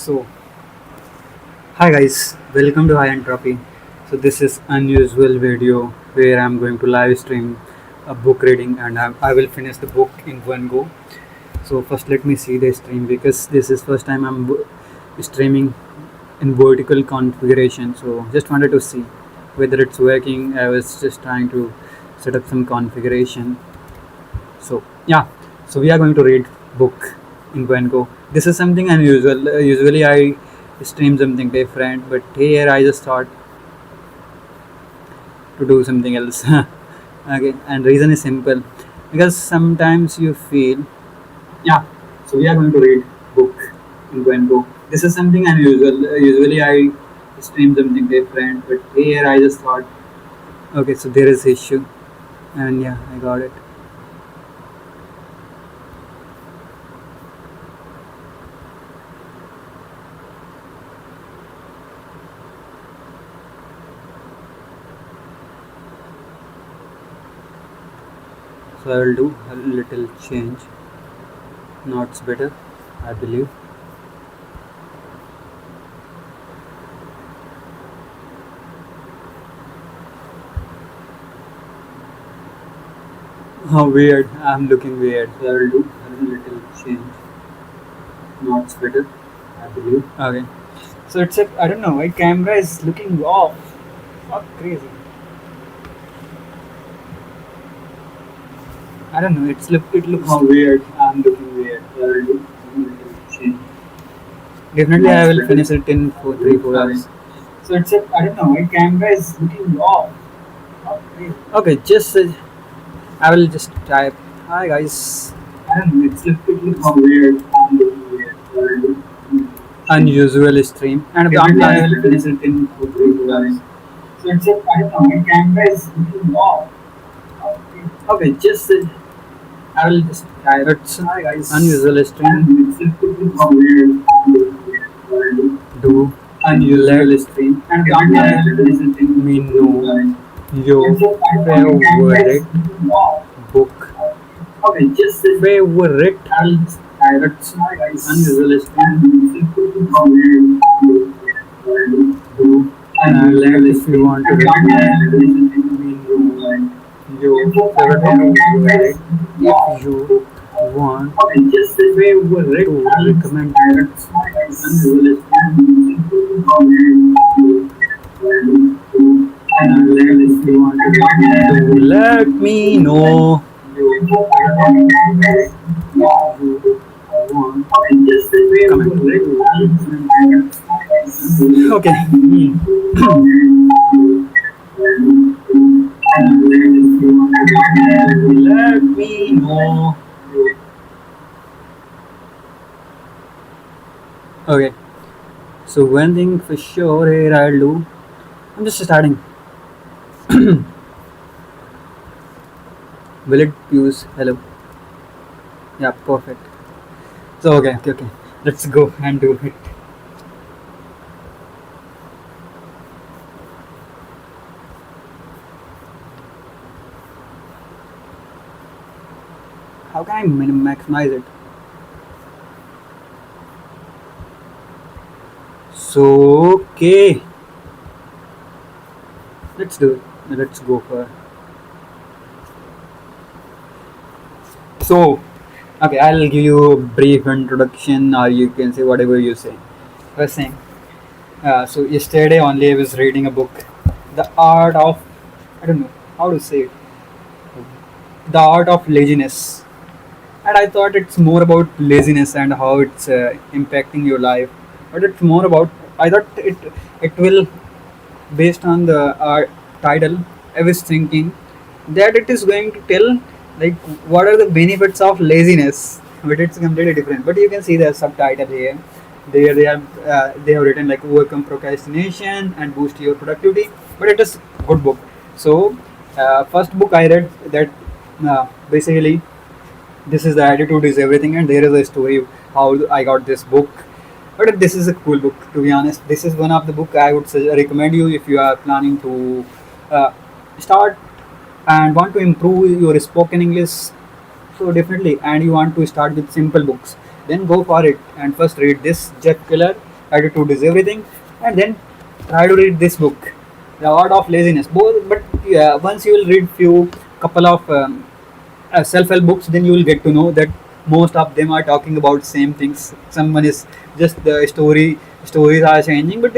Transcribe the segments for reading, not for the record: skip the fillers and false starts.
So, hi guys, welcome to High Entropy. So, this is unusual video where I'm going to live stream a book reading and I will finish the book in one go. So, first let me see the stream because this is first time streaming in vertical configuration. So, just wanted to see whether it's working. I was just trying to set up some configuration. So, yeah, so we are going to read book in one go. This is something unusual. Usually, I stream something different, but here I just thought to do something else. Okay, and reason is simple because sometimes you feel, yeah. So we are going to read book in one go. This is something unusual. Usually, I stream something different, but here I just thought, okay, so there is issue, and yeah, I got it. So I will do a little change. Now it's better, I believe. How weird! I'm looking weird. So I will do a little change. Now it's better, I believe. Okay. So it's a, I don't know. My camera is looking off. Fuck crazy. I don't know. It looks how weird. I'm looking weird. So I will do a little change. Definitely, I will finish it in 3 4 hours. So it's a, I don't know. My camera is looking off. Fuck crazy. Okay, just I will just type. Hi guys. I don't know. It looks how weird. I'm looking weird. So I will do unusual stream and definitely I will finish it in 2 3 hours. So it's a, I don't know. My camera is looking off. Okay, just I will just type it's hi guys. Unusual stream. It's how weird. Do unusual stream and definitely I will finish it in me know your favorite book. Okay, just favorite. I'll just type it's hi guys. Unusual stream. It's how weird. Do and if you want to recommend me know your favorite favorite if you want favorite to recommend unusual and if you want to let me know your favorite you want comment. Okay. Let me know. Okay. So one thing for sure here I'll do. I'm just starting. Will it use hello? Yeah, perfect. So okay. Let's go and do it. How can I maximize it? So okay, let's do it. Let's go for. So okay, I'll give you a brief introduction, or you can say whatever you say. First thing. So yesterday only I was reading a book, The Art of, I don't know how to say it, The Art of Laziness, and I thought it's more about laziness and how it's impacting your life, but it's more about. I thought it will based on the title. I was thinking that it is going to tell like what are the benefits of laziness, but it's completely different. But you can see the subtitle here. They have written like overcome procrastination and boost your productivity. But it is good book. So first book I read that basically this is the attitude is everything, and there is a story how I got this book. But this is a cool book, to be honest. This is one of the book I would recommend you if you are planning to uh, start and want to improve your spoken English. So definitely, and you want to start with simple books, then go for it and first read this Jeff Keller. attitude is everything, and then try to read this book, The Art of Laziness. Both, but once you will read few couple of self-help books, then you will get to know that most of them are talking about same things. Someone is just the stories are changing, but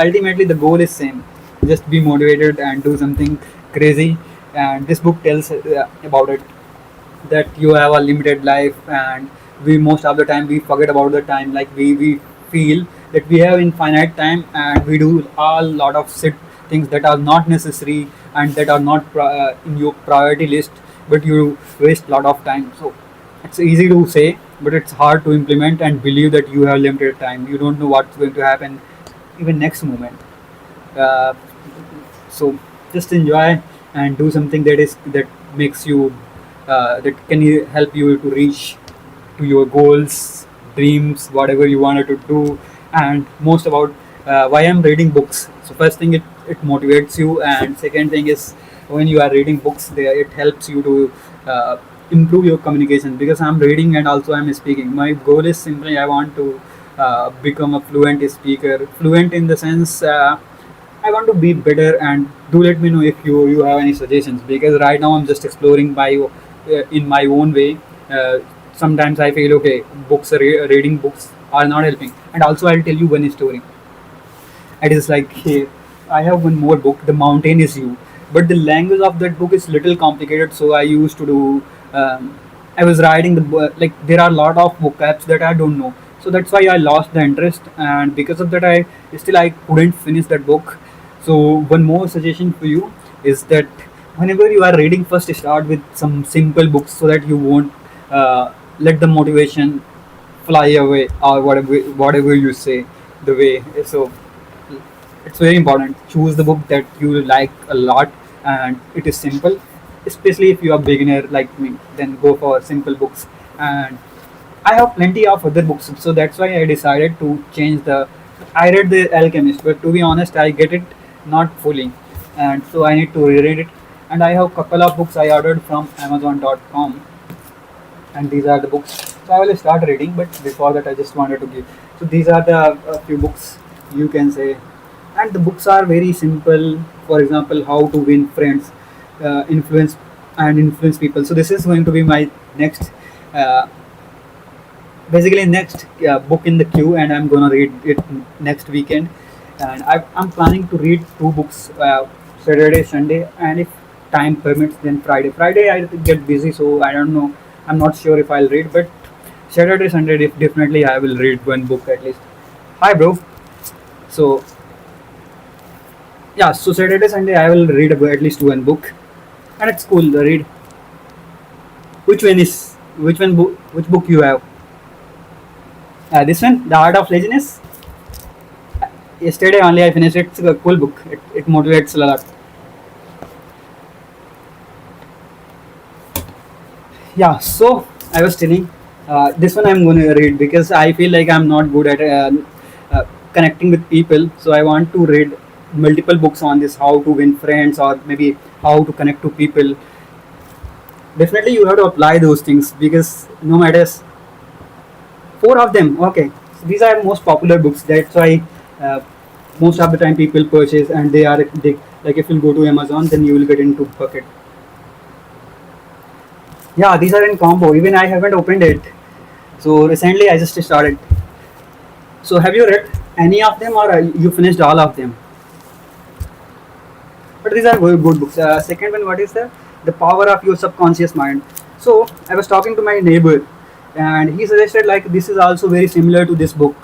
ultimately the goal is same. Just be motivated and do something crazy. And this book tells about it, that you have a limited life, and we most of the time we forget about the time. Like we feel that we have infinite time, and we do a lot of things that are not necessary and that are not in your priority list, but you waste a lot of time. So it's easy to say, but it's hard to implement and believe that you have limited time. You don't know what's going to happen even next moment. uh, so just enjoy and do something that makes you that can help you to reach to your goals, dreams, whatever you wanted to do. And most about why I'm reading books. So first thing, it motivates you, and second thing is, when you are reading books there, it helps you to improve your communication, because I'm reading and also I'm speaking. My goal is simply I want to become a fluent speaker, fluent in the sense I want to be better. And do let me know if you have any suggestions, because right now I'm just exploring by in my own way. Sometimes I feel okay, reading books are not helping. And also I'll tell you one story. It is like, hey, I have one more book, The Mountain Is You, but the language of that book is little complicated. So I used to do. I was writing like there are a lot of vocabs that I don't know. So that's why I lost the interest, and because of that, I couldn't finish that book. So one more suggestion for you is that whenever you are reading, first start with some simple books, so that you won't let the motivation fly away, or whatever you say the way. So it's very important. Choose the book that you like a lot and it is simple. Especially if you are beginner like me, then go for simple books. And I have plenty of other books, so that's why I decided to change the. I read The Alchemist, but to be honest, I get it not fully, and so I need to reread it. And I have couple of books I ordered from Amazon.com, and these are the books. So I will start reading, but before that, I just wanted to give. So these are the few books, you can say, and the books are very simple. For example, How to Win Friends, Influence Influence People. So this is going to be my next. Uh, Basically next book in the queue, and I'm gonna read it next weekend. And I'm planning to read two books, Saturday, Sunday, and if time permits, then Friday I get busy, so I don't know. I'm not sure if I'll read, but Saturday, Sunday, definitely I will read one book at least. Hi, bro. So yeah, so Saturday, Sunday I will read at least one book, and it's cool. The read. Which one is which one book? Which book you have? This one, The Art of Laziness. Yesterday only I finished it. It's a cool book. It motivates a lot. Yeah, so I was telling, this one I'm going to read because I feel like I'm not good at connecting with people. So I want to read multiple books on this, how to win friends, or maybe how to connect to people. Definitely, you have to apply those things, because no matters. Four of them. Okay, so these are most popular books. That's why uh, most of the time people purchase, and like if you go to Amazon, then you will get into bucket. Yeah, these are in combo. Even I haven't opened it. So recently I just started. So have you read any of them, or you finished all of them? But these are very good books. Second one, what is the power of your subconscious mind? So I was talking to my neighbor, and he suggested like this is also very similar to this book.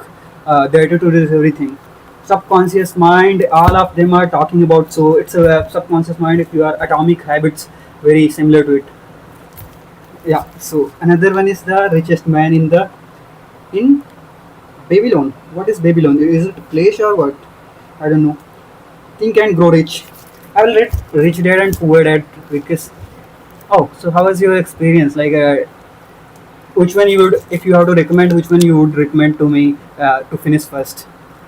The attitude is everything. Subconscious mind, all of them are talking about. So it's a subconscious mind. If you are atomic habits, very similar to it. Yeah. So another one is the richest man in Babylon. What is Babylon? Is it a place or what? I don't know. Think and Grow Rich. I will read Rich Dad and Poor Dad because. Oh, so how was your experience? Like, which one you would, if you have to recommend, which one you would recommend to me to finish first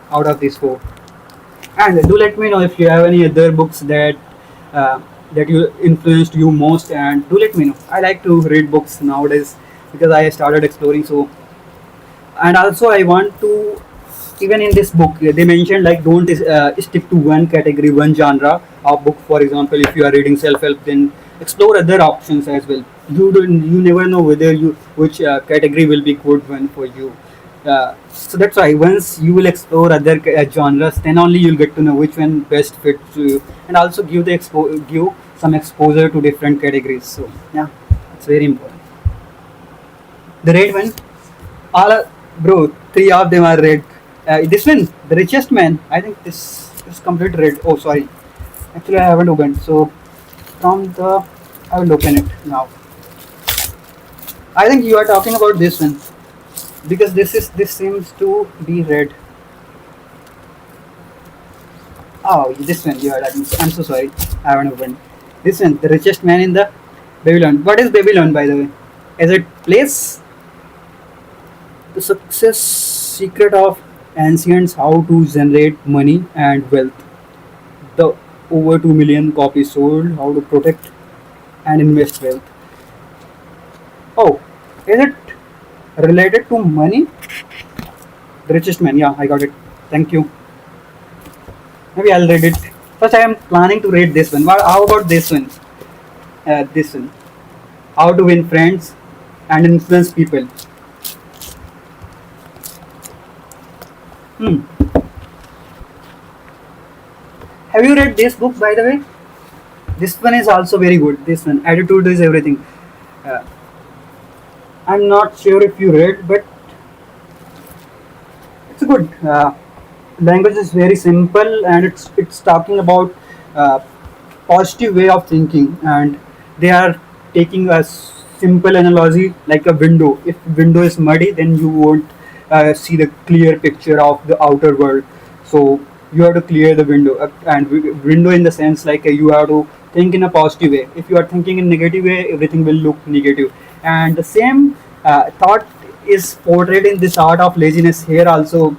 out of these four? And do let me know if you have any other books uh, that you influenced you most, and do let me know. I like to read books nowadays because I started exploring. So, and also I want to even in this book they mentioned like don't stick to one category, one genre of book. For example, if you are reading self-help, then explore other options as well. You never know whether you which category will be good one for you. So that's why once you will explore other genres, then only you'll get to know which one best fits to you, and also give some exposure to different categories. So yeah, it's very important. The red one, all are, bro, three of them are red. This one, the richest man. I think this is complete red. Oh, sorry. Actually, I haven't opened. So from the, I will open it now. I think you are talking about this one because this seems to be red. Oh, this one you are talking. I'm so sorry. I haven't opened. This one, the richest man in the Babylon. What is Babylon, by the way? Is it place? The success secret of ancients: how to generate money and wealth. The over 2 million copies sold. How to protect and invest wealth. Oh, is it related to money? The richest man. Yeah, I got it. Thank you. Maybe I'll read it. First, I am planning to read this one. How about this one? This one. How to win friends and influence people. Hmm. Have you read this book, by the way? This one is also very good. This one, attitude is everything. Uh, I'm not sure if you read, but it's good. Language is very simple, and it's talking about uh, positive way of thinking, and they are taking a simple analogy like a window. If window is muddy, then you won't see the clear picture of the outer world. So you have to clear the window, and window in the sense like you have to think in a positive way. If you are thinking in negative way, everything will look negative. And the same thought is portrayed in this art of laziness. Here also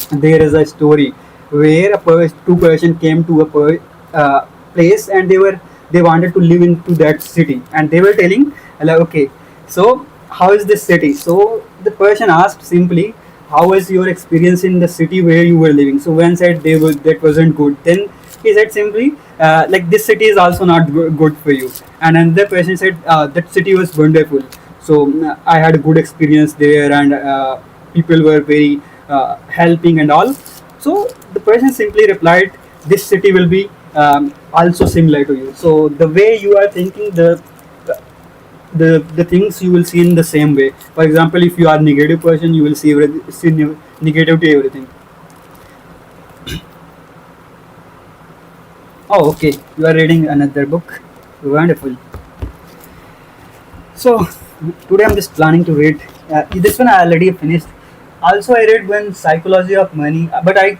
there is a story where two person came to a place, and they wanted to live into that city, and they were telling like, okay, so how is this city? So the person asked simply, how was your experience in the city where you were living? So one said that wasn't good. Then he said simply, like, this city is also not good for you. And another person said, that city was wonderful. So I had a good experience there, and people were very helping and all. So the person simply replied, this city will be also similar to you. So the way you are thinking, the things you will see in the same way. For example, if you are a negative person, you will see negative to everything. Oh, okay, you are reading another book. Wonderful. So today I'm just planning to read this one. I already finished. Also, I read one, Psychology of Money, but I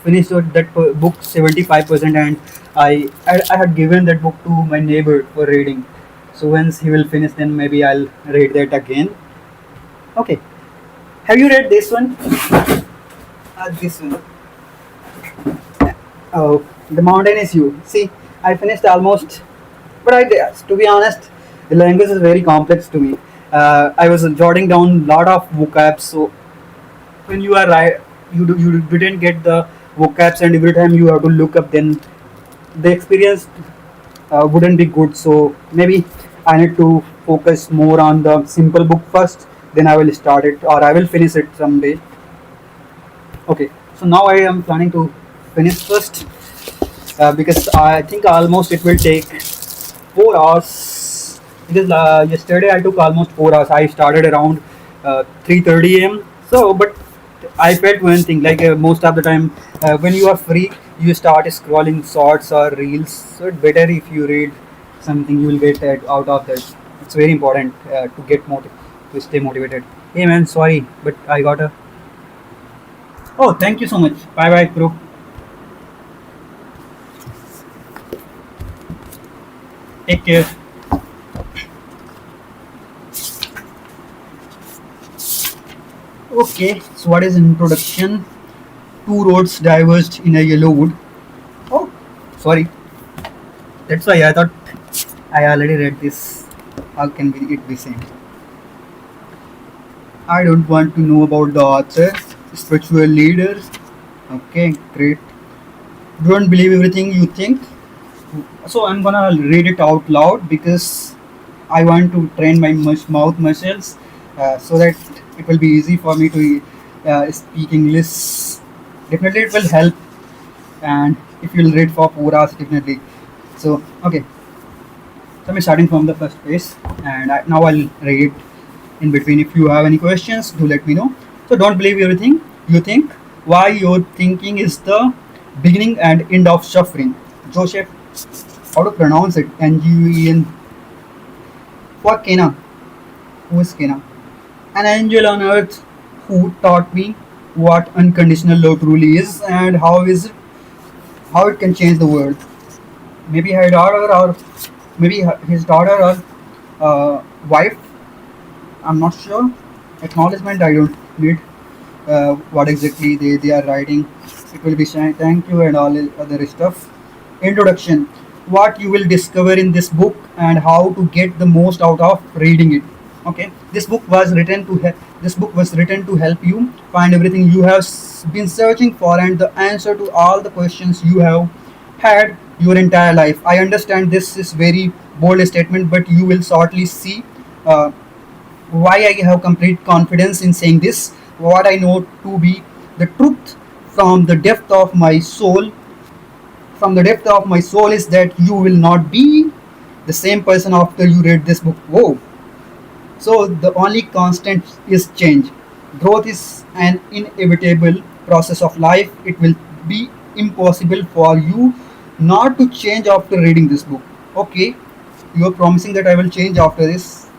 finished that book 75%, and I had given that book to my neighbor for reading. So once he will finish, then maybe I'll read that again. Okay. Have you read this one? This one. Oh, The Mountain is You. See, I finished almost, but to be honest, the language is very complex to me. I was jotting down a lot of vocabs, so when you are you didn't get the vocabs, and every time you have to look up, then the experience wouldn't be good. So maybe I need to focus more on the simple book first, then I will start it, or I will finish it someday. Okay, so now I am planning to finish first, because I think almost it will take 4 hours. Because yesterday I took almost 4 hours. I started around 3:30 a.m. So, but I felt one thing, like most of the time when you are free, you start scrolling shorts or reels. So it's better if you read something, you will get out of that. It's very important to to stay motivated. Hey man, sorry, but I got a. Oh, thank you so much. Bye bye, bro. Take care. Okay, so what is introduction? Two roads diverged in a yellow wood. Oh, sorry. That's why I thought I already read this. How can it be same? I don't want to know about the author. spiritual leaders. Okay, great. Don't believe everything you think. So I'm gonna read it out loud because I want to train my mouth muscles so that it will be easy for me to speak English. Definitely, it will help, and if you'll read for 4 hours, definitely. So okay, so I'm starting from the first page, and now I'll read in between. If you have any questions, do let me know. So don't believe everything you think. Why your thinking is the beginning and end of suffering. Joseph, how to pronounce it? Nguyen. For Kena. Who is Kena? An angel on earth who taught me what unconditional love truly is and how it can change the world. Maybe her daughter or maybe his daughter or wife. I'm not sure. Acknowledgement I don't need. What exactly they are writing. It will be saying thank you and all other stuff. Introduction. What you will discover in this book and how to get the most out of reading it. Okay, this book was written to help you find everything you have been searching for and the answer to all the questions you have had your entire life. I understand this is very bold statement, but you will shortly see uh, why I have complete confidence in saying this. What I know to be the truth from the depth of my soul, is that you will not be the same person after you read this book. Whoa! So the only constant is change. Growth is an inevitable process of life. It will be impossible for you not to change after reading this book. Okay, you are promising that I will change after this.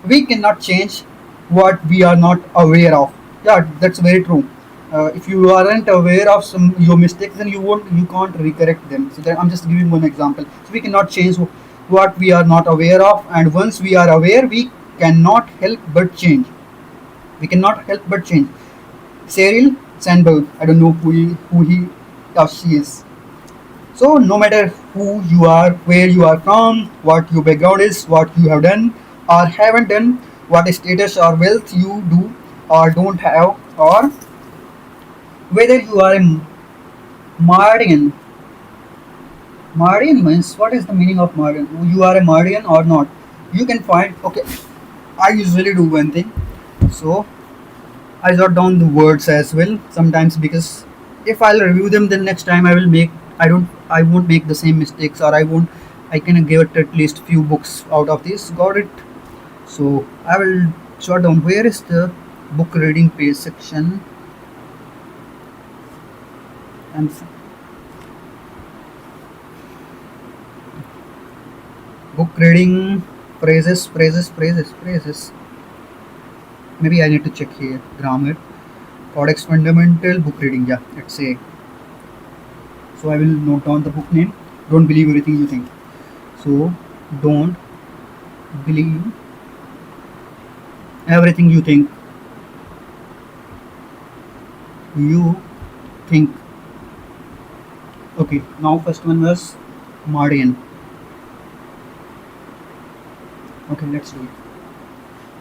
We cannot change what we are not aware of. Yeah, that's very true. If you aren't aware of some your mistakes, then you can't recorrect them. So I'm just giving one example. So we cannot change what we are not aware of, and once we are aware, we cannot help but change. We cannot help but change. Cyril Sandberg, I don't know who he or she is. So no matter who you are, where you are from, what your background is, what you have done or haven't done, what status or wealth you do or don't have, or whether you are a Mardian. Mardian means what is the meaning of Mardian? You are a Mardian or not? You can find. Okay, I usually do one thing. So I jot down the words as well sometimes because if I'll review them, then next time I won't make the same mistakes, or I can give it at least few books out of this. Got it? So I will jot down where is the book reading page section, and book reading phrases. Maybe I need to check here grammar. Codex fundamental book reading. Yeah, let's say. So I will note down the book name. Don't believe everything you think. So don't believe everything you think. You think. Okay. Now first one was Mardian. Okay, let's do it.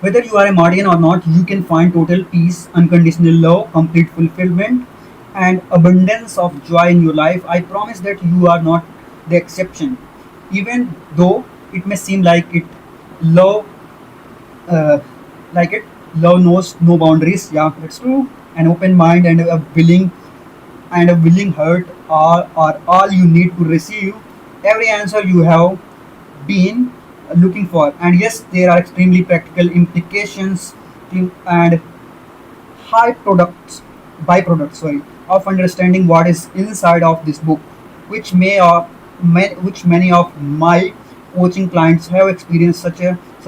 Whether you are a Mardian or not, you can find total peace, unconditional love, complete fulfillment, and abundance of joy in your life. I promise that you are not the exception. Even though it may seem love, uh, like it, love knows no boundaries. Yeah, that's true. An open mind and a willing heart are all you need to receive every answer you have been looking for. And yes, there are extremely practical implications and high products byproducts of understanding what is inside of this book, which which many of my coaching clients have experienced, such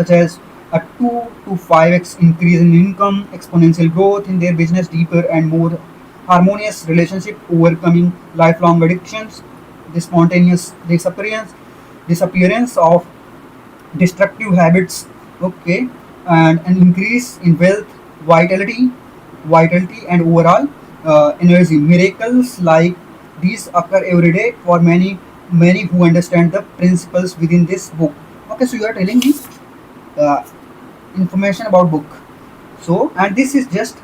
as a 2 to 5x increase in income, exponential growth in their business, deeper and more harmonious relationship, overcoming lifelong addictions, the spontaneous disappearance of destructive habits. Okay, and an increase in wealth, vitality and overall energy. Miracles like these occur every day for many who understand the principles within this book. Okay, so you are telling me uh, information about book. So, and this is just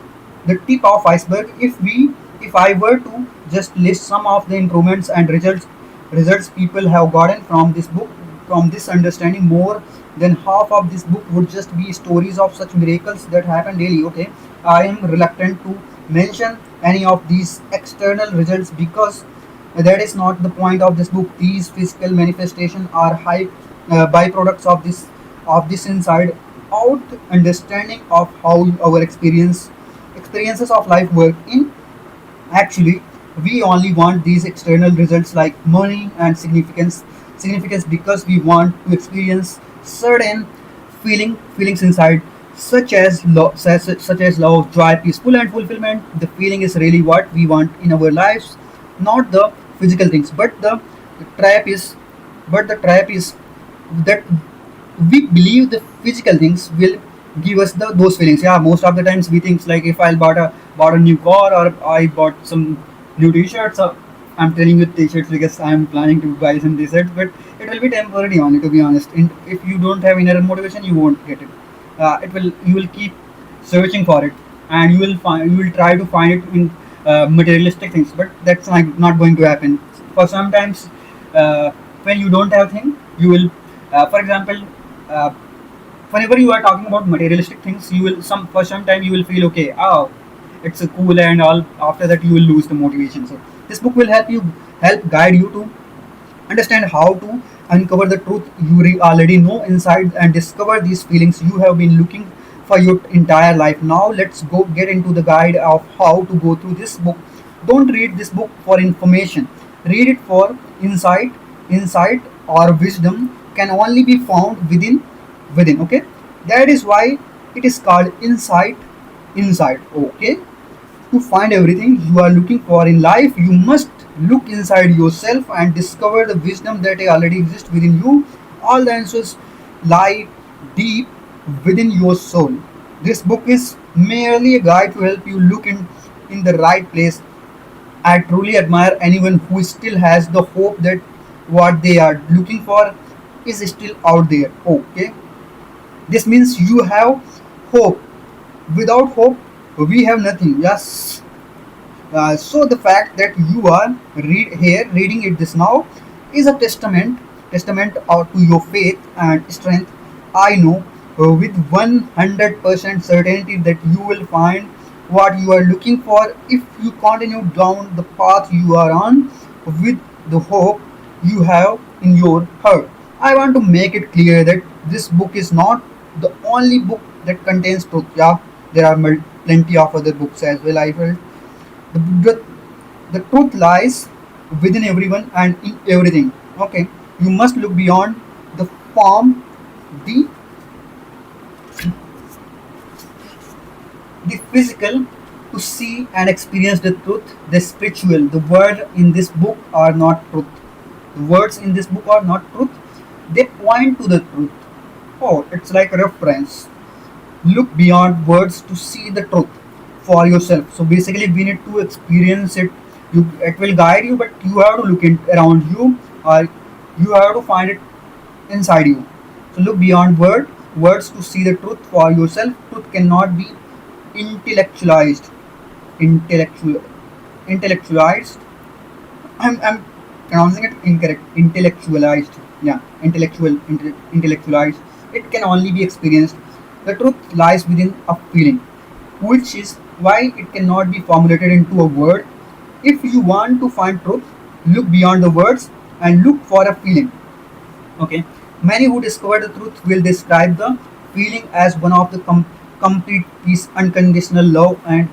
the tip of iceberg. If I were to just list some of the improvements and results people have gotten from this book, from this understanding, more than half of this book would just be stories of such miracles that happen daily. Okay, I am reluctant to mention any of these external results because that is not the point of this book. These physical manifestations are high byproducts of this inside out understanding of how our experiences of life work. In actually, we only want these external results like money and significance because we want to experience certain feelings inside, such as love, joy, peaceful, and fulfillment. The feeling is really what we want in our lives, not the physical things. The trap is the trap is that we believe the physical things will give us those feelings. Yeah, most of the times we think like if I bought a new car or I bought some new t-shirts. I'm telling you t-shirts because I'm planning to buy some t-shirts, but it will be temporary only, to be honest. And if you don't have inner motivation, you won't get it. You will keep searching for it, and you will try to find it in materialistic things, but that's not going to happen. For sometimes, when you don't have thing, you will, for example, uh, whenever you are talking about materialistic things, you will some for some time you will feel okay. Oh, it's a cool and all. After that, you will lose the motivation. So this book will help guide you to understand how to uncover the truth you already know inside and discover these feelings you have been looking for your entire life. Now let's go get into the guide of how to go through this book. Don't read this book for information. Read it for insight. Insight or wisdom can only be found within. Okay, that is why it is called insight. Okay, to find everything you are looking for in life, you must look inside yourself and discover the wisdom that already exists within you. All the answers lie deep within your soul. This book is merely a guide to help you look in the right place. I truly admire anyone who still has the hope that what they are looking for is still out there. Okay, this means you have hope. Without hope, we have nothing. Yes. So the fact that you are reading it this now is a testament to your faith and strength. I know with 100% certainty that you will find what you are looking for if you continue down the path you are on with the hope you have in your heart. I want to make it clear that this book is not the only book that contains truth. Yeah, there are plenty of other books as well. I felt the, the truth lies within everyone and in everything. Okay, you must look beyond the form, the the physical, to see and experience the truth, the spiritual. The words in this book are not truth. The words in this book are not truth. They point to the truth. Oh, it's like a reference. Look beyond words to see the truth for yourself. So basically, we need to experience it. It will guide you, but you have to look around you, or you have to find it inside you. So look beyond words to see the truth for yourself. Truth cannot be intellectualized. Intellectual, intellectualized. I'm pronouncing it incorrect. Intellectualized. Yeah, intellectualized. It can only be experienced. The truth lies within a feeling, which is why it cannot be formulated into a word. If you want to find truth, look beyond the words and look for a feeling. Okay, many who discover the truth will describe the feeling as one of the complete peace, unconditional love, and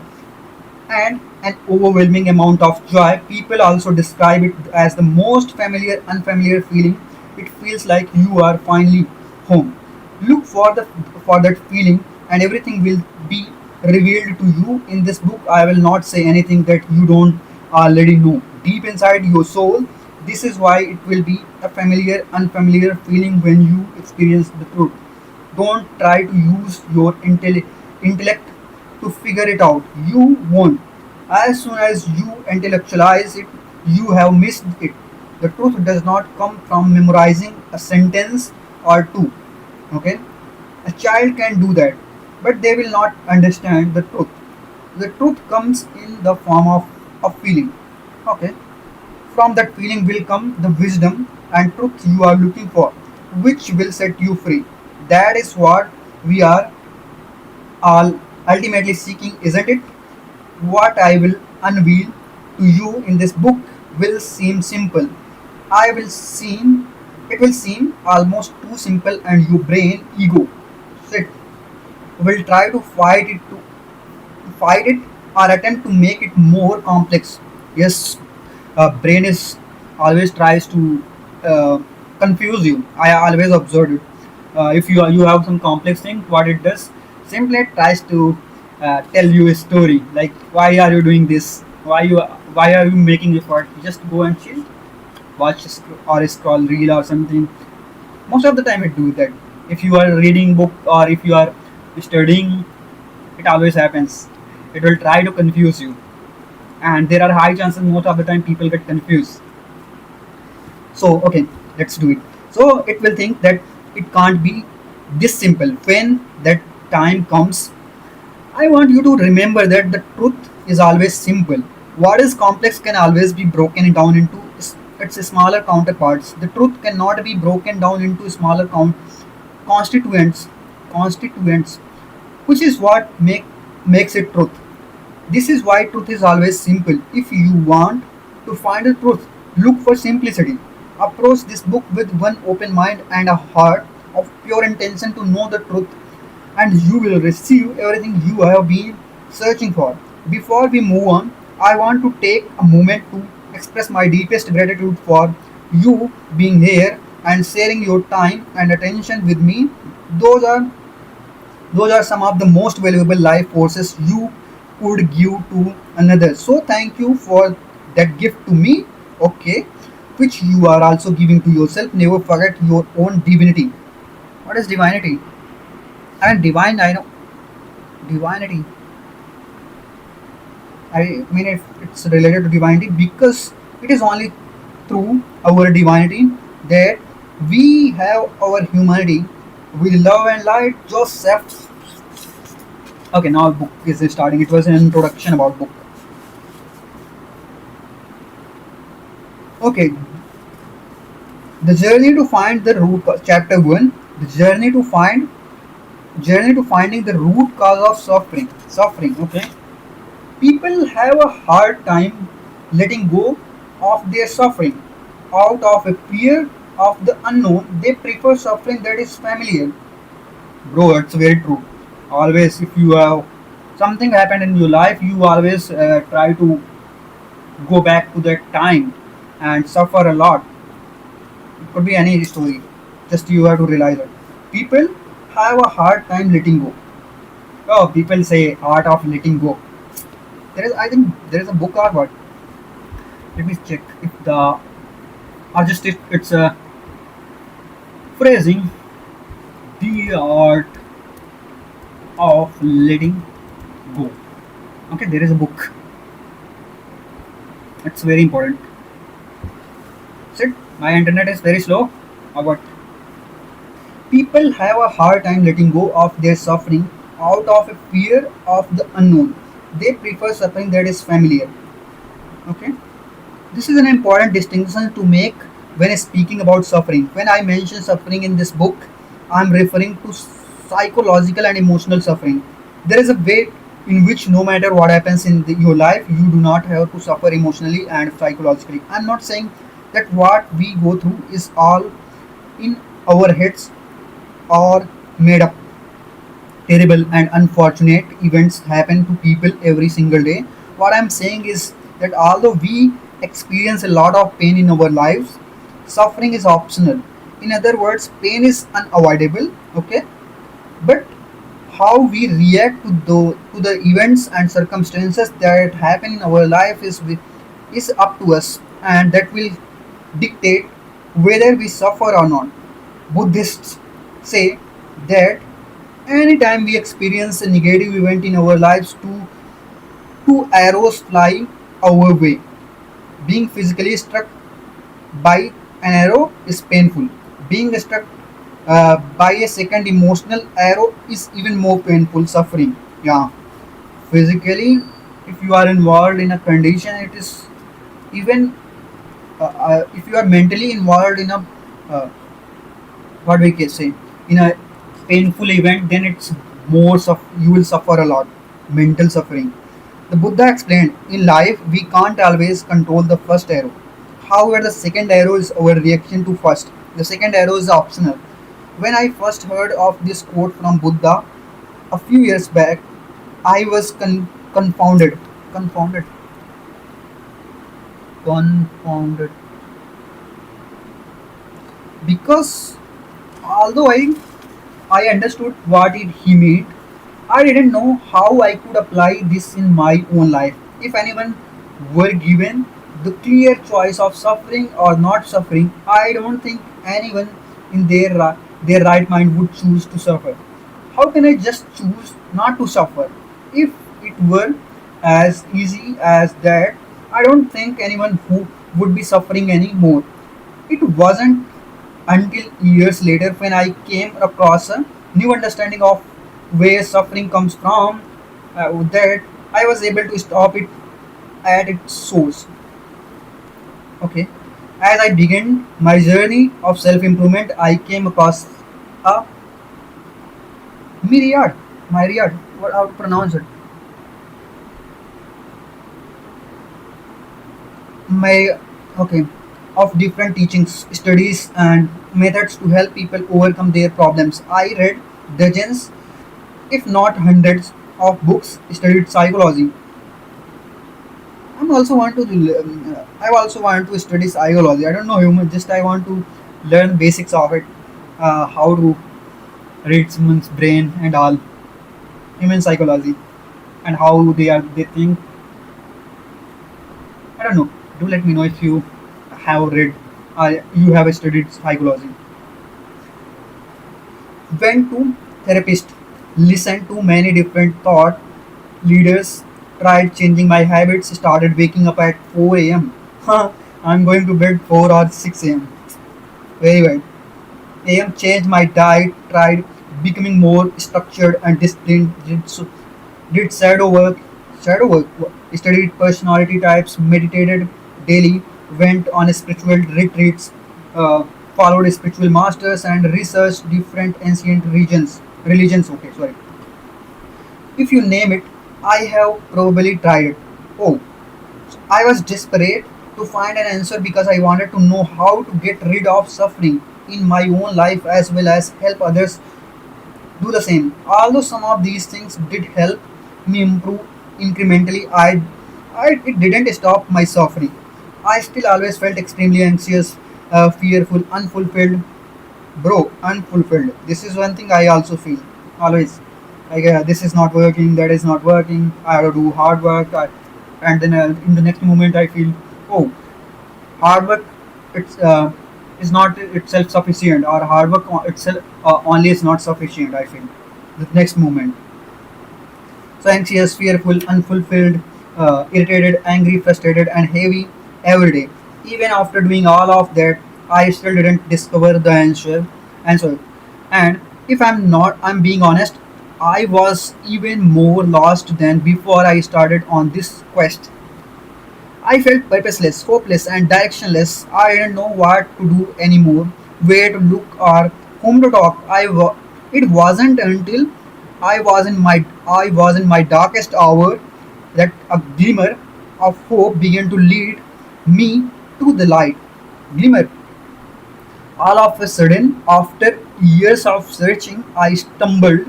an overwhelming amount of joy. People also describe it as the most unfamiliar feeling. It feels like you are finally home. Look for that feeling, and everything will be revealed to you in this book. I will not say anything that you don't already know. Deep inside your soul, this is why it will be a unfamiliar feeling when you experience the truth. Don't try to use your intellect to figure it out. You won't. As soon as you intellectualize it, you have missed it. The truth does not come from memorizing a sentence or two. Okay? A child can do that, but they will not understand the truth. The truth comes in the form of a feeling. Okay. From that feeling will come the wisdom and truth you are looking for, which will set you free. That is what we are all ultimately seeking, isn't it? What I will unveil to you in this book will seem simple. I will seem it will seem almost too simple, and your brain ego sit will try to fight it or attempt to make it more complex. Yes, brain is always tries to confuse you. I always observed it. If you have some complex thing, what it does simply it tries to tell you a story like why are you doing this? Why are you making effort? Just go and chill, watch or scroll reel or something. Most of the time it do that. If you are reading book or if you are studying, it always happens. It will try to confuse you, and there are high chances most of the time people get confused. So okay, let's do it. So it will think that it can't be this simple. When that time comes, I want you to remember that the truth is always simple. What is complex can always be broken down into its smaller counterparts. The truth cannot be broken down into smaller constituents constituents, which is what makes it truth. This is why truth is always simple. If you want to find the truth, look for simplicity. Approach this book with one open mind and a heart of pure intention to know the truth, and you will receive everything you have been searching for. Before we move on, I want to take a moment to express my deepest gratitude for you being here and sharing your time and attention with me. Those are those are some of the most valuable life forces you could give to another. So thank you for that gift to me, okay, which you are also giving to yourself. Never forget your own divinity. What is divinity? I mean, divine, I know. Divinity. I mean, it's related to divinity because it is only through our divinity that we have our humanity with love and light. Joseph. Okay, now book is starting. It was an introduction about book. Okay, the journey to find the root cause. Chapter one. The journey to finding the root cause of suffering. Suffering. Okay, people have a hard time letting go of their suffering out of a fear of the unknown. They prefer suffering that is familiar. Bro, it's very true. Always, if you have something happened in your life, you always try to go back to that time and suffer a lot. It could be any story. Just you have to realize it. People have a hard time letting go. Oh, people say art of letting go. There is, I think, there is a book or what? Let me check if the or just if it's a phrasing. The art of letting go. Okay, there is a book. It's very important. Sit. My internet is very slow. Or what? People have a hard time letting go of their suffering out of a fear of the unknown. They prefer suffering that is familiar. Okay. This is an important distinction to make when speaking about suffering. When I mention suffering in this book, I am referring to psychological and emotional suffering. There is a way in which no matter what happens in your life, you do not have to suffer emotionally and psychologically. I am not saying that what we go through is all in our heads or made up. Terrible and unfortunate events happen to people every single day. What I'm saying is that although we experience a lot of pain in our lives, suffering is optional. In other words, pain is unavoidable, okay? But how we react to the events and circumstances that happen in our life is up to us, and that will dictate whether we suffer or not. Buddhists say that anytime we experience a negative event in our lives, two arrows fly our way. Being physically struck by an arrow is painful. Being struck by a second emotional arrow is even more painful, suffering. Yeah. physically. If you are involved in a condition, it is even if you are mentally involved in a uh, what we can say, in a painful event, then it's more you will suffer a lot, mental suffering. The Buddha explained, in life we can't always control the first arrow. However, the second arrow is our reaction to first. The second arrow is optional. When I first heard of this quote from Buddha a few years back, I was confounded. Confounded. Confounded. Because although I understood what he meant, I didn't know how I could apply this in my own life. If anyone were given the clear choice of suffering or not suffering, I don't think anyone in their right mind would choose to suffer. How can I just choose not to suffer? If it were as easy as that, I don't think anyone who would be suffering anymore. It wasn't until years later when I came across a new understanding of where suffering comes from that I was able to stop it at its source. Okay. As I began my journey of self improvement, I came across a myriad, myriad, what how to pronounce it? My okay, of different teachings, studies, and methods to help people overcome their problems. I read dozens, if not hundreds, of books, studied psychology. I also want to study psychology. I don't know human. Just I want to learn basics of it, how to read someone's brain and all, human psychology, and how they think. I don't know. Do let me know if you have read, you have studied psychology. Went to therapist, listened to many different thought leaders, tried changing my habits, started waking up at 4 a.m. I'm going to bed 4 or 6 a.m. Very well. AM changed my diet, tried becoming more structured and disciplined, did shadow work, studied personality types, meditated daily, went on spiritual retreats, uh, followed spiritual masters, and researched different ancient religions. Okay, sorry. If you name it, I have probably tried it. Oh, I was desperate to find an answer because I wanted to know how to get rid of suffering in my own life as well as help others do the same. Although some of these things did help me improve incrementally, it didn't stop my suffering. I still always felt extremely anxious, fearful, unfulfilled. Bro, unfulfilled. This is one thing I also feel always. Like this is not working, that is not working. I have to do hard work, and then in the next moment I feel, oh, hard work it's is not itself sufficient, or hard work itself only is not sufficient. I feel the next moment. So anxious, fearful, unfulfilled, irritated, angry, frustrated, and heavy every day. Even after doing all of that, I still didn't discover the answer. Answer. And if I'm being honest, I was even more lost than before I started on this quest. I felt purposeless, hopeless, and directionless. I didn't know what to do anymore, where to look, or whom to talk. It wasn't until I was in my darkest hour that a glimmer of hope began to lead me to the light. Glimmer. All of a sudden, after years of searching, I stumbled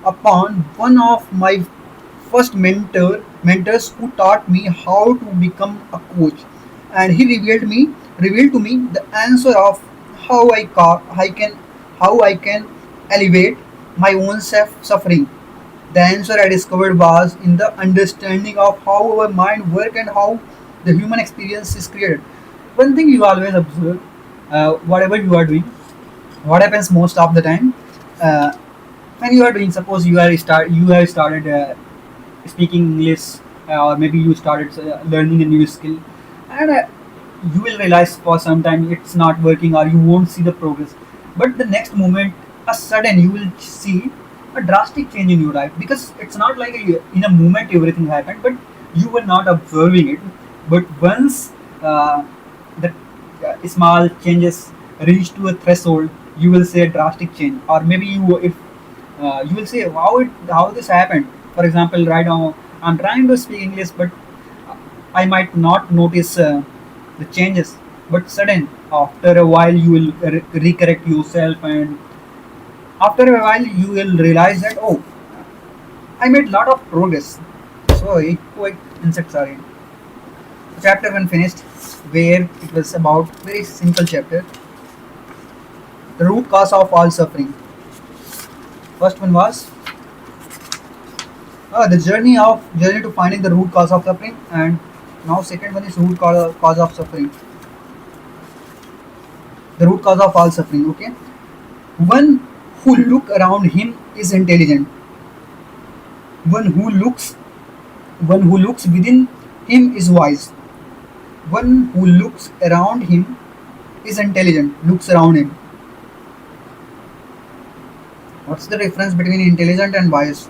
upon one of my first mentors who taught me how to become a coach, and he revealed to me the answer of how I can how I can elevate my own suffering. The answer I discovered was in the understanding of how our mind work and how the human experience is created. One thing you always observe, whatever you are doing, what happens most of the time, uh, when you are doing, suppose you have started speaking English, or maybe you started learning a new skill, and you will realize for some time it's not working or you won't see the progress. But the next moment, a sudden you will see a drastic change in your life, because it's not like in a moment everything happened, but you were not observing it. But once the small changes reach to a threshold, you will see a drastic change. Or maybe you, if you will say how this happened. For example, right now I'm trying to speak English, but I might not notice the changes. But sudden, after a while, you will recorrect yourself, and after a while, you will realize that, oh, I made lot of progress. So quite insects are in. Chapter one finished, where it was about very simple chapter. The root cause of all suffering. First one was the journey to finding the root cause of suffering, and now second one is cause of suffering. The root cause of all suffering. Okay, one who look around him is intelligent. One who looks one who looks within him is wise. One who looks around him is intelligent. Looks around him. What's the difference between intelligent and wise?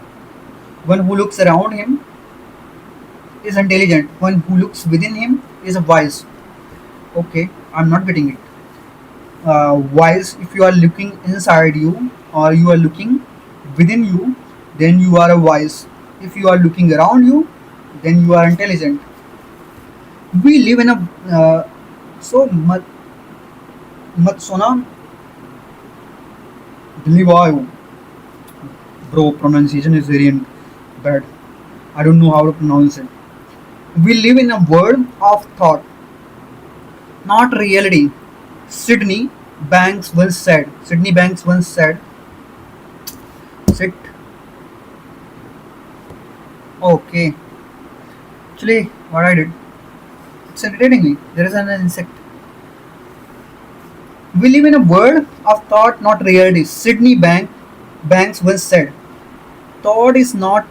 One who looks around him is intelligent. One who looks within him is wise. Okay, I'm not getting it. Wise, if you are looking inside you or you are looking within you, then you are a wise. If you are looking around you, then you are intelligent. We live in a so Matsona Delivayo. Bro, pronunciation is very bad. I don't know how to pronounce it. We live in a world of thought, not reality. Sydney Banks once said. Sydney Banks once said. Sit. Okay. Actually, what I did, it's irritating me. There is an insect. We live in a world of thought, not reality. Banks once said. Thought is not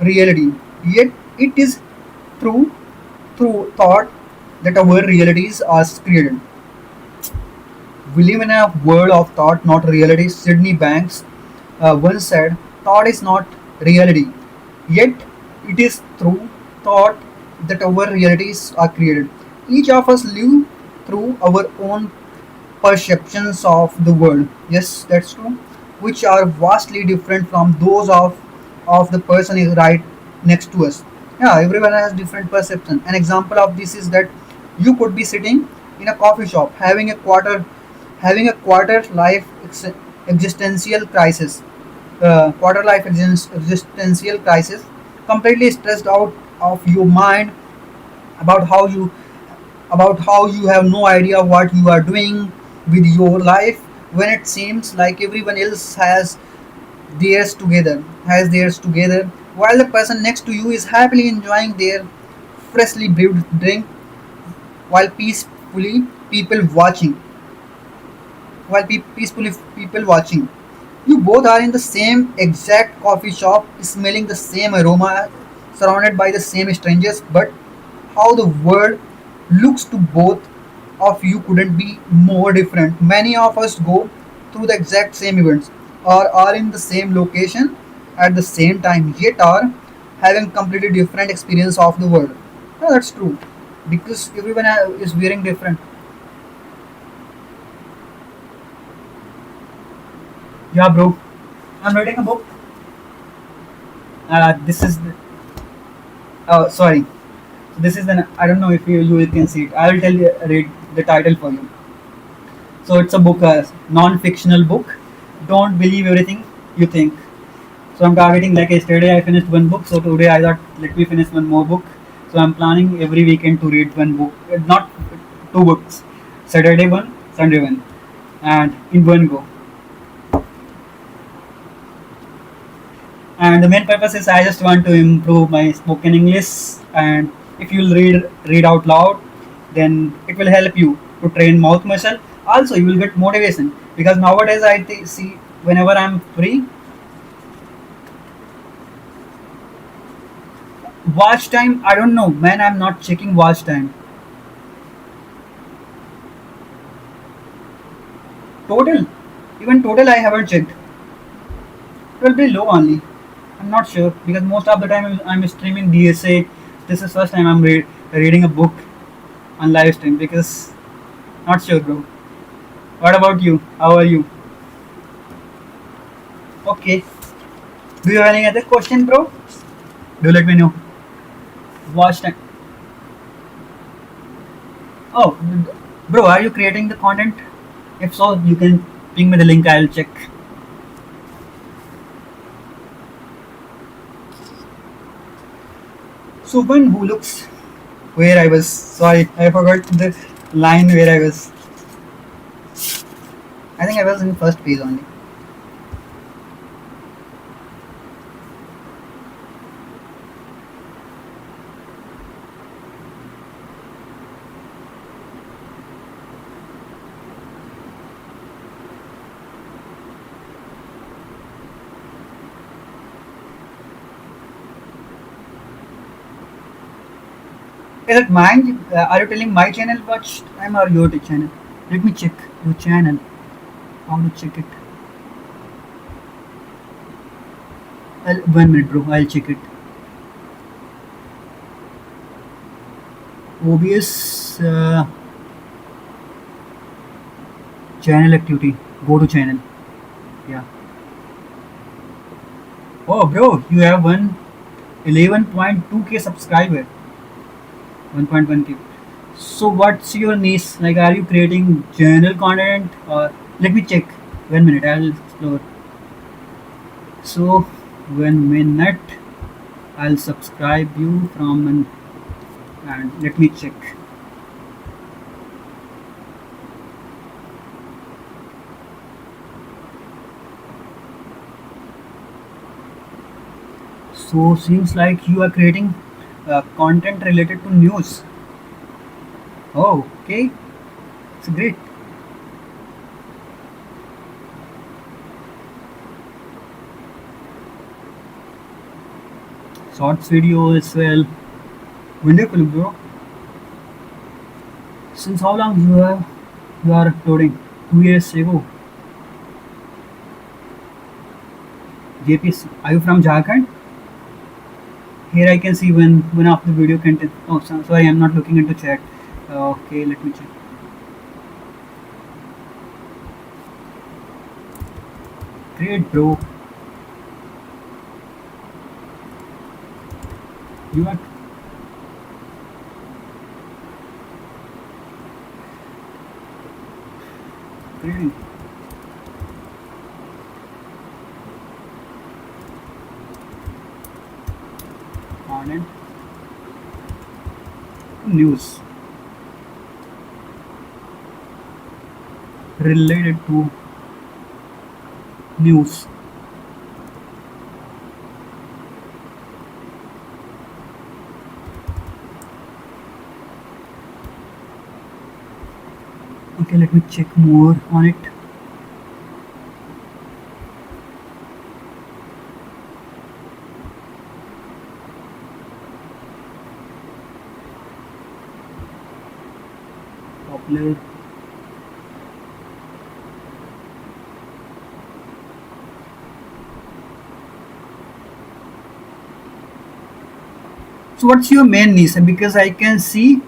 reality, yet it is through thought that our realities are created. We live in a world of thought, not reality. Sydney Banks once said, "Thought is not reality, yet it is through thought that our realities are created." Each of us live through our own perceptions of the world. Yes, that's true. Which are vastly different from those of the person is right next to us. Yeah, everyone has different perception. An example of this is that you could be sitting in a coffee shop having a existential crisis, existential crisis, completely stressed out of your mind about how you have no idea what you are doing with your life, when it seems like everyone else has theirs together, while the person next to you is happily enjoying their freshly brewed drink, while people watching peacefully people watching. You both are in the same exact coffee shop, smelling the same aroma, surrounded by the same strangers, but how the world looks to both of you couldn't be more different. Many of us go through the exact same events or are in the same location at the same time, yet are having completely different experience of the world. Yeah, that's true, because everyone is wearing different. Yeah, bro. I'm reading a book. This is oh, sorry. This is an, I don't know if you can see it. I will tell you, read the title for you. So it's a book, a non-fictional book. Don't believe everything you think. So I'm targeting, like yesterday I finished one book. So today I thought, let me finish one more book. So I'm planning every weekend to read one book, not two books. Saturday one, Sunday one, and in one go. And the main purpose is I just want to improve my spoken English, and if you'll read out loud, then it will help you to train mouth muscle. Also you will get motivation, because nowadays see, whenever I'm free, watch time, I don't know man, I'm not checking watch time. Total, even total I haven't checked. It will be low only. I'm not sure because most of the time I'm streaming DSA. This is first time I'm reading a book on live stream because not sure, bro. What about you? How are you? Okay. Do you have any other question, bro? Do let me know. Watch time. Oh, bro, are you creating the content? If so, you can ping me the link. I'll check. So one who looks where I was. Sorry, I forgot the line where I was. I think I was in first page only. Is it mine? Are you telling my channel watch time or your channel? Let me check your channel. How to check it? 1 minute, bro. I'll check it. OBS channel activity. Go to channel. Yeah. Oh, bro, you have 11.2k subscriber. 1.1k. So what's your niche? Like, are you creating journal content or? Let me check. 1 minute. I'll explore. So 1 minute. I'll subscribe you from and let me check. So seems like you are creating content related to news. Oh, okay, it's great. Shorts video as well. Wonderful, bro. Since how long you are uploading? 2 years ago. JPS. Are you from Jharkhand? Here I can see one of the video content. Oh, sorry, I'm not looking into chat. Okay, let me check. Great, bro. You are great. Content news related to news. Okay, let me check more on it. Popular. So what's your main niche? Because I can see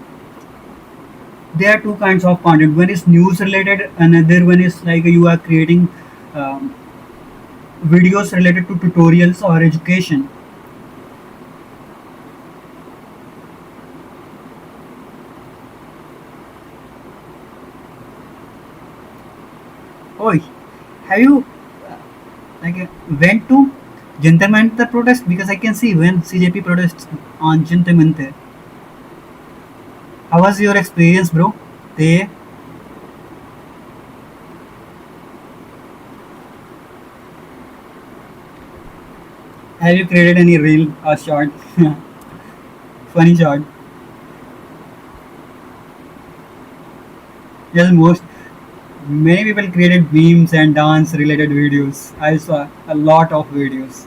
there are two kinds of content. One is news related, another one is like you are creating um, videos related to tutorials or education. Oh, have you like went to Jantar Mantar protest? Because I can see when CJP protests on Jantar Mantar. How was your experience, bro? They have you created any reel or short, funny short? Yes, most many people created memes and dance related videos. I saw a lot of videos.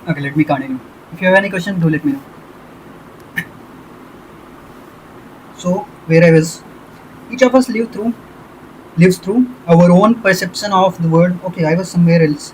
Okay, let me continue. If you have any question, do let me know. So where I was, each of us lives through our own perception of the world. Okay, I was somewhere else.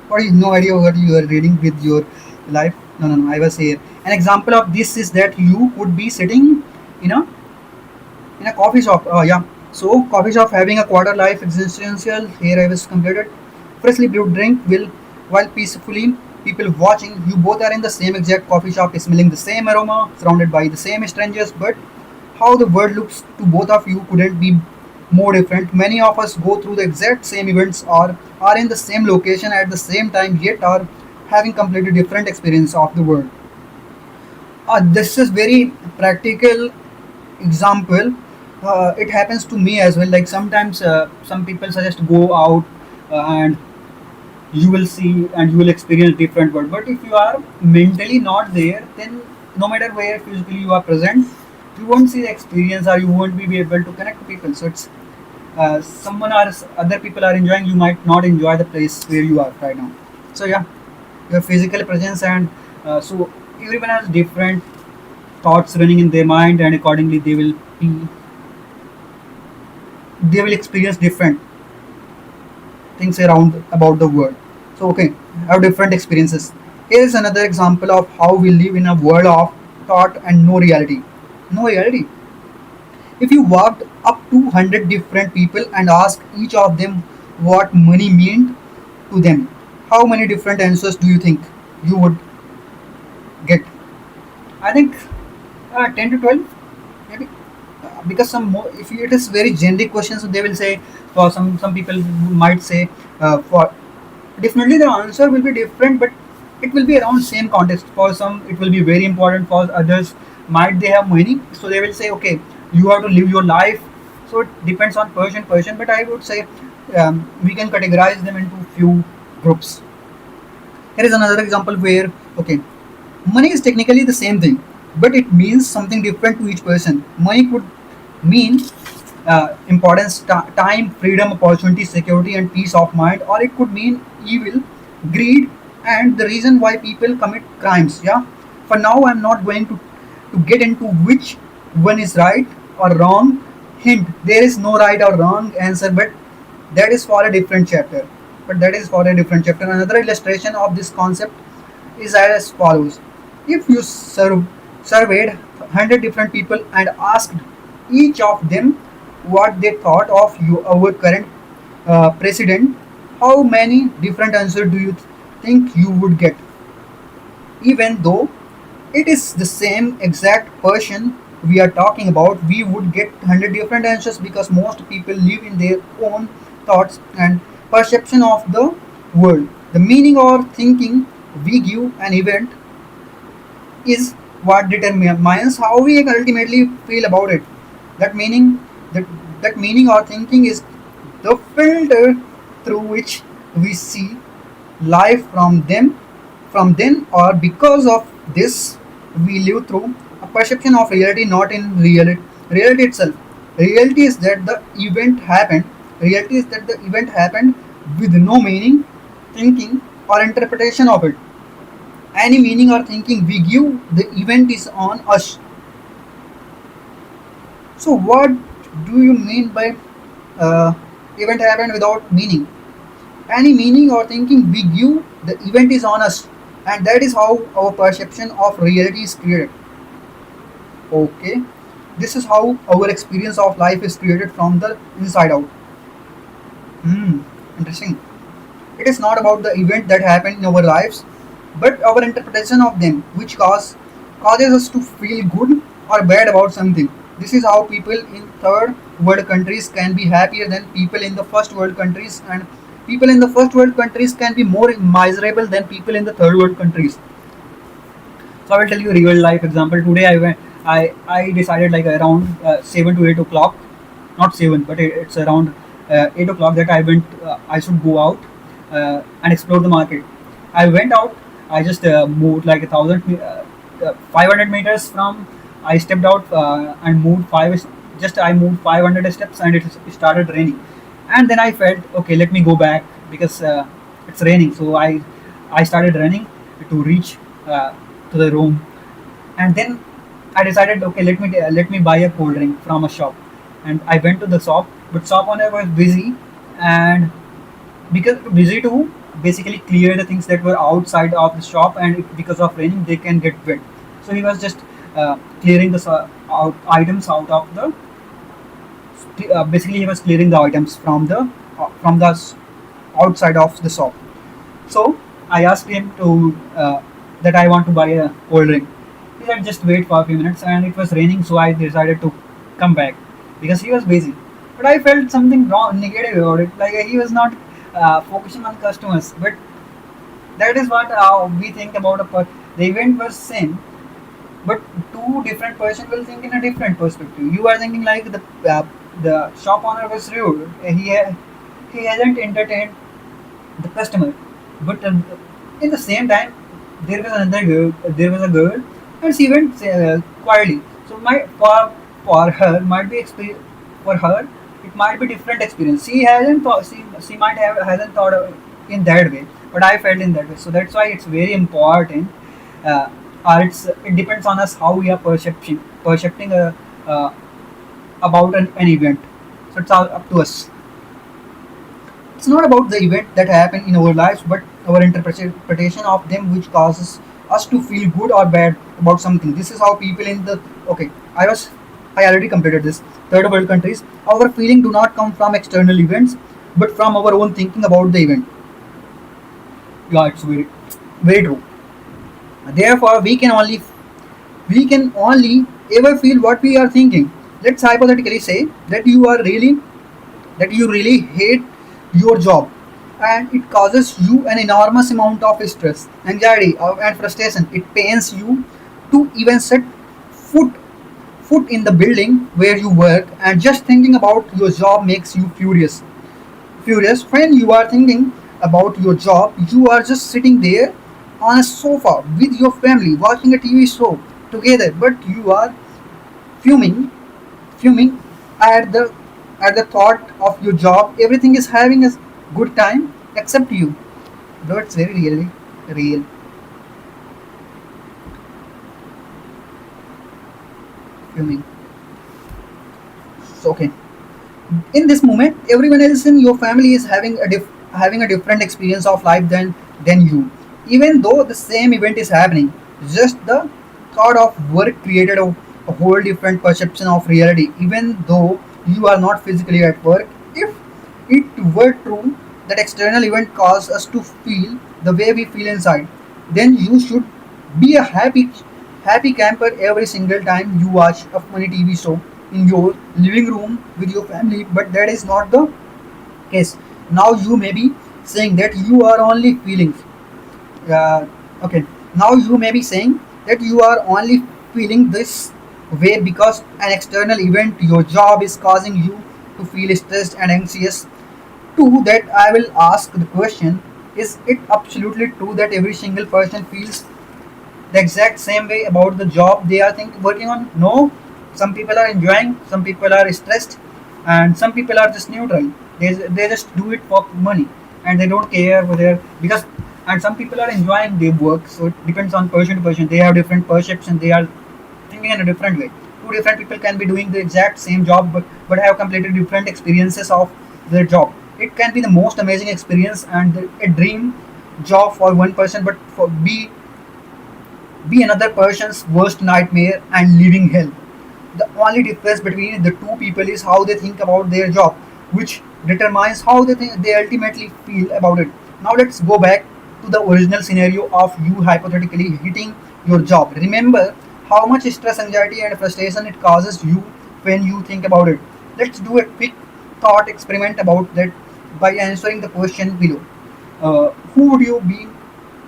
What is no idea what you are reading with your life? No, no, no. I was here. An example of this is that you would be sitting in a coffee shop. Yeah. So coffee shop having a quarter life existential. Here I was completed. Freshly brewed drink will while peacefully people watching. You both are in the same exact coffee shop, smelling the same aroma, surrounded by the same strangers, but how the world looks to both of you couldn't be more different. Many of us go through the exact same events or are in the same location at the same time, yet are having completely different experience of the world. This is very practical example. It happens to me as well. Like sometimes some people suggest go out and you will see and you will experience different world. But if you are mentally not there, then no matter where physically you are present, you won't see the experience or you won't be able to connect to people. So it's someone or other people are enjoying, you might not enjoy the place where you are right now. So yeah, your physical presence and so everyone has different thoughts running in their mind, and accordingly they will experience different things around about the world. So okay, have different experiences. Here is another example of how we live in a world of thought and no reality. No reality. If you walked up to 100 different people and asked each of them what money meant to them, how many different answers do you think you would get? I think 10 to 12, maybe. Because some more, if it is very generic questions, they will say, for some people might say, for definitely the answer will be different, but it will be around same context. For some it will be very important, for others might they have money, so they will say okay, you have to live your life. So it depends on person, but I would say we can categorize them into few groups. Here is another example where okay, money is technically the same thing, but it means something different to each person. Money could mean importance, time, freedom, opportunity, security, and peace of mind, or it could mean evil, greed, and the reason why people commit crimes. Yeah. For now, I'm not going to get into which one is right or wrong. Hint: there is no right or wrong answer, but that is for a different chapter. Another illustration of this concept is as follows. If you surveyed 100 different people and asked each of them what they thought of our current president, how many different answers do you think you would get? Even though it is the same exact person we are talking about, we would get 100 different answers because most people live in their own thoughts and perception of the world. The meaning or thinking we give an event is what determines how we ultimately feel about it. That meaning, that, that meaning or thinking is the filter through which we see life from then or because of this we live through a perception of reality, not in reality itself. Reality is that the event happened. Reality is that the event happened with no meaning, thinking, or interpretation of it. Any meaning or thinking we give the event is on us. So what do you mean by uh, event happened without meaning? Any meaning or thinking we give the event is on us, and that is how our perception of reality is created. Okay, this is how our experience of life is created from the inside out. Hmm, interesting. It is not about the event that happened in our lives, but our interpretation of them, which causes us to feel good or bad about something. This is how people in third world countries can be happier than people in the first world countries, and people in the first world countries can be more miserable than people in the third world countries. So I will tell you a real life example. Today I decided like around 7 to 8 o'clock, not seven, but it's around 8 o'clock that I should go out and explore the market. I went out. I just moved like 500 meters from. I stepped out and moved five. Just I moved 500 steps and it started raining. And then I felt okay. Let me go back because it's raining. So I I started running to reach uh, to the room, and then I decided, okay, let me buy a cold drink from a shop, and I went to the shop, but shop owner was busy, and because busy to basically clear the things that were outside of the shop, and because of raining they can get wet. So he was just clearing the items out of the basically he was clearing the items from the outside of the shop. So I asked him to that I want to buy a cold drink. He said just wait for a few minutes, and it was raining, so I decided to come back because he was busy. But I felt something wrong, negative about it. Like he was not focusing on customers. But that is what we think about the event was same, but two different person will think in a different perspective. You are thinking like the shop owner was rude. He hasn't entertained the customer. But in the same time, there was a girl, and she went quietly. So for her might be for her it might be different experience. She hasn't thought, she might have hasn't thought of in that way, but I felt in that way. So that's why it's very important. Uh, or it depends on us how we are percepting uh, about an event. So it's all up to us. It's not about the event that happen in our lives, but our interpretation of them which causes us to feel good or bad about something. This is how people in the okay. I already completed this third world countries. Our feeling do not come from external events, but from our own thinking about the event. Yeah, it's very true. Therefore, we can only ever feel what we are thinking. Let's hypothetically say that you really hate your job, and it causes you an enormous amount of stress, anxiety, and frustration. It pains you to even set foot foot in the building where you work, and just thinking about your job makes you furious. When you are thinking about your job, you are just sitting there on a sofa with your family watching a TV show together, but you are fuming fuming at the thought of your job. Everything is having a good time except you. Though it's very really real. Fuming. So okay. In this moment, everyone else in your family is having a different experience of life than you. Even though the same event is happening, just the thought of work created a whole different perception of reality. Even though you are not physically at work, if it were true that external event cause us to feel the way we feel inside, then you should be a happy camper every single time you watch a funny TV show in your living room with your family. But that is not the case. Now you may be saying that you are only feelings. Okay, now you may be saying that you are only feeling this way because an external event, your job, is causing you to feel stressed and anxious. To that, I will ask the question: is it absolutely true that every single person feels the exact same way about the job they are working on? No, some people are enjoying, some people are stressed, and some people are just neutral. They just do it for money, and they don't care whether because and some people are enjoying their work. So it depends on person to person. They have different perception. They are thinking in a different way. Two different people can be doing the exact same job, but have completely different experiences of their job. It can be the most amazing experience and a dream job for one person, but be another person's worst nightmare and living hell. The only difference between the two people is how they think about their job, which determines how they ultimately feel about it. Now let's go back to the original scenario of you hypothetically hitting your job. Remember how much stress, anxiety, and frustration it causes you when you think about it. Let's do a quick thought experiment about that by answering the question below. Uh, who would you be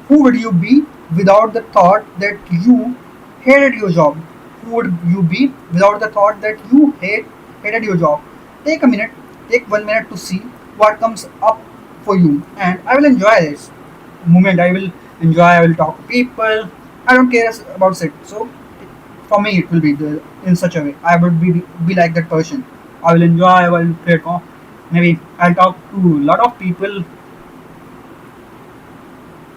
who would you be without the thought that you hated your job? Who would you be without the thought that you hated your job? Take a minute, take 1 minute to see what comes up for you, and I will enjoy this moment. I will talk to people. I don't care about it. So for me, it will be in such a way. I would be like that person. I will enjoy. I will create. Maybe I'll talk to a lot of people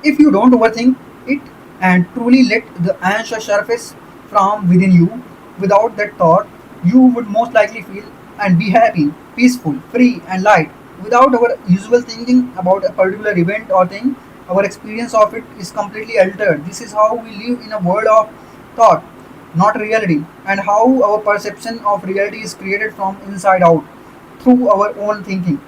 If you don't overthink it and truly let the answer surface from within you without that thought, you would most likely feel and be happy, peaceful, free, and light. Without our usual thinking about a particular event or thing, our experience of it is completely altered. This is how we live in a world of thought, not reality, and how our perception of reality is created from inside out through our own thinking.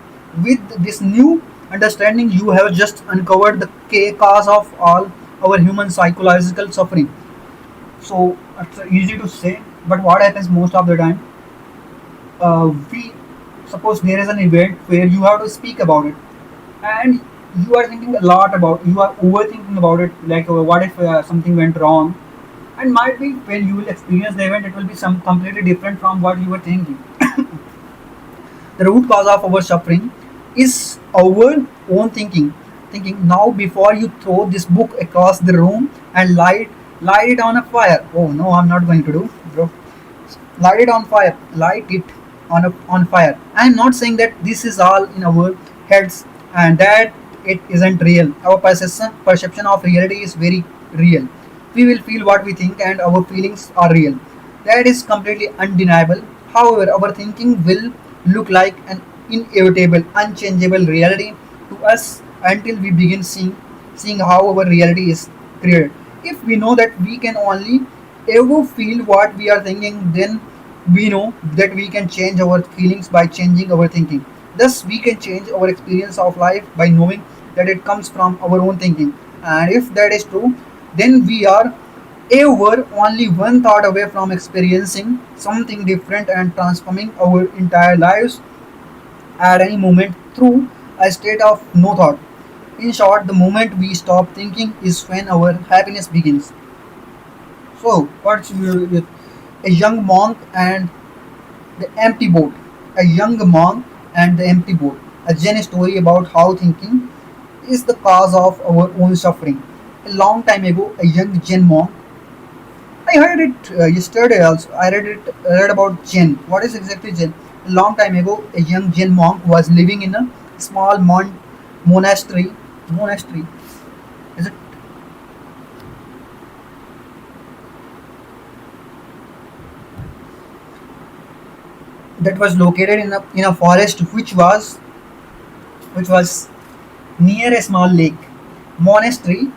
With this new understanding, you have just uncovered the cause of all our human psychological suffering. So it's easy to say, but what happens most of the time? We suppose there is an event where you have to speak about it, and you are thinking a lot about, you are overthinking about it. Like, what if something went wrong? And might be when you will experience the event, it will be some completely different from what you were thinking. The root cause of our suffering is our own thinking. Thinking now before you throw this book across the room and light it on a fire. Oh no, I'm not going to do, bro. Light it on fire. Light it on fire. I'm not saying that this is all in our heads and that it isn't real. Our perception of reality is very real. We will feel what we think and our feelings are real. That is completely undeniable. However, our thinking will look like an inevitable, unchangeable reality to us until we begin seeing how our reality is created. If we know that we can only ever feel what we are thinking, then we know that we can change our feelings by changing our thinking. Thus, we can change our experience of life by knowing that it comes from our own thinking. And if that is true, then we are ever only one thought away from experiencing something different and transforming our entire lives at any moment through a state of no thought. In short, the moment we stop thinking is when our happiness begins. So, what's a young monk and the empty boat? A young monk and the empty boat. A Zen story about how thinking is the cause of our own suffering. A long time ago, a young Zen monk. I heard it yesterday also. Read about Zen. What is exactly Zen? A long time ago, a young Zen monk was living in a small monastery. Monastery. Is it that was located in a forest which was near a small lake. Monastery.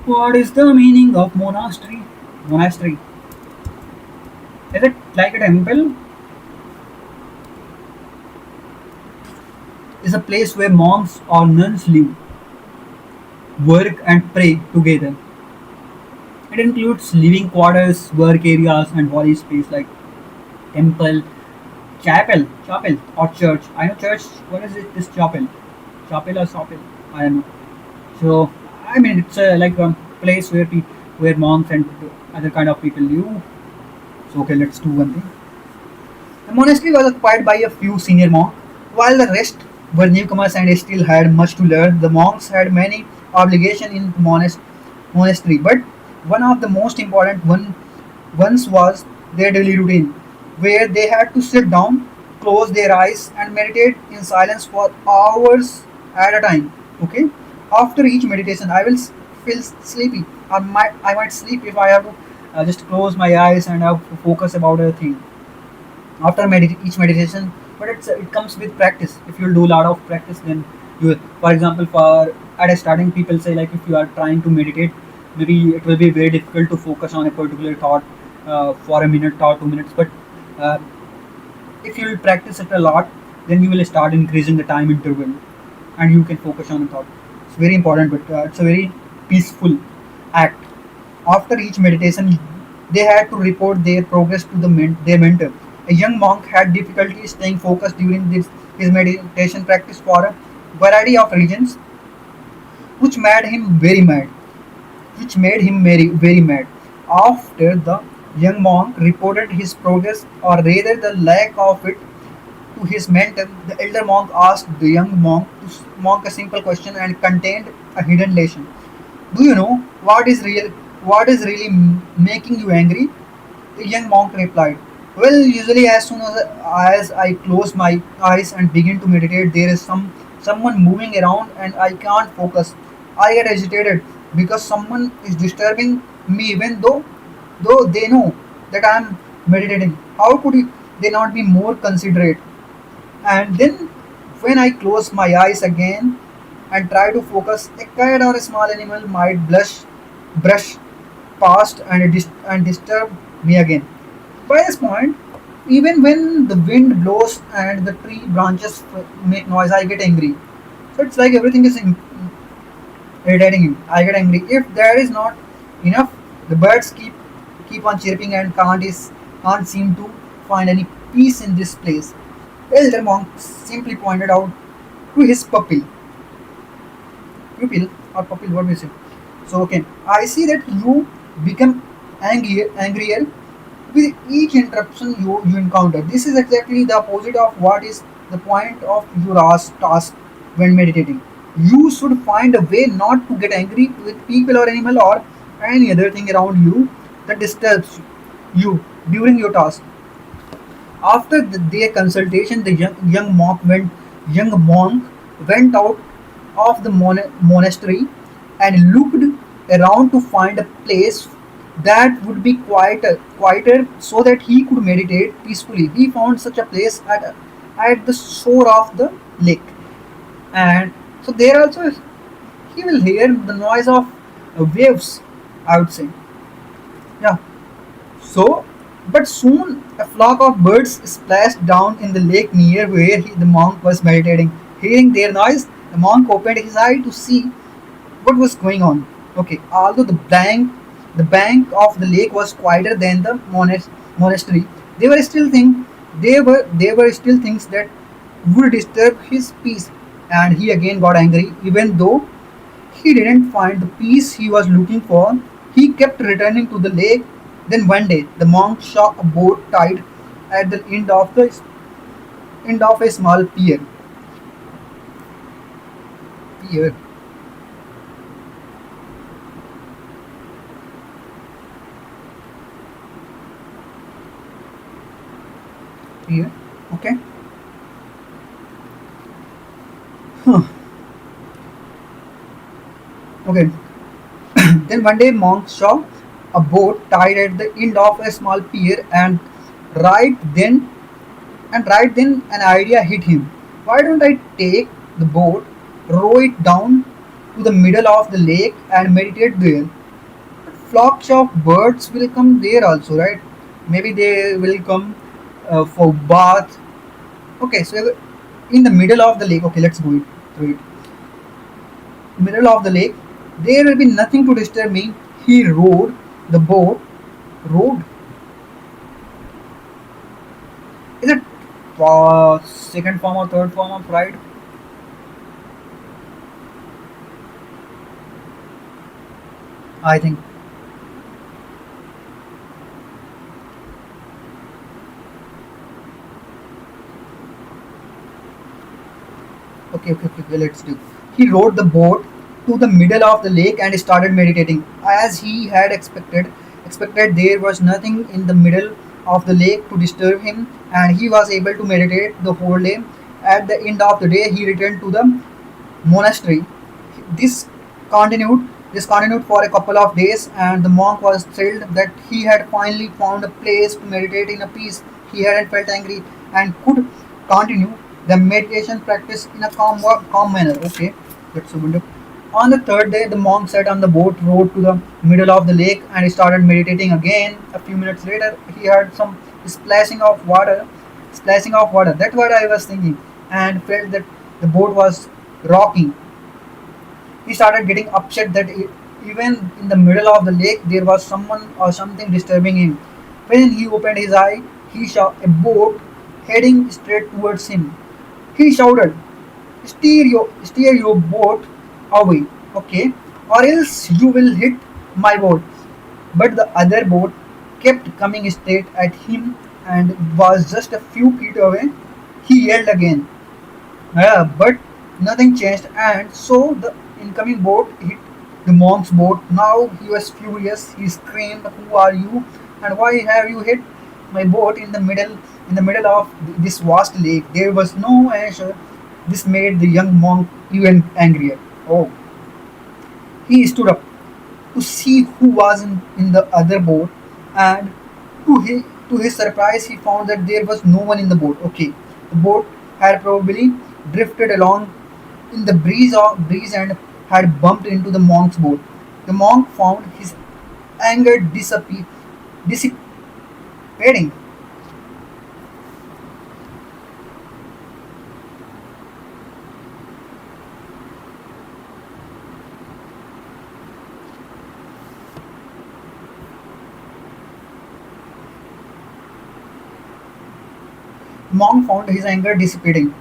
What is the meaning of monastery? Monastery. Is it like a temple? Is a place where monks or nuns live, work and pray together. It includes living quarters, work areas, and holy space like temple, chapel, or church. I know church. What is it? This chapel, chapel or chapel? I don't know. So I mean, it's like a place where monks and other kind of people live. So okay, let's do one thing. The monastery was occupied by a few senior monks, while the rest were newcomers and still had much to learn. The monks had many obligations in the monastery, but one of the most important ones was their daily routine, where they had to sit down, close their eyes, and meditate in silence for hours at a time. Okay, after each meditation, I will feel sleepy. I might sleep if I have to just close my eyes and have to focus about a thing after each meditation. But it comes with practice. If you do a lot of practice, then you will. For example, for at a starting, people say like if you are trying to meditate, maybe it will be very difficult to focus on a particular thought for a minute or 2 minutes. But uh, if you will practice it a lot, then you will start increasing the time interval, and you can focus on a thought. It's very important, but it's a very peaceful act. After each meditation, they had to report their progress to their mentor. A young monk had difficulty staying focused during his meditation practice for a variety of reasons, which made him very mad. Very mad. After the young monk reported his progress, or rather the lack of it, to his mentor, the elder monk asked the young monk a simple question and contained a hidden lesson. Do you know What is really making you angry? The young monk replied, well, usually as soon as I close my eyes and begin to meditate, there is some someone moving around and I can't focus. I get agitated because someone is disturbing me even though they know that I am meditating. How could they not be more considerate? And then when I close my eyes again and try to focus, a cat or a small animal might brush past and disturb me again. By this point, even when the wind blows and the tree branches make noise, I get angry. So it's like everything is irritating him. I get angry. If there is not enough, the birds keep on chirping and can't seem to find any peace in this place. Elder monk simply pointed out to his pupil or pupil, what we say. So okay, I see that you become angrier with each interruption you encounter. This is exactly the opposite of what is the point of your task when meditating. You should find a way not to get angry with people or animal or any other thing around you that disturbs you during your task. After their consultation, the young monk went out of the monastery and looked around to find a place that would be quieter so that he could meditate peacefully. He found such a place at the shore of the lake, and so there also he will hear the noise of waves. I would say, yeah. So, but soon a flock of birds splashed down in the lake near where the monk was meditating. Hearing their noise, the monk opened his eye to see what was going on. Okay, although the bank of the lake was quieter than the monastery, there were still things that would disturb his peace, and he again got angry. Even though he didn't find the peace he was looking for, he kept returning to the lake. Then one day, the monk saw a boat tied at the end of a small pier. Pier. Okay. Huh. Okay. Then one day, monk saw a boat tied at the end of a small pier, right then right then an idea hit him. Why don't I take the boat, row it down to the middle of the lake, and meditate there? Flocks of birds will come there also, right? Maybe they will come for bath. Okay, so in the middle of the lake. Okay, let's go it through it. Middle of the lake, there will be nothing to disturb me. He rowed the boat. Rowed. Is it second form or third form of ride? I think. Okay, let's do. He rowed the boat to the middle of the lake and started meditating. As he had expected there was nothing in the middle of the lake to disturb him, and he was able to meditate the whole day. At the end of the day, he returned to the monastery. This continued this continued for a couple of days, and the monk was thrilled that he had finally found a place to meditate in a peace. He hadn't felt angry and could continue the meditation practice in a calm manner. Okay, that's so wonderful. On the third day, the monk sat on the boat, rowed to the middle of the lake, and started meditating again. A few minutes later, he heard some splashing of water, splashing of water. That's what I was thinking, and felt that the boat was rocking. He started getting upset that even in the middle of the lake there was someone or something disturbing him. When he opened his eye, he saw a boat heading straight towards him. He shouted, steer your boat away, okay, or else you will hit my boat." But the other boat kept coming straight at him and was just a few feet away. He yelled again, but nothing changed, and so the incoming boat hit the monk's boat. Now he was furious. He screamed, "Who are you? And why have you hit my boat in the middle of this vast lake?" There was no answer. This made the young monk even angrier. Oh, he stood up to see who was in the other boat, and to his surprise, he found that there was no one in the boat. Okay, the boat had probably drifted along in the breeze and had bumped into the monk's boat. The monk found his anger dissipating. Monk found his anger dissipating.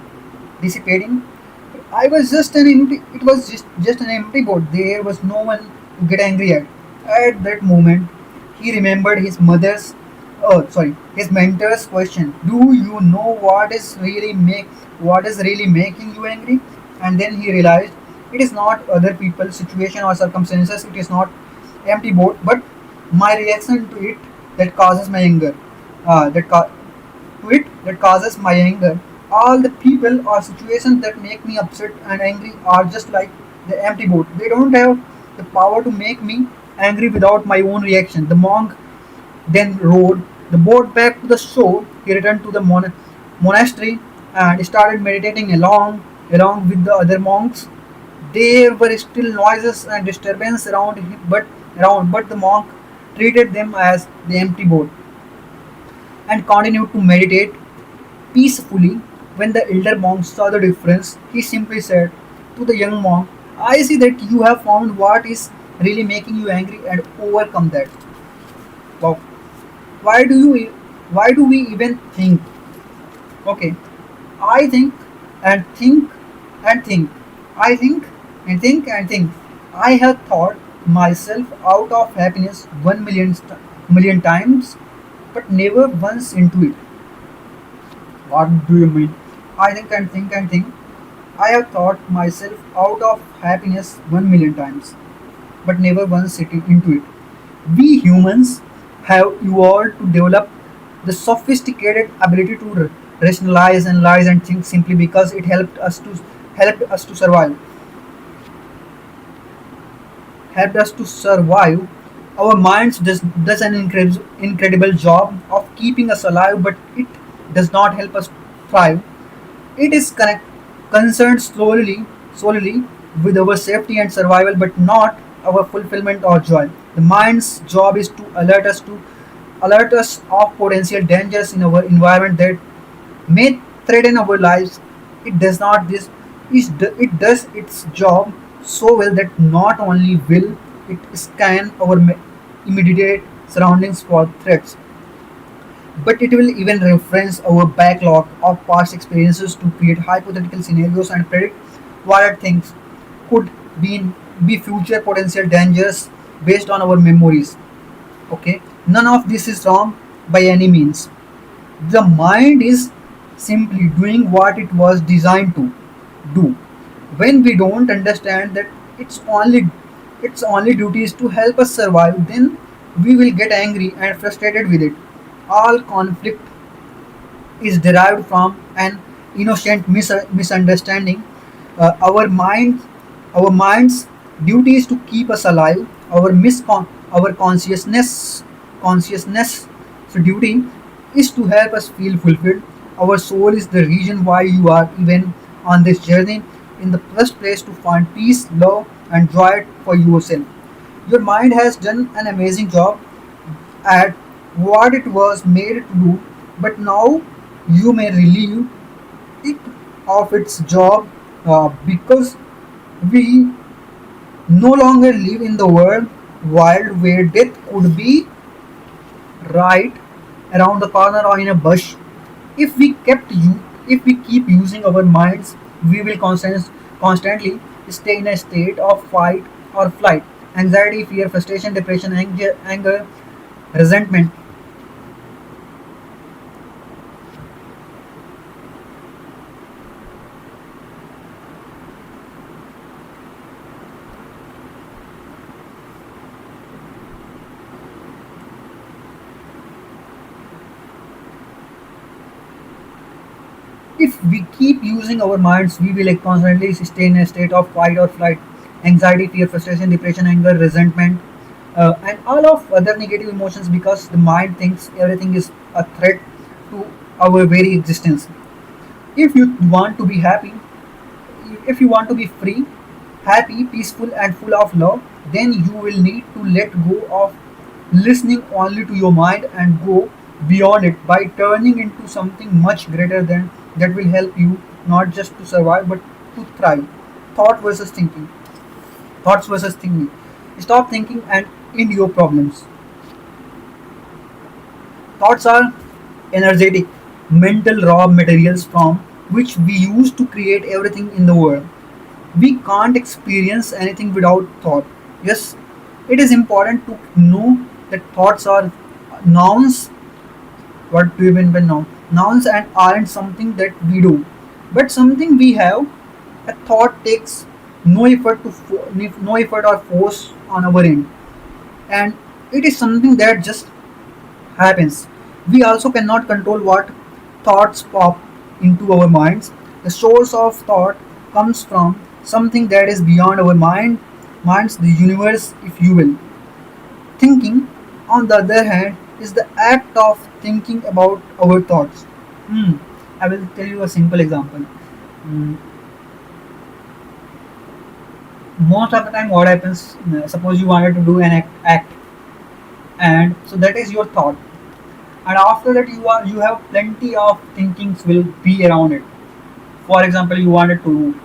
I was just an empty. It was just an empty boat. There was no one to get angry at. At that moment, he remembered his mentor's question. Do you know what is really making you angry? And then he realized it is not other people, situation or circumstances. It is not empty boat, but my reaction to it that causes my anger. That ca- to it that causes my anger. All the people or situations that make me upset and angry are just like the empty boat. They don't have the power to make me angry without my own reaction. The monk then rowed the boat back to the shore. He returned to the monastery and started meditating along with the other monks. There were still noises and disturbance but the monk treated them as the empty boat and continued to meditate peacefully. When the elder monk saw the difference, he simply said to the young monk, I see that you have found what is really making you angry and overcome that. Wow. Why do you why do we even think? Okay. I think and think and think. I think and think and think. I have thought myself out of happiness 1 million times, but never once into it. What do you mean? I think and think. I have thought myself out of happiness 1 million times, but never once sitting into it. We humans have evolved to develop the sophisticated ability to rationalize, analyze, and think simply because it helped us to survive. Helped us to survive. Our minds does an incredible job of keeping us alive, but it does not help us thrive. It is concerned solely with our safety and survival, but not our fulfillment or joy. The mind's job is to alert us of potential dangers in our environment that may threaten our lives. It does not this it does its job so well that not only will it scan our immediate surroundings for threats, but it will even reference our backlog of past experiences to create hypothetical scenarios and predict what things could be be future potential dangers based on our memories. Okay, none of this is wrong by any means. The mind is simply doing what it was designed to do. When we don't understand that its only duty is to help us survive, then we will get angry and frustrated with it. All conflict is derived from an innocent misunderstanding. Our mind's duty is to keep us alive. Our consciousness so duty is to help us feel fulfilled. Our soul is the reason why you are even on this journey in the first place, to find peace, love, and joy for yourself. Your mind has done an amazing job at what it was made to do, but now you may relieve it of its job, because we no longer live in the world where death could be right around the corner or in a bush. If we keep using our minds, we will constantly stay in a state of fight or flight, anxiety, fear, frustration, depression, anger, resentment. we keep using our minds, we will constantly stay in a state of fight or flight, anxiety, fear, frustration, depression, anger, resentment, and all of other negative emotions because the mind thinks everything is a threat to our very existence. If you want to be happy, if you want to be free, happy, peaceful, and full of love, then you will need to let go of listening only to your mind and go beyond it by turning into something much greater than that will help you not just to survive but to thrive. Thought versus thinking. Thoughts versus thinking. Stop thinking and end your problems. Thoughts are energetic, mental raw materials from which we use to create everything in the world. We can't experience anything without thought. Yes, it is important to know that thoughts are nouns. What do you mean by noun? Nouns and aren't something that we do, but something we have. A thought takes no effort no effort or force on our end, and it is something that just happens. We also cannot control what thoughts pop into our minds. The source of thought comes from something that is beyond our minds, the universe, if you will. Thinking, on the other hand, is the act of thinking about our thoughts. Hmm. I will tell you a simple example. Hmm. Most of the time, what happens? Suppose you wanted to do an act, and so that is your thought, and after that you have plenty of thinkings will be around it. For example, you wanted to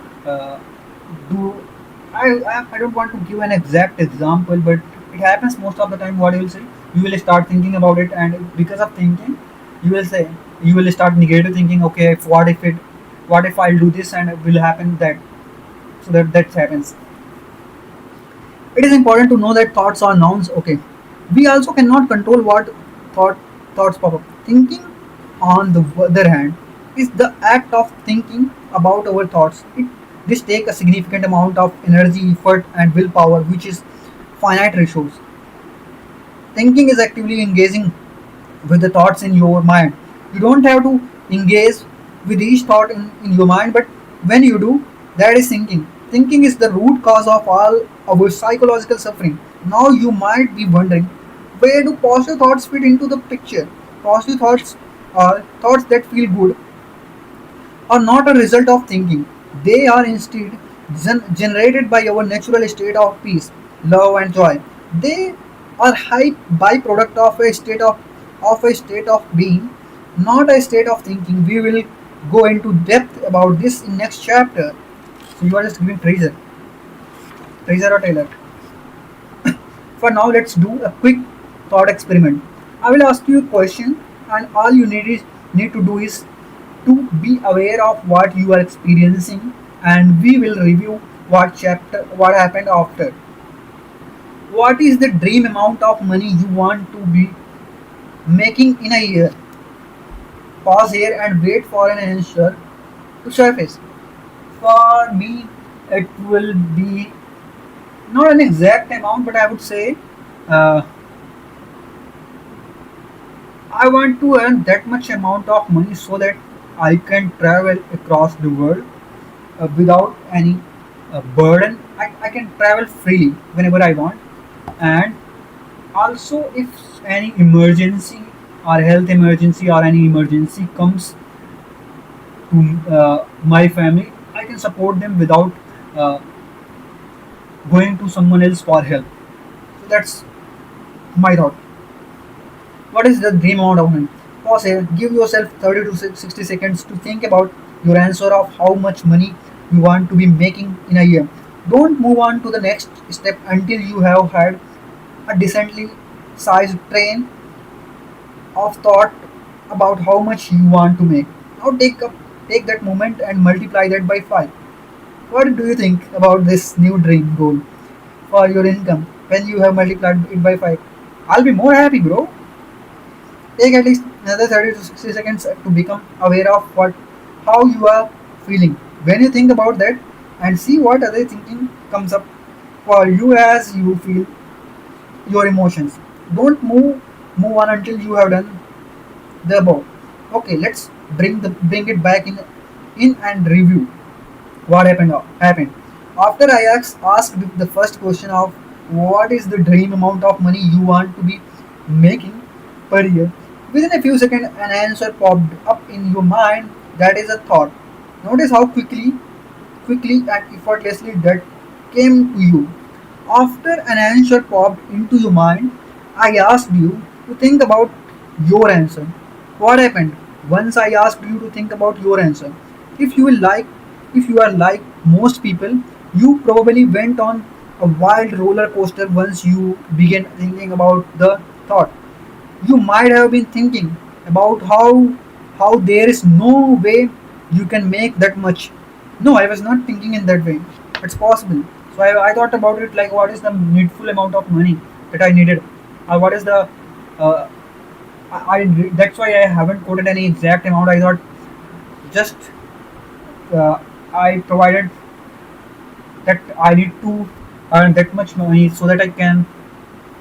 do. I don't want to give an exact example, but it happens most of the time. What you will say, you will start thinking about it, and because of thinking, you will say you will start negative thinking. Okay, what if I'll do this and it will happen that, so that happens. It is important to know that thoughts are nouns. Okay, we also cannot control what thought thoughts pop up. Thinking, on the other hand, is the act of thinking about our thoughts. This take a significant amount of energy, effort, and willpower, which is finite resource. Thinking is actively engaging with the thoughts in your mind. You don't have to engage with each thought in your mind, but when you do, that is thinking. Thinking is the root cause of all our psychological suffering. Now you might be wondering, where do positive thoughts fit into the picture? Positive thoughts are thoughts that feel good are not a result of thinking. They are instead generated by our natural state of peace, love, and joy. They are high byproduct of a state of being, not a state of thinking. We will go into depth about this in next chapter. So you are just giving treasure or Taylor. For now, let's do a quick thought experiment. I will ask you a question, and all you need to do is to be aware of what you are experiencing, and we will review what happened after. What is the dream amount of money you want to be making in a year? Pause here and wait for an answer to surface. For me, it will be not an exact amount, but I would say uh, I want to earn that much amount of money so that I can travel across the world without any burden. I can travel freely whenever I want, and also if any emergency or health emergency or any emergency comes to my family, I can support them without uh, going to someone else for help. So that's my thought. What is the dream amount of money? Pause here. Give yourself 30 to 60 seconds to think about your answer of how much money you want to be making in a year. Don't move on to the next step until you have had a decently sized train of thought about how much you want to make. Now take that moment and multiply that by 5. What do you think about this new dream goal for your income when you have multiplied it by 5? I'll be more happy, bro. Take at least another 30 to 60 seconds to become aware of how you are feeling when you think about that, and see what other thinking comes up for you as you feel your emotions. Don't move on until you have done the above. Okay, let's bring it back in and review what happened. After I asked the first question of what is the dream amount of money you want to be making per year, within a few seconds an answer popped up in your mind. That is a thought. Notice how quickly and effortlessly that came to you. After an answer popped into your mind, I asked you to think about your answer. What happened once I asked you to think about your answer? If you will like, if you are like most people, you probably went on a wild roller coaster once you began thinking about the thought. You might have been thinking about how there is no way you can make that much. No, I was not thinking in that way. It's possible. So I thought about it like what is the needful amount of money that I needed. What is the uh, that's why I haven't quoted any exact amount. I thought just I provided that I need to earn that much money so that I can.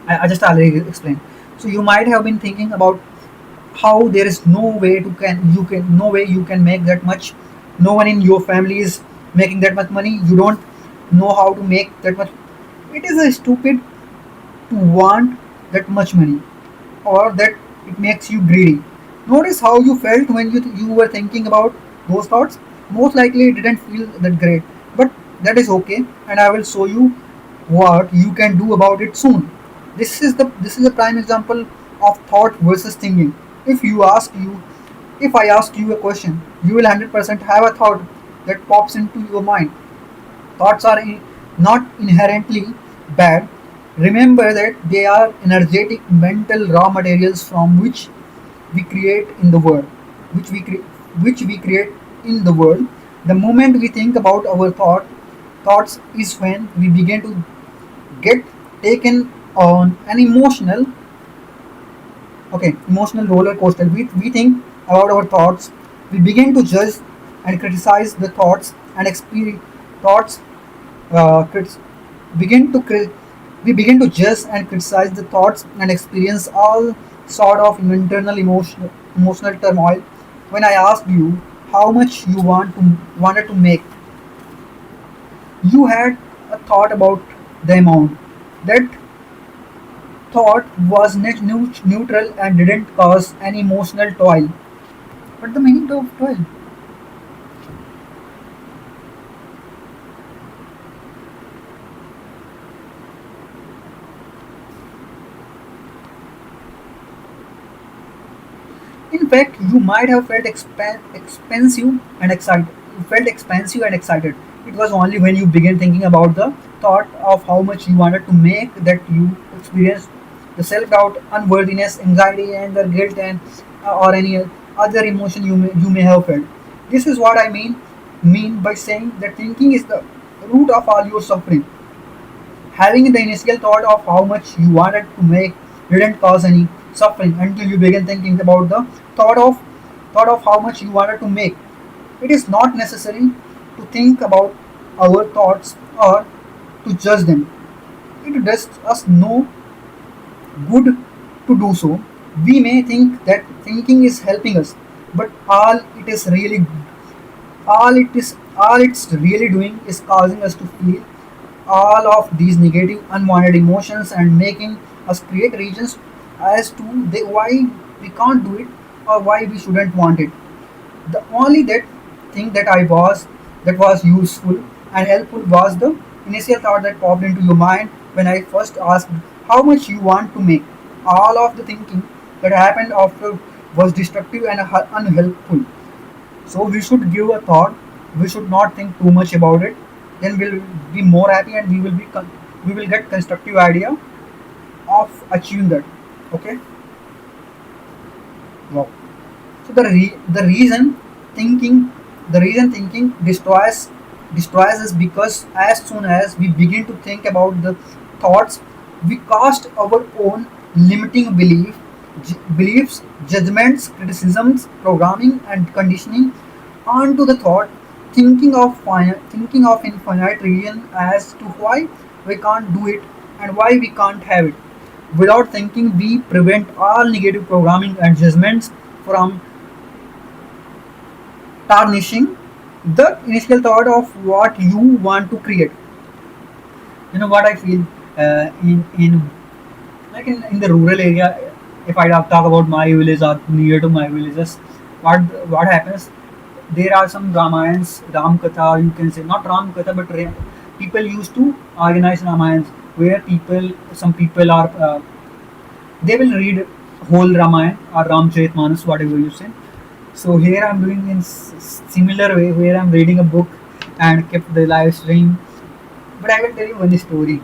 I just already explained. So you might have been thinking about how there is no way you can make that much. No one in your family is making that much money. You don't know how to make that much. It is a stupid to want that much money, or that it makes you greedy. Notice how you felt when you were thinking about those thoughts. Most likely it didn't feel that great, but that is okay, and I will show you what you can do about it soon. This is a prime example of thought versus thinking. If you ask you if I ask you a question, you will 100% have a thought that pops into your mind. Thoughts are not inherently bad. Remember that they are energetic mental raw materials from we create in the world, which we create in the world. The moment we think about our thoughts is when we begin to get taken on an emotional roller coaster. We think about our thoughts. We begin to judge and criticize the thoughts and experience thoughts. Crits- begin to cri- we begin to judge and criticize the thoughts and experience all sort of internal emotional turmoil. When I asked you how much you wanted to make, you had a thought about the amount. That thought was neutral and didn't cause any emotional toil. But the meaning of toil? In fact, you might have felt expensive and excited. You felt expensive and excited. It was only when you began thinking about the thought of how much you wanted to make that you experienced the self-doubt, unworthiness, anxiety, anger, guilt, and or any other emotion you may have felt. This is what I mean by saying that thinking is the root of all your suffering. Having the initial thought of how much you wanted to make didn't cause any suffering until you began thinking about the thought of thought of how much you wanted to make. It is not necessary to think about our thoughts or to judge them. It does us no good to do so. We may think that thinking is helping us, but all it's really doing is causing us to feel all of these negative unwanted emotions and making us create reasons as to why we can't do it or why we shouldn't want it. The only that thing that was useful and helpful was the initial thought that popped into your mind when I first asked how much you want to make. All of the thinking that happened after was destructive and unhelpful. So we should give a thought. We should not think too much about it. Then we'll be more happy and we will get constructive idea of achieving that. Okay. Wow. So thinking the reason thinking destroys us because as soon as we begin to think about the thoughts, we cast our own limiting beliefs, judgments, criticisms, programming, and conditioning onto the thought, thinking of infinite reason as to why we can't do it and why we can't have it. Without thinking, we prevent all negative programming and judgments from tarnishing the initial thought of what you want to create. You know what I feel in like in the rural area. If I talk about my village or near to my villages, what happens, there are some Ramayans, Ram Katha, you can say not Ram Katha, but people used to organize Ramayans where some people are they will read whole Ramayana or Ramcharitmanas, whatever you say. So here I'm doing in similar way where I'm reading a book and kept the live stream. But I will tell you one story.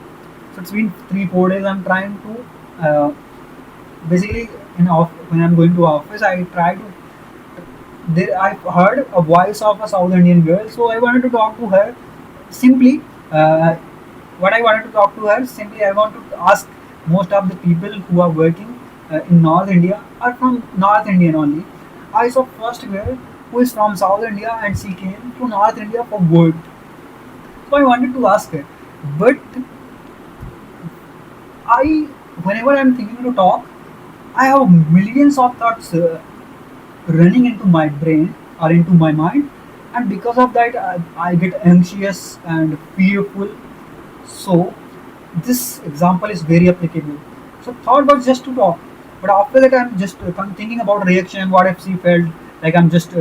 So it's been 3 4 days. I'm trying to basically when I'm going to office, I try to there I heard a voice of a South Indian girl, so I wanted to talk to her. Simply, what I wanted to talk to her simply, I want to ask most of the people who are working in North India are from North Indian only. I saw first girl who is from South India and she came to North India for work. So I wanted to ask her, but I whenever I'm thinking to talk, I have millions of thoughts running into my brain or into my mind, and because of that I get anxious and fearful. So this example is very applicable. So thought was just to talk, but after that I'm just thinking about reaction. What if she felt like I'm just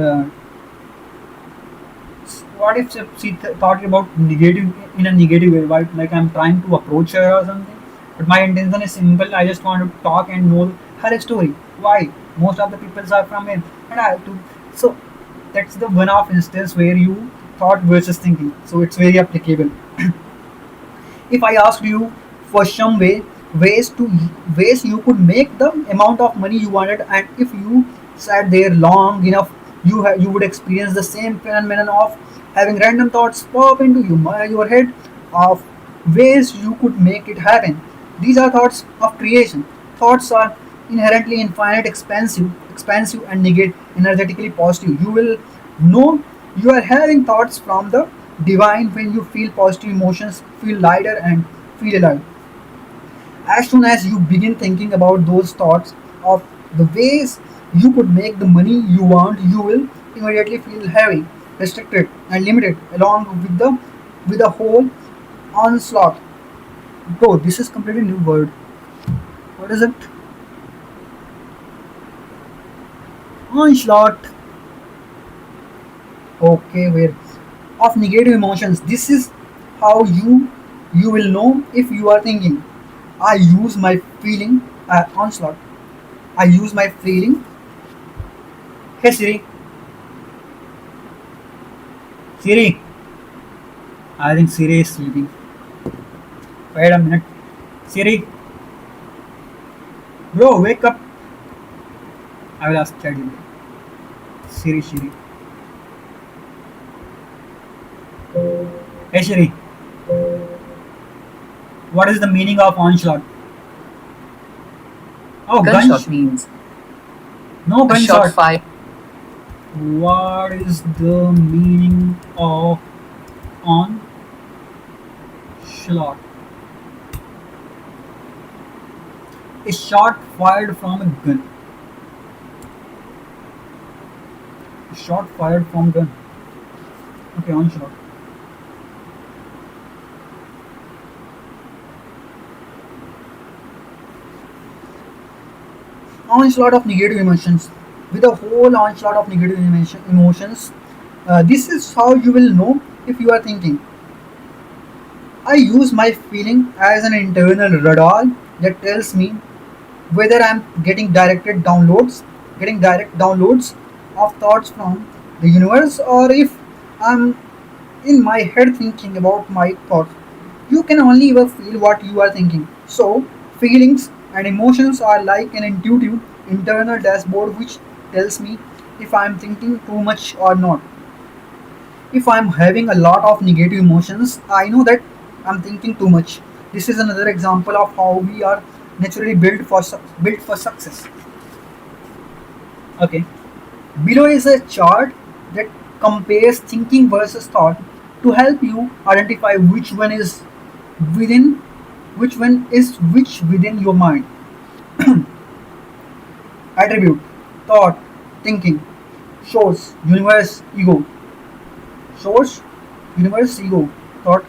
what if she thought about negative in a negative way, right? Like I'm trying to approach her or something. But my intention is simple. I just want to talk and know her story. Why? Most of the people are from it, and I have to. So that's the one-off instance where you thought versus thinking. So it's very applicable. If I asked you for some ways to ways you could make the amount of money you wanted, and if you sat there long enough, you would experience the same phenomenon of having random thoughts pop into your head of ways you could make it happen. These are thoughts of creation. Thoughts are inherently infinite, expansive, and negate energetically positive. You will know you are having thoughts from the divine when you feel positive emotions, feel lighter, and feel alive. As soon as you begin thinking about those thoughts of the ways you could make the money you want, you will immediately feel heavy, restricted, and limited, along with the whole onslaught. Bro, this is completely new word. What is it? Onslaught. Okay, where of negative emotions. This is how you will know if you are thinking. I use my feeling onslaught. I use my feeling. Hey Siri, Siri. I think Siri is sleeping. Wait a minute, Siri, bro, wake up. I will ask ChatGPT. Siri, Siri. Hey Siri, what is the meaning of onslaught? Oh, Gunshot means no a shot gunshot. fired. What is the meaning of onslaught? A shot fired from a gun. A shot fired from gun. Okay, onslaught. Onslaught of negative emotions. With a whole onslaught of negative emotions, this is how you will know if you are thinking. I use my feeling as an internal radar that tells me whether I'm getting direct downloads of thoughts from the universe, or if I'm in my head thinking about my thoughts. You can only ever feel what you are thinking. So, feelings and emotions are like an intuitive internal dashboard which tells me if I'm thinking too much or not. If I'm having a lot of negative emotions, I know that I'm thinking too much. This is another example of how we are naturally built for success. Okay. Below is a chart that compares thinking versus thought to help you identify within which one is which within your mind. Attribute, thought, thinking, shows, universe, ego, Source, universe, ego, thought,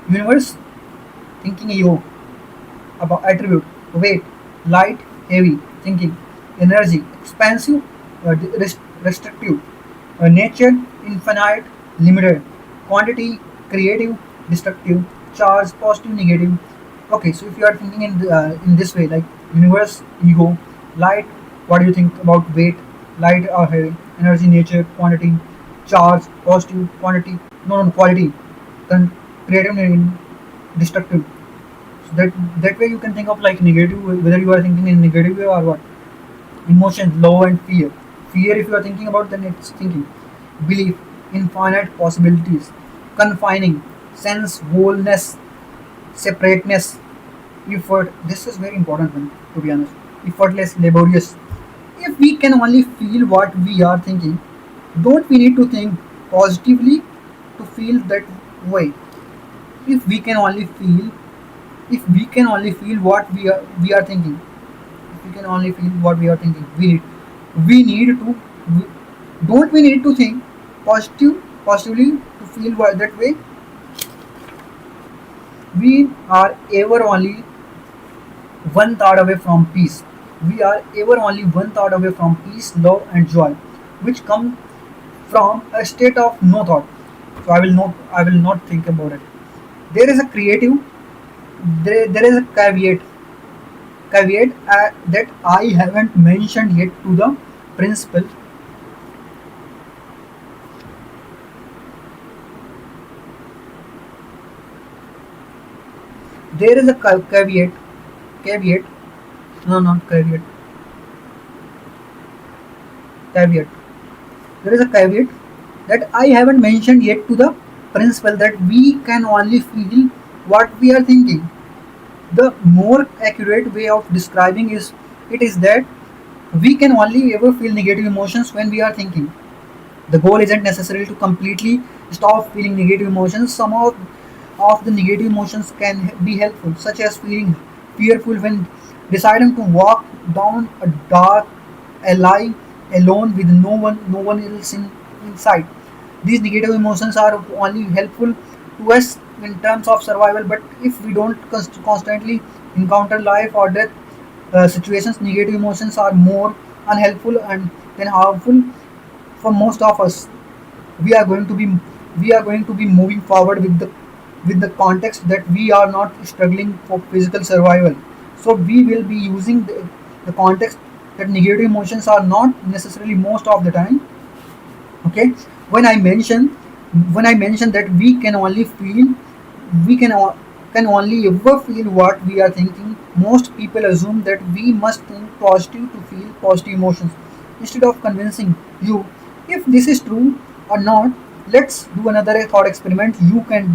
universe, thinking, ego, about attribute, weight, light, heavy, thinking, energy, expansive, restrictive, nature, infinite, limited, quantity, creative, destructive, charge, positive, negative. Okay, so if you are thinking in this way, like universe, ego, light, what do you think about weight, light or heavy, energy, nature, quantity, charge, positive, quantity, no, quality, then creative, destructive. So that way you can think of like negative, whether you are thinking in negative way or what. Emotion, love and fear. Fear, if you are thinking about, then it's thinking. Belief, infinite possibilities. Confining, sense, wholeness, separateness. Effort. This is very important one, to be honest. Effortless, laborious. If we can only feel what we are thinking, don't we need to think positively to feel that way? If we can only feel, if we can only feel what we are thinking, if we can only feel what we are thinking, we need to, don't we need to think positively to feel that way? We are ever only one thought away from peace. We are ever only one thought away from peace, love and joy, which come from a state of no thought. So I will not think about it. There is a creative, there is a caveat that I haven't mentioned yet to the principle. There is a caveat, no, not caveat. There is a caveat that I haven't mentioned yet to the principle that we can only feel what we are thinking. The more accurate way of describing is that we can only ever feel negative emotions when we are thinking. The goal isn't necessarily to completely stop feeling negative emotions. Some of the negative emotions can be helpful, such as feeling fearful when deciding to walk down a dark alley alone with no one else inside. These negative emotions are only helpful to us in terms of survival, but if we don't constantly encounter life or death situations, negative emotions are more unhelpful and than harmful for most of us. We are going to be moving forward with the context that we are not struggling for physical survival. So we will be using the context that negative emotions are not necessarily most of the time. Okay, when I mention that we can only feel, we can only ever feel what we are thinking, most people assume that we must think positive to feel positive emotions. Instead of convincing you if this is true or not, let's do another thought experiment. You can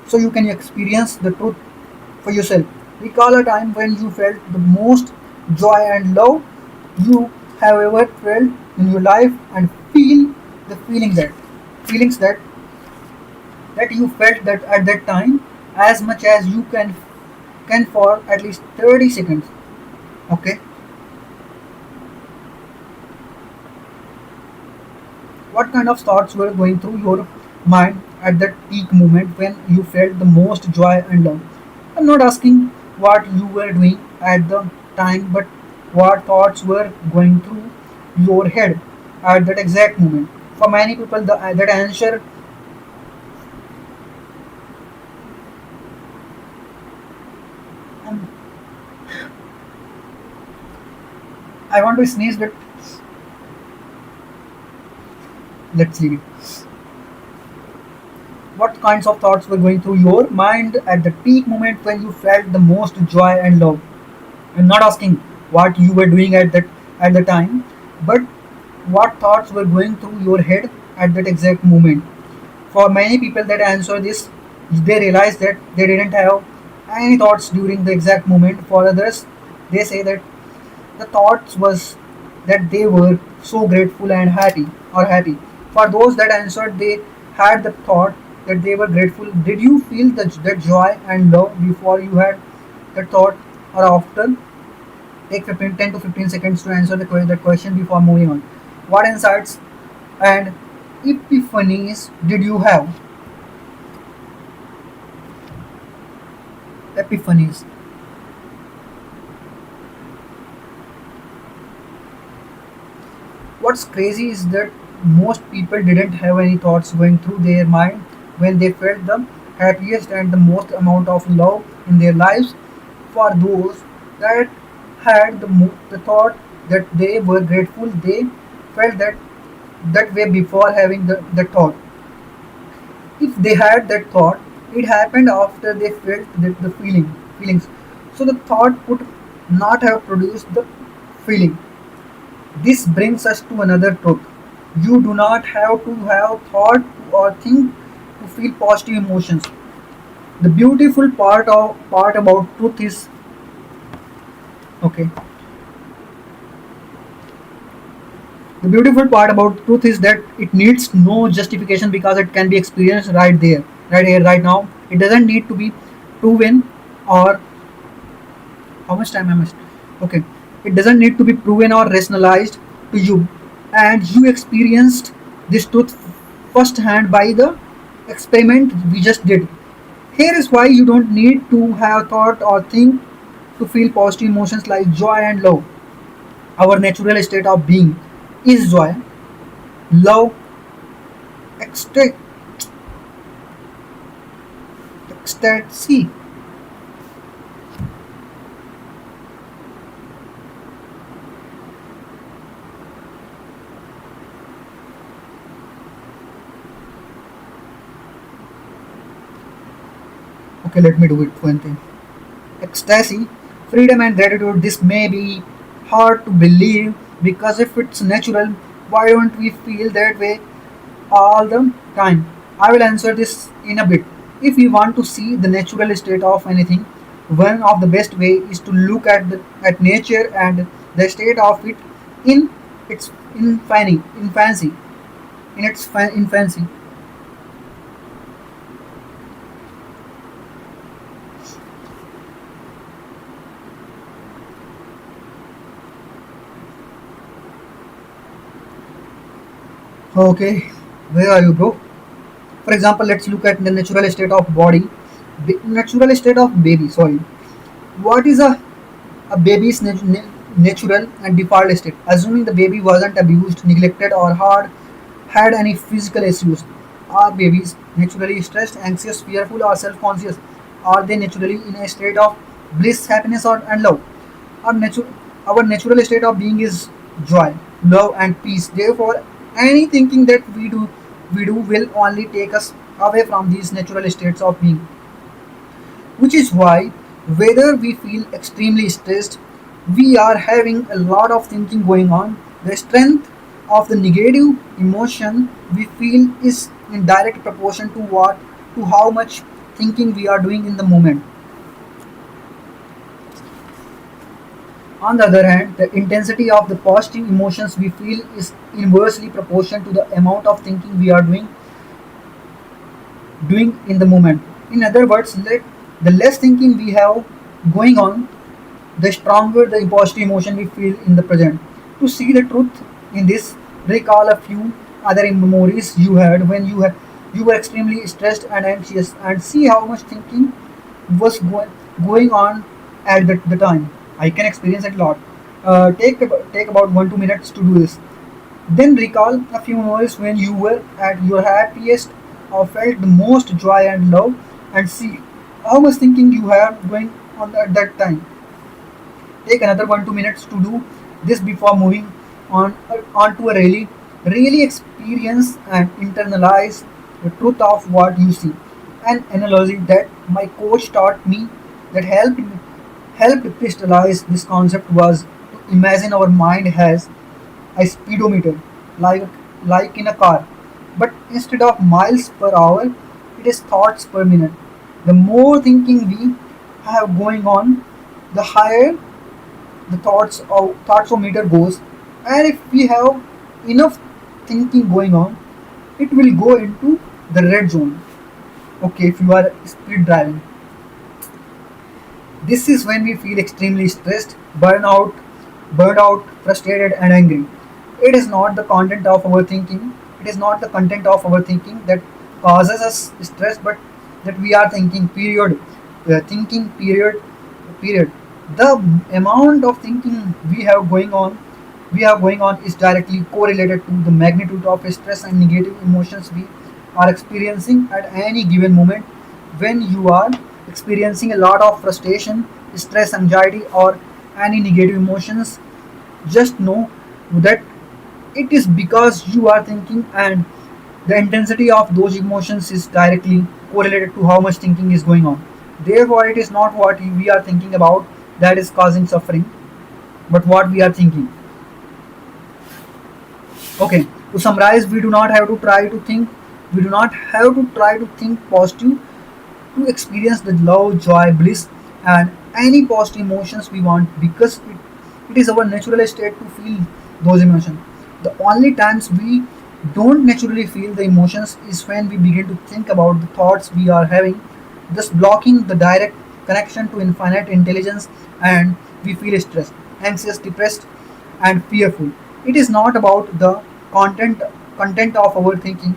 so you can experience the truth for yourself. Recall a time when you felt the most joy and love you have ever felt in your life, and feel the feelings that you felt that at that time, as much as you can for at least 30 seconds. Okay, what kind of thoughts were going through your mind at that peak moment when you felt the most joy and love? I'm not asking what you were doing at the time, but what thoughts were going through your head at that exact moment. For many people, that answer, um, I want to sneeze, but let's leave it. What kinds of thoughts were going through your mind at the peak moment when you felt the most joy and love? I'm not asking what you were doing at the time, but what thoughts were going through your head at that exact moment. For many people that answer this, they realize that they didn't have any thoughts during the exact moment. For others, they say that the thoughts was that they were so grateful and happy. For those that answered, they had the thought that they were grateful. Did you feel that joy and love before you had that thought, or after? Take 10 to 15 seconds to answer that question before moving on. What insights and epiphanies did you have? Epiphanies. What's crazy is that most people didn't have any thoughts going through their mind when they felt the happiest and the most amount of love in their lives. For those that had the thought that they were grateful, they felt that way before having the thought. If they had that thought, it happened after they felt the feelings. So the thought could not have produced the feeling. This brings us to another truth. You do not have to have thought or think to feel positive emotions. The beautiful part about truth is okay. The beautiful part about truth is that it needs no justification because it can be experienced right there, right here, right now. It doesn't need to be proven or how much time I missed. Okay, it doesn't need to be proven or rationalized to you, and you experienced this truth firsthand by the experiment we just did. Here is why you don't need to have thought or think to feel positive emotions like joy and love. Our natural state of being is joy, love, ecstasy. Ecstasy. Okay, let me do it one thing. Ecstasy, freedom, and gratitude. This may be hard to believe because if it's natural, why don't we feel that way all the time? I will answer this in a bit. If we want to see the natural state of anything, one of the best way is to look at nature and the state of it in its infancy. In its infancy. Okay, where are you, bro? For example, let's look at the natural state of body, natural state of baby. Sorry, what is a baby's natural and default state? Assuming the baby wasn't abused, neglected, or had any physical issues, are babies naturally stressed, anxious, fearful, or self-conscious? Are they naturally in a state of bliss, happiness, and love? Our natural our natural state of being is joy, love, and peace. Therefore, any thinking that we do will only take us away from these natural states of being. Which is why, whether we feel extremely stressed, we are having a lot of thinking going on. The strength of the negative emotion we feel is in direct proportion to how much thinking we are doing in the moment. On the other hand, the intensity of the positive emotions we feel is inversely proportional to the amount of thinking we are doing in the moment. In other words, the less thinking we have going on, the stronger the positive emotion we feel in the present. To see the truth in this, recall a few other memories you had when you were extremely stressed and anxious, and see how much thinking was going on at the time. I can experience it a lot. Take about 1 2 minutes to do this. Then recall a few moments when you were at your happiest or felt the most joy and love, and see how much thinking you have going on at that time. Take another 1 2 minutes to do this before moving on to a really experience and internalize the truth of what you see. An analogy that my coach taught me that helped crystallize this concept was to imagine our mind has a speedometer, like in a car, but instead of miles per hour, it is thoughts per minute. The more thinking we have going on, the higher the thoughtsometer goes, and if we have enough thinking going on, it will go into the red zone. Okay, if you are speed driving, this is when we feel extremely stressed, burned out, frustrated, and angry. It is not the content of our thinking, It is not the content of our thinking that causes us stress, but that we are thinking. Period. Thinking. Period. Period. The amount of thinking we have going on is directly correlated to the magnitude of stress and negative emotions we are experiencing at any given moment. When you are experiencing a lot of frustration, stress, anxiety, or any negative emotions, just know that it is because you are thinking, and the intensity of those emotions is directly correlated to how much thinking is going on. Therefore, it is not what we are thinking about that is causing suffering, but what we are thinking. Okay, to summarize, we do not have to try to think positive to experience the love, joy, bliss, and any positive emotions we want, because it is our natural state to feel those emotions. The only times we don't naturally feel the emotions is when we begin to think about the thoughts we are having, thus blocking the direct connection to infinite intelligence, and we feel stressed, anxious, depressed, and fearful. It is not about the content content of our thinking,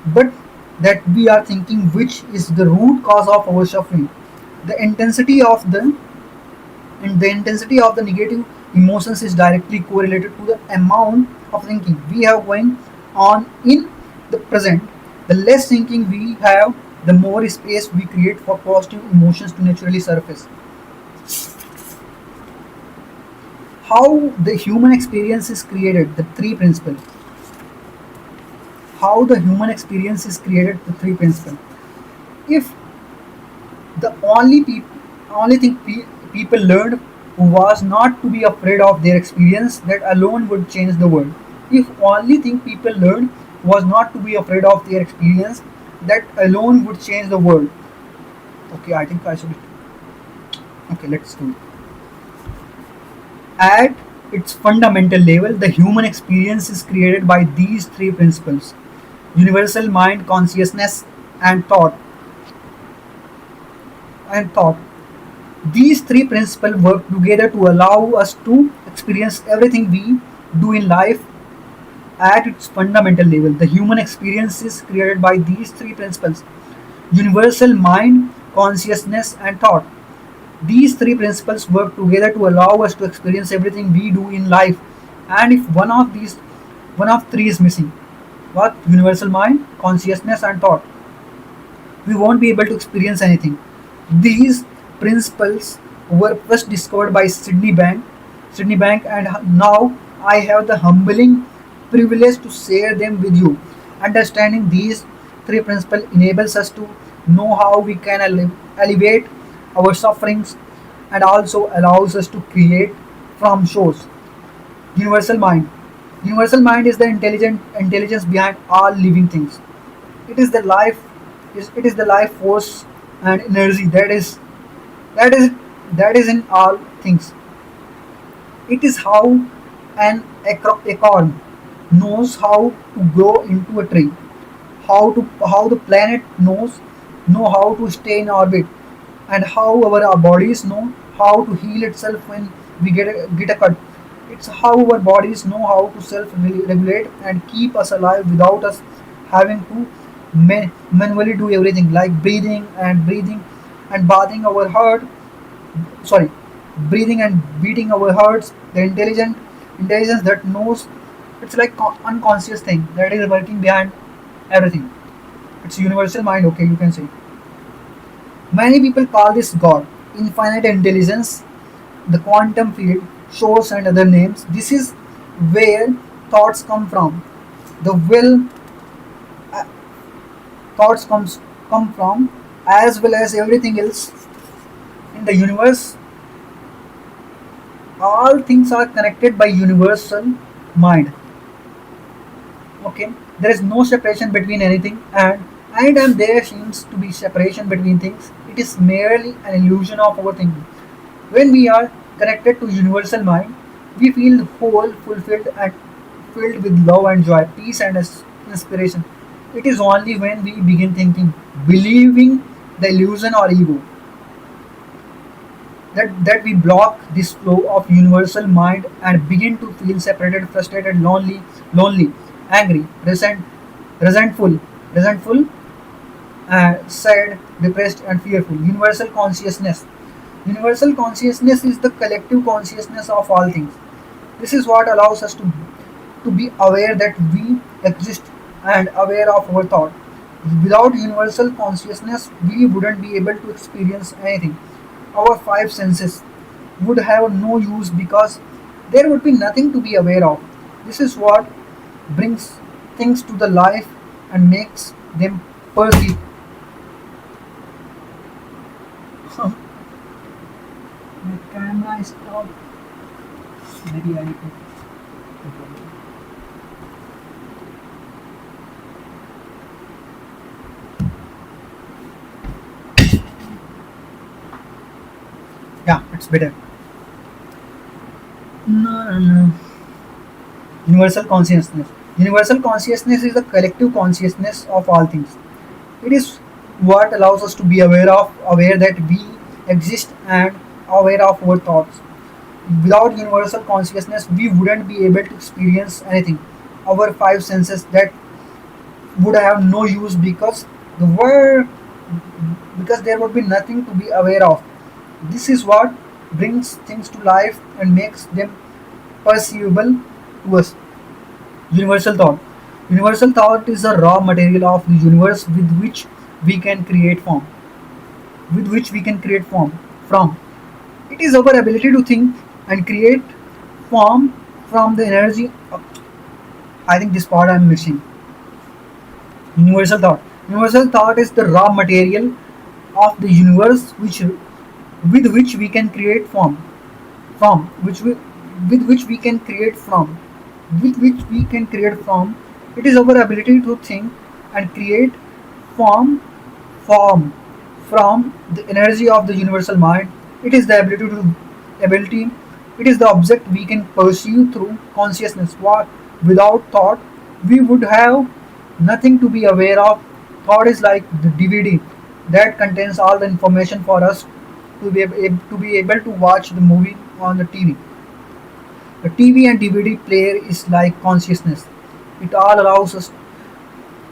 but that we are thinking, which is the root cause of our suffering. The intensity of the negative emotions is directly correlated to the amount of thinking we have going on in the present. The less thinking we have, the more space we create for positive emotions to naturally surface. How the human experience is created, the three principles. How the human experience is created, the three principles. If the only thing people learned was not to be afraid of their experience, that alone would change the world. If only thing people learned was not to be afraid of their experience, that alone would change the world. Okay, I think I should. Okay, let's do it. At its fundamental level, the human experience is created by these three principles: universal mind, consciousness, and thought. And thought. These three principles work together to allow us to experience everything we do in life at its fundamental level. The human experience is created by these three principles: universal mind, consciousness, and thought. These three principles work together to allow us to experience everything we do in life. And if one of three is missing, what? Universal mind, consciousness, and thought, we won't be able to experience anything. These principles were first discovered by Sydney Bank, and now I have the humbling privilege to share them with you. Understanding these three principles enables us to know how we can alleviate our sufferings, and also allows us to create from source. Universal mind. Universal mind is the intelligence behind all living things. It is the life it is the life force and energy that is that is in all things. It is how an acorn knows how to grow into a tree, how the planet know how to stay in orbit, and how our bodies know how to heal itself when we get a cut. It's how our bodies know how to self-regulate and keep us alive without us having to manually do everything, like breathing and bathing our heart. Sorry, breathing and beating our hearts. The intelligence that knows, it's like unconscious thing that is working behind everything. It's universal mind. Okay, you can say. Many people call this God, infinite intelligence, the quantum field, source, and other names. This is where thoughts come from. The will uh, thoughts come from, as well as everything else in the universe. All things are connected by universal mind. Okay, there is no separation between anything, and anytime there seems to be separation between things, it is merely an illusion of our thinking. When we are connected to universal mind, we feel whole, fulfilled, and filled with love and joy, peace, and inspiration. It is only when we begin thinking, believing the illusion or ego, that we block this flow of universal mind and begin to feel separated, frustrated, lonely. angry, resentful, sad, depressed, and fearful. Universal consciousness. Universal consciousness is the collective consciousness of all things. This is what allows us to be aware that we exist and aware of our thought. Without universal consciousness, we wouldn't be able to experience anything. Our five senses would have no use because there would be nothing to be aware of. This is what brings things to the life and makes them perceive. My camera is stopped. Maybe I need to. Yeah, it's better. No, no, no. Universal consciousness. Universal consciousness is the collective consciousness of all things. It is what allows us to be aware that we exist and aware of our thoughts. Without universal consciousness, we wouldn't be able to experience anything. Our five senses that would have no use the world because there would be nothing to be aware of. This is what brings things to life and makes them perceivable to us. Universal thought. Universal thought is the raw material of the universe we can create form. With which we can create form from. It is our ability to think and create form from the energy. I think this part I am missing. Universal thought. Universal thought is the raw material of the universe with which we can create form. From which we with which we can create from. With which we can create from. It is our ability to think and create form form from the energy of the universal mind. It is the ability. It is the object we can perceive through consciousness. What without thought we would have nothing to be aware of. Thought is like the DVD that contains all the information for us to be able to watch the movie on the TV. The TV and DVD player is like consciousness. It all allows us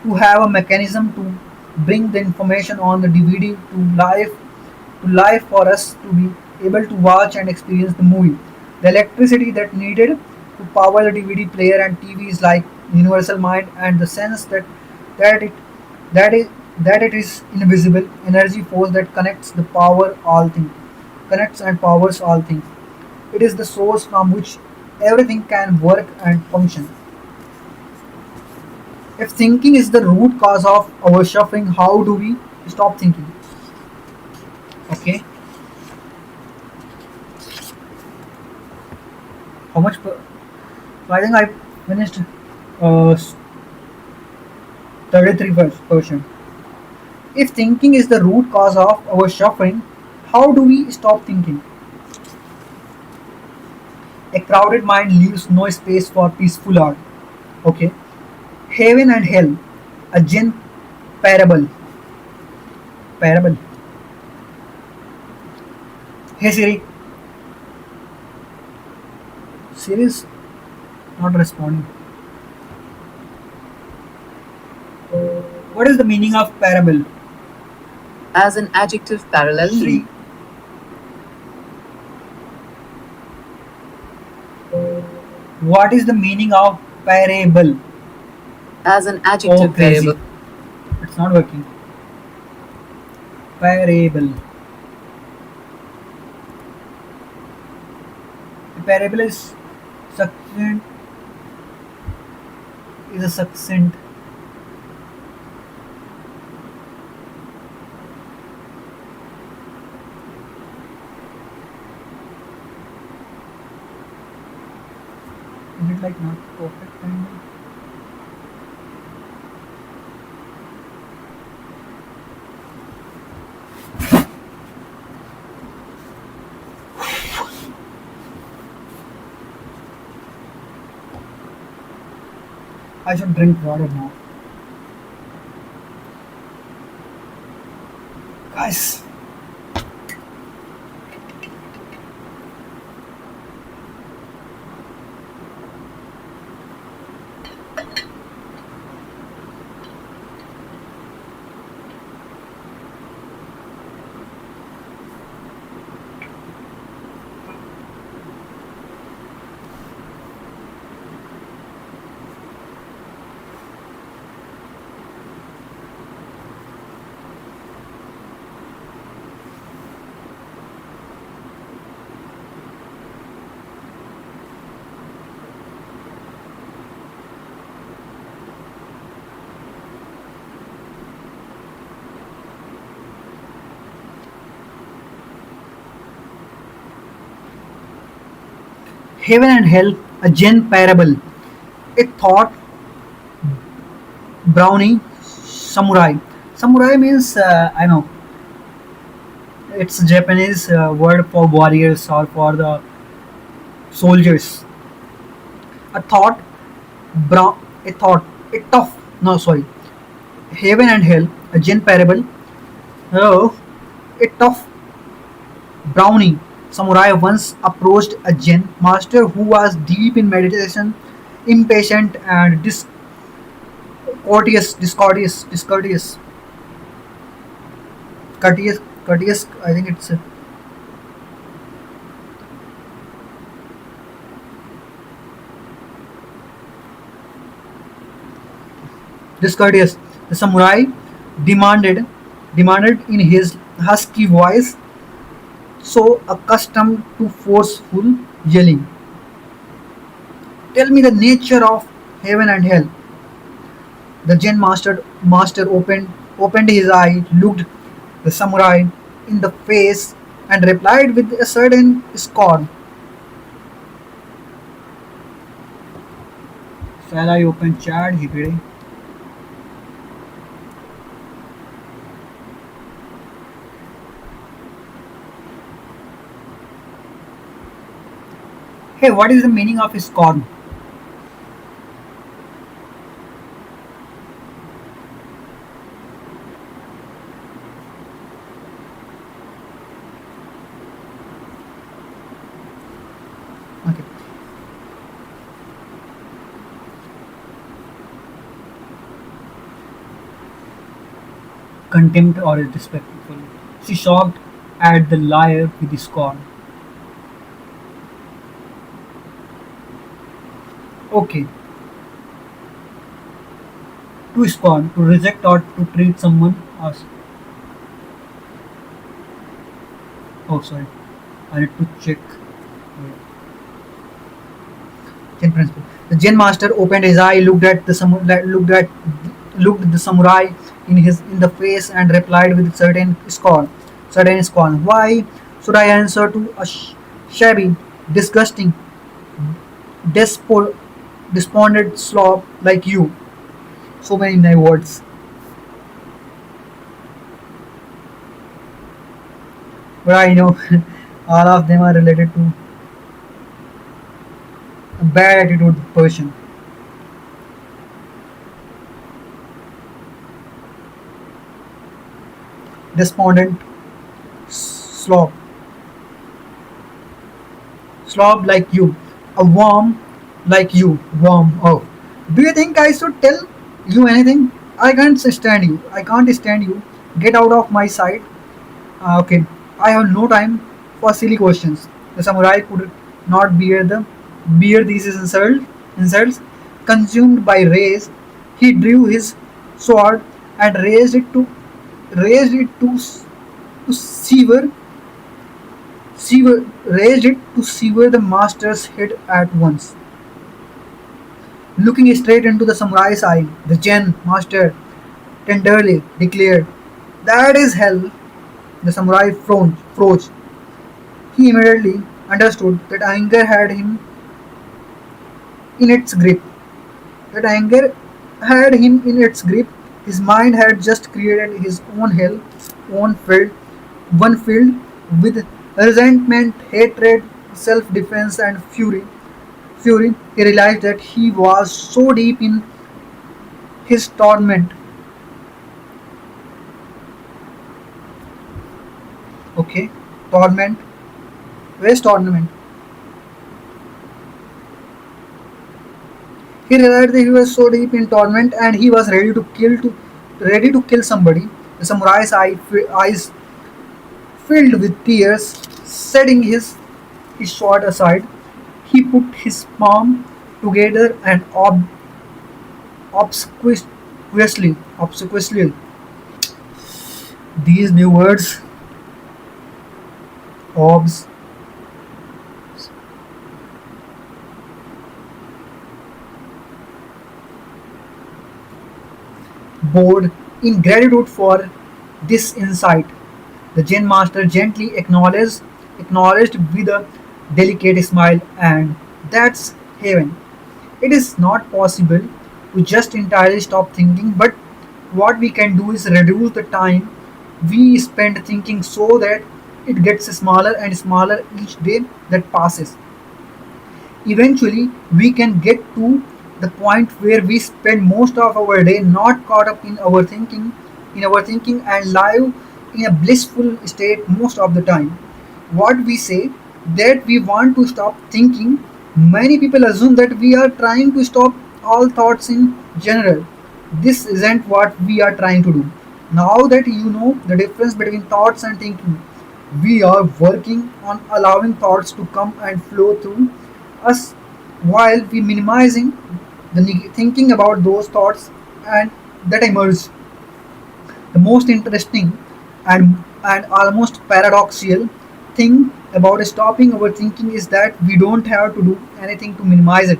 to have a mechanism to bring the information on the DVD to life for us to be able to watch and experience the movie. The electricity that needed to power the DVD player and TV is like universal mind and the sense that it that is that it is invisible energy force that connects and powers all things. It is the source from which everything can work and function. If thinking is the root cause of our suffering, how do we stop thinking? Okay, how much? So I think I finished uh, 33%. If thinking is the root cause of our suffering, how do we stop thinking? A crowded mind leaves no space for peaceful art. Okay, heaven and hell, a Jin parable. Parable. Hey Siri, Siri is not responding. What is the meaning of parable? As an adjective parallel Sri, what is the meaning of parable? as an Oh, adjective crazy. variable. It's not working. Parable. A parable succinct is a succinct. Is it like not perfect kind of? I should drink water now. Guys, Heaven and Hell, a Zen parable. A thought brownie samurai. Samurai means, I know, it's a Japanese word for warriors or for the soldiers. A thought, a thought, a tough, no, sorry, Heaven and Hell, a Zen parable. Oh, a tough brownie samurai once approached a Zen master who was deep in meditation, impatient and courteous, courteous. I think it's discourteous. The samurai demanded, demanded in his husky voice, so accustomed to forceful yelling. Tell me the nature of heaven and hell. The Zen master opened his eye, looked the samurai in the face, and replied with a certain scorn. Shall I open chat GPT? Hey, what is the meaning of scorn? Okay. Contempt or disrespectful. She shocked at the liar with scorn. Okay, to scorn, to reject or to treat someone as. Oh, sorry, I need to check. Zen principle. The Zen master opened his eye, looked the samurai in the face, and replied with certain scorn. Certain scorn. Why should I answer to a shabby, disgusting, despo- despondent slob like you? So many nice words, but I know all of them are related to a bad attitude person. Despondent slob, slob like you, a worm like you, worm. Oh, do you think I should tell you anything? I can't stand you. I can't stand you. Get out of my sight. Okay, I have no time for silly questions. The samurai could not bear these insults. Consumed by rage, he drew his sword and raised it to sever the master's head at once. Looking straight into the samurai's eye, the Zen master tenderly declared, "That is hell." The samurai froze. He immediately understood that anger had him in its grip. That anger had him in its grip. His mind had just created his own hell, own filled, one filled with resentment, hatred, self-defense, and fury. He realized that he was so deep in his torment. Okay, torment. Where's torment? He realized that he was so deep in torment and he was ready to kill somebody. The samurai's eyes filled with tears, setting his sword aside. He put his palm together and obsequiously, these new words, obs, bowed in gratitude for this insight. The Zen master gently acknowledged with a delicate smile and That's heaven. It is not possible to just entirely stop thinking, but what we can do is reduce the time we spend thinking so that it gets smaller and smaller each day that passes. Eventually, we can get to the point where we spend most of our day not caught up in our thinking and live in a blissful state most of the time. What we say that we want to stop thinking, many people assume that we are trying to stop all thoughts in general. This isn't what we are trying to do. Now that you know the difference between thoughts and thinking, we are working on allowing thoughts to come and flow through us while we minimizing the thinking about those thoughts and that emerge. The most interesting and almost paradoxical thing about stopping our thinking is that we don't have to do anything to minimize it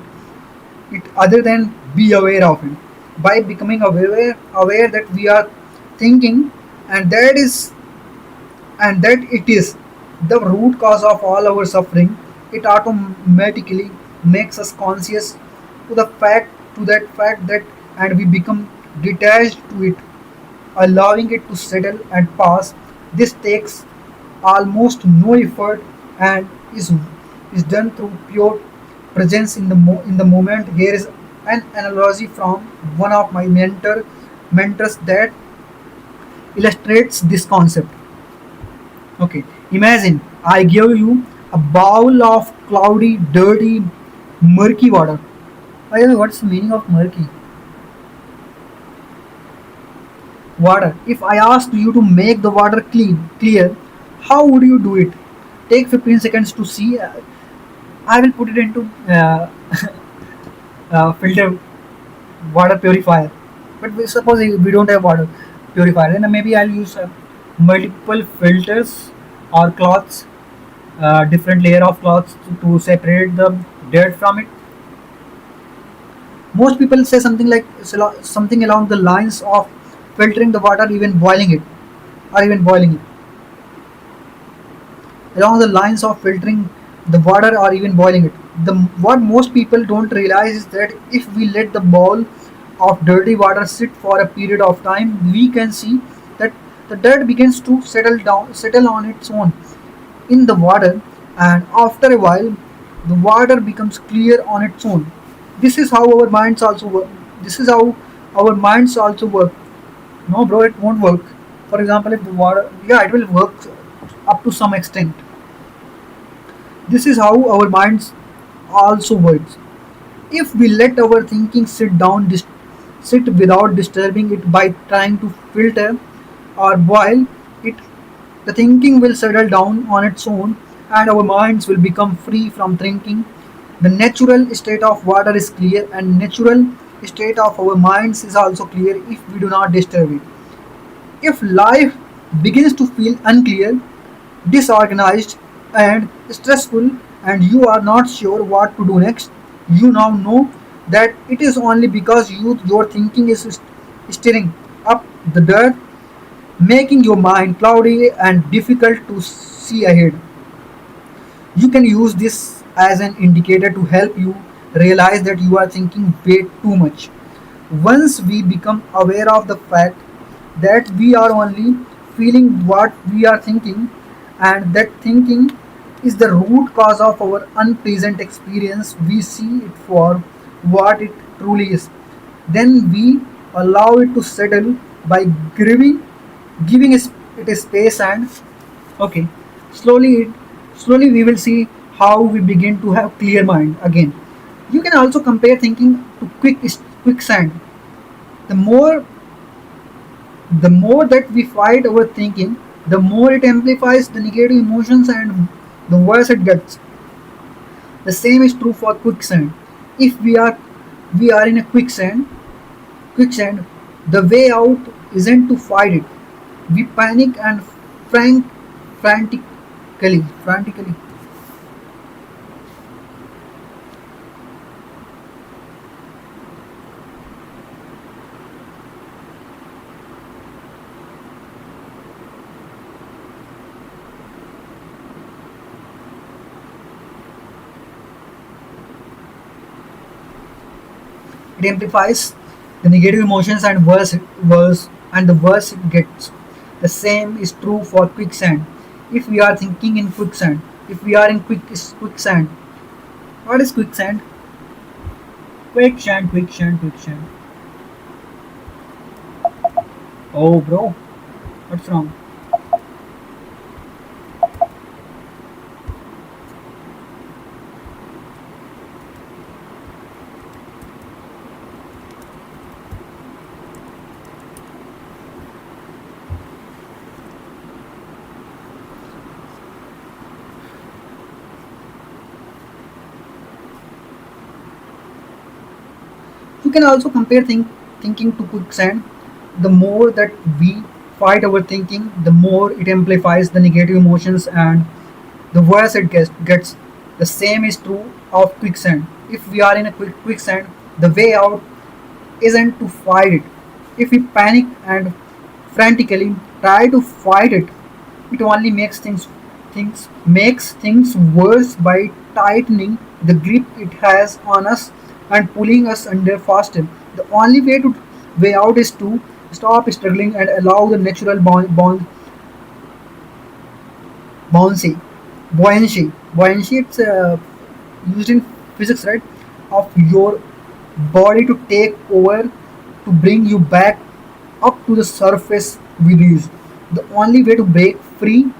other than be aware of it. By becoming aware that we are thinking and that it is the root cause of all our suffering, it automatically makes us conscious to that fact that and we become detached to it, allowing it to settle and pass. This takes almost no effort and is done through pure presence in the moment. Here is an analogy from one of my mentors that illustrates this concept. Okay, imagine I give you a bowl of cloudy, dirty, murky water. By the way, what's the meaning of murky? Water. If I asked you to make the water clear, how would you do it? Take 15 seconds to see. I will put it into filter water purifier. But suppose we don't have water purifier, then maybe I'll use multiple filters or cloths, different layer of cloths to separate the dirt from it. Most people say something like something along the lines of filtering the water, even boiling it, or even boiling it. Along the lines of filtering the water or even boiling it. What most people don't realize is that if we let the bowl of dirty water sit for a period of time, we can see that the dirt begins to settle on its own in the water, and after a while, the water becomes clear on its own. This is how our minds also work. This is how our minds also work. No, bro, it won't work. For example, if the water, yeah, it will work up to some extent. This is how our minds also works. If we let our thinking sit without disturbing it by trying to filter or boil it, the thinking will settle down on its own and our minds will become free from thinking. The natural state of water is clear and natural state of our minds is also clear if we do not disturb it. If life begins to feel unclear, disorganized, and stressful, and you are not sure what to do next, you now know that it is only because your thinking is stirring up the dirt, making your mind cloudy and difficult to see ahead. You can use this as an indicator to help you realize that you are thinking way too much. Once we become aware of the fact that we are only feeling what we are thinking and that thinking is the root cause of our unpleasant experience, we see it for what it truly is. Then we allow it to settle by giving it a space and okay, slowly slowly we will see how we begin to have clear mind again. You can also compare thinking to quicksand. The more that we fight our thinking, the more it amplifies the negative emotions and the worse it gets. The same is true for quicksand. If we are in a quicksand, the way out isn't to fight it. We panic and frank, frantically. It amplifies the negative emotions and the worse it gets. The same is true for quicksand. If we are thinking in quicksand, if we are in quicksand, what is quicksand? Quicksand, quicksand, quicksand. Oh, bro, what's wrong? You can also compare thinking to quicksand. The more that we fight our thinking, the more it amplifies the negative emotions and the worse it gets. The same is true of quicksand. If we are in a quicksand, the way out isn't to fight it. If we panic and frantically try to fight it, it only makes things worse by tightening the grip it has on us and pulling us under faster. The only way out is to stop struggling and allow the natural bouncy buoyancy. It's used in physics, right? Of your body to take over to bring you back up to the surface with ease. The only way to break free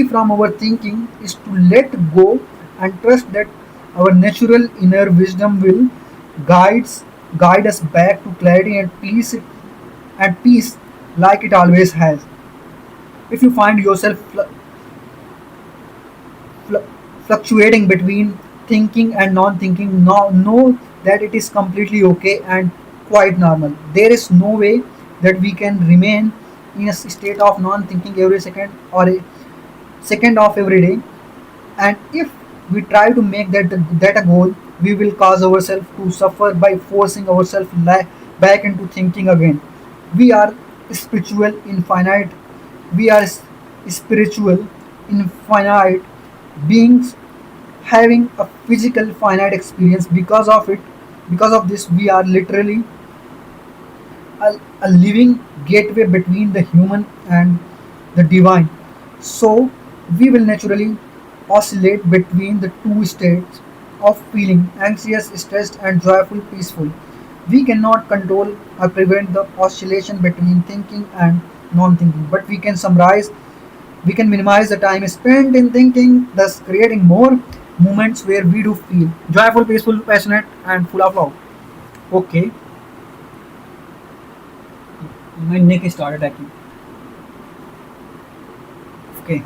from our thinking is to let go and trust that our natural inner wisdom will guides guide us back to clarity and peace like it always has. If you find yourself fl- fluctuating between thinking and non-thinking, know that it is completely okay and quite normal. There is no way that we can remain in a state of non-thinking every second or a second of every day. And if we try to make that a goal, we will cause ourselves to suffer by forcing ourselves back into thinking again. We are spiritual infinite. We are spiritual infinite beings having a physical finite experience. Because of this, we are literally a living gateway between the human and the divine. So we will naturally oscillate between the two states of feeling anxious, stressed, and joyful, peaceful. We cannot control or prevent the oscillation between thinking and non-thinking, but we can minimize the time spent in thinking, thus creating more moments where we do feel joyful, peaceful, passionate, and full of love. Okay, my neck started attacking. Okay,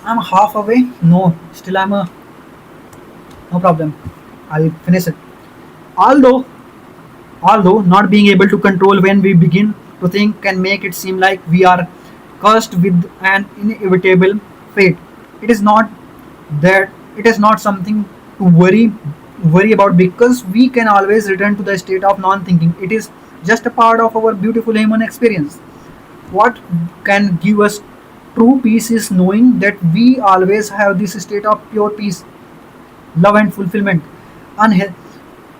I'm half away. No, still no problem. I'll finish it. Although, although not being able to control when we begin to think can make it seem like we are cursed with an inevitable fate. It is not that it is not something to worry about because we can always return to the state of non-thinking. It is just a part of our beautiful human experience. What can give us true peace is knowing that we always have this state of pure peace, love, and fulfillment unhe-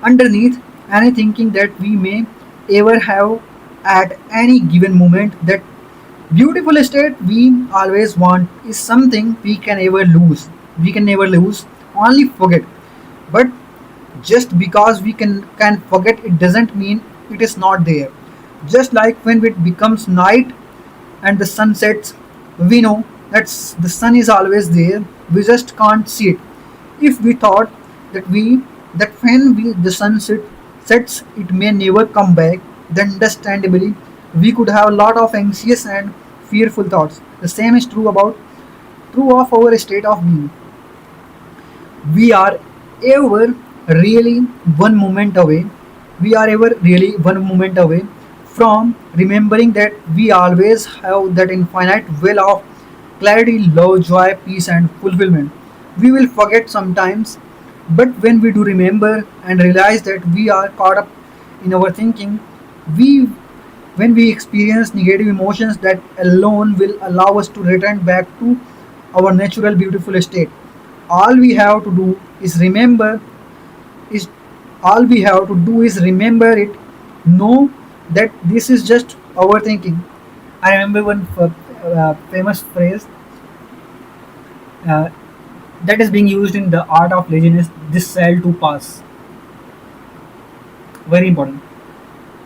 underneath any thinking that we may ever have at any given moment. That beautiful state we always want is something we can ever lose. We can never lose, only forget. But just because we can forget, it doesn't mean it is not there. Just like when it becomes night and the sun sets, we know that the sun is always there. We just can't see it. If we thought that when the sets, it may never come back, then understandably we could have a lot of anxious and fearful thoughts. The same is true of our state of being. We are ever really one moment away. We are ever really one moment away from remembering that we always have that infinite well of clarity, love, joy, peace, and fulfillment. We will forget sometimes, but when we do remember and realize that we are caught up in our thinking, we when we experience negative emotions, that alone will allow us to return back to our natural beautiful state. All we have to do is All we have to do is remember it, know that this is just our thinking. I remember one famous phrase uh, that is being used in the art of laziness, this shall to pass. Very important.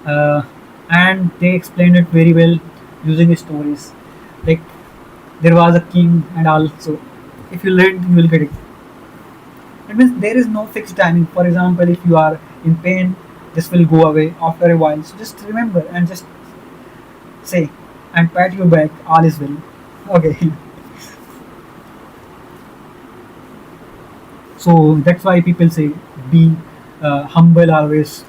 uh, and they explained it very well using stories. Like there was a king, and also, if you learn, you will get it. It means there is no fixed timing. For example, if you are in pain, this will go away after a while. So just remember and just say and pat your back, all is well. Okay. So that's why people say be humble always.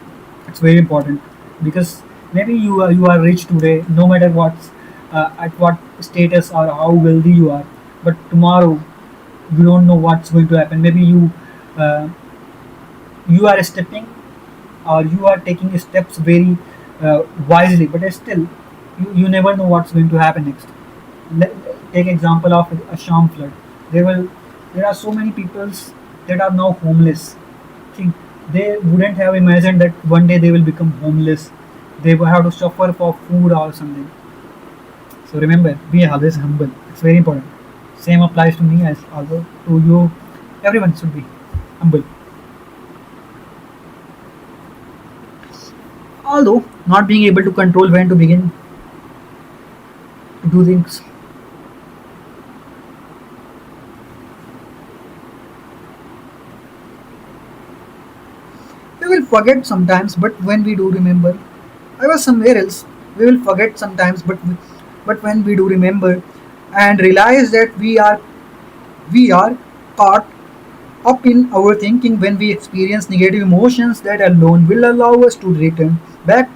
It's very important because maybe you are rich today, no matter what at what status or how wealthy you are, but tomorrow you don't know what's going to happen. Maybe uh, you are stepping or you are taking steps very wisely, but still you never know what's going to happen next. Let, take example of a Sham flood. There are so many peoples that are now homeless. Think they wouldn't have imagined that one day they will become homeless. They will have to suffer for food or something. So remember, be always humble. It's very important. Same applies to me as also to you. Everyone should be humble. Although not being able to control when to begin to do things. We will forget sometimes, but when we do remember, I was somewhere else. We will forget sometimes, but when we do remember and realize that we are caught up in our thinking when we experience negative emotions that alone will allow us to return back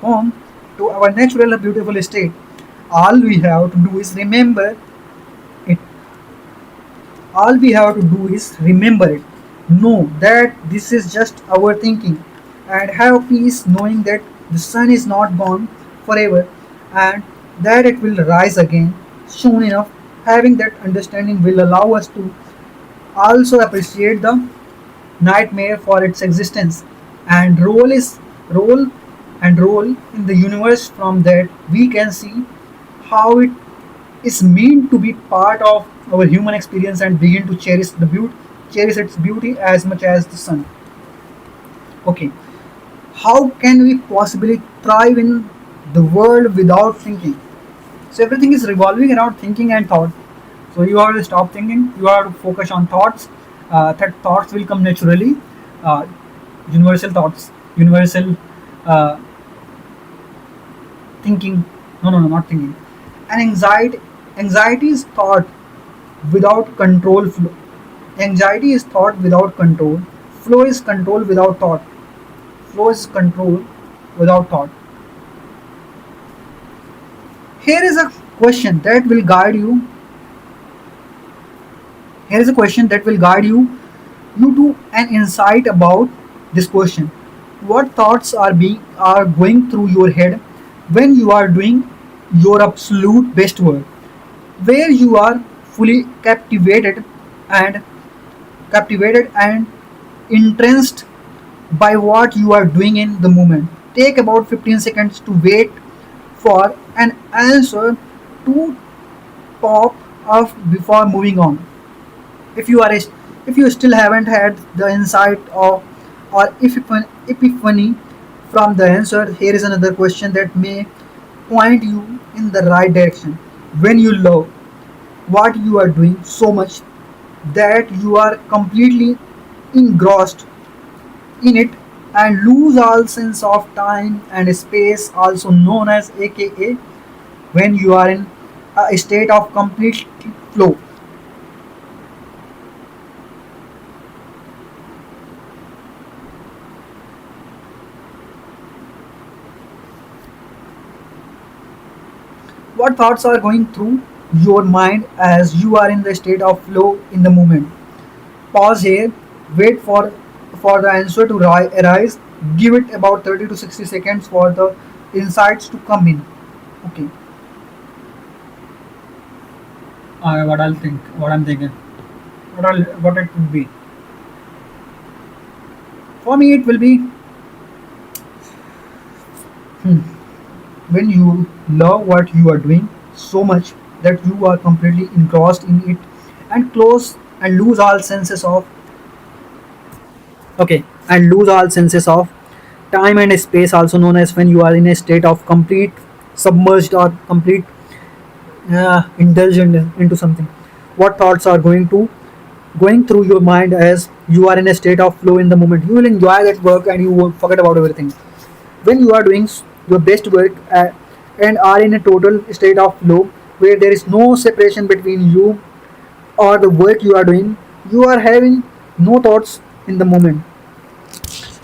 home to our natural beautiful state. All we have to do is remember it. All we have to do is remember it. Know that this is just our thinking and have peace knowing that the sun is not gone forever and that it will rise again soon enough. Having that understanding will allow us to also appreciate the nightmare for its existence and role role in the universe. From that we can see how it is meant to be part of our human experience and begin to cherish its beauty as much as the sun. Okay, how can we possibly thrive in the world without thinking? So everything is revolving around thinking and thought. So you have to stop thinking. You have to focus on thoughts. That thoughts will come naturally. Uh, Universal thoughts, universal uh, thinking. No, no, no, not thinking. And anxiety is thought without control. Flow. Anxiety is thought without control. Flow is control without thought. Flow is control without thought. Here is a question that will guide you. Here is a question that will guide you to an insight about this question. What thoughts are going through your head when you are doing your absolute best work, where you are fully and captivated and entranced by what you are doing in the moment. Take about 15 seconds to wait for an answer to pop up before moving on. If you are if you still haven't had the insight of or epiphany from the answer, here is another question that may point you in the right direction. When you love what you are doing so much that you are completely engrossed in it and lose all sense of time and space, also known as aka when you are in a state of complete flow. What thoughts are going through your mind as you are in the state of flow in the moment? Pause here, wait for the answer to arise, give it about 30 to 60 seconds for the insights to come in. Okay, What I'll think, what I'm thinking, what it would be. For me, it will be when you love what you are doing so much that you are completely engrossed in it and close and lose all senses of okay and lose all senses of time and space, also known as when you are in a state of complete submerged or complete indulgent into something. What thoughts are going through your mind as you are in a state of flow in the moment? You will enjoy that work and you will forget about everything. When you are doing your best work and are in a total state of flow where there is no separation between you or the work you are doing, you are having no thoughts in the moment.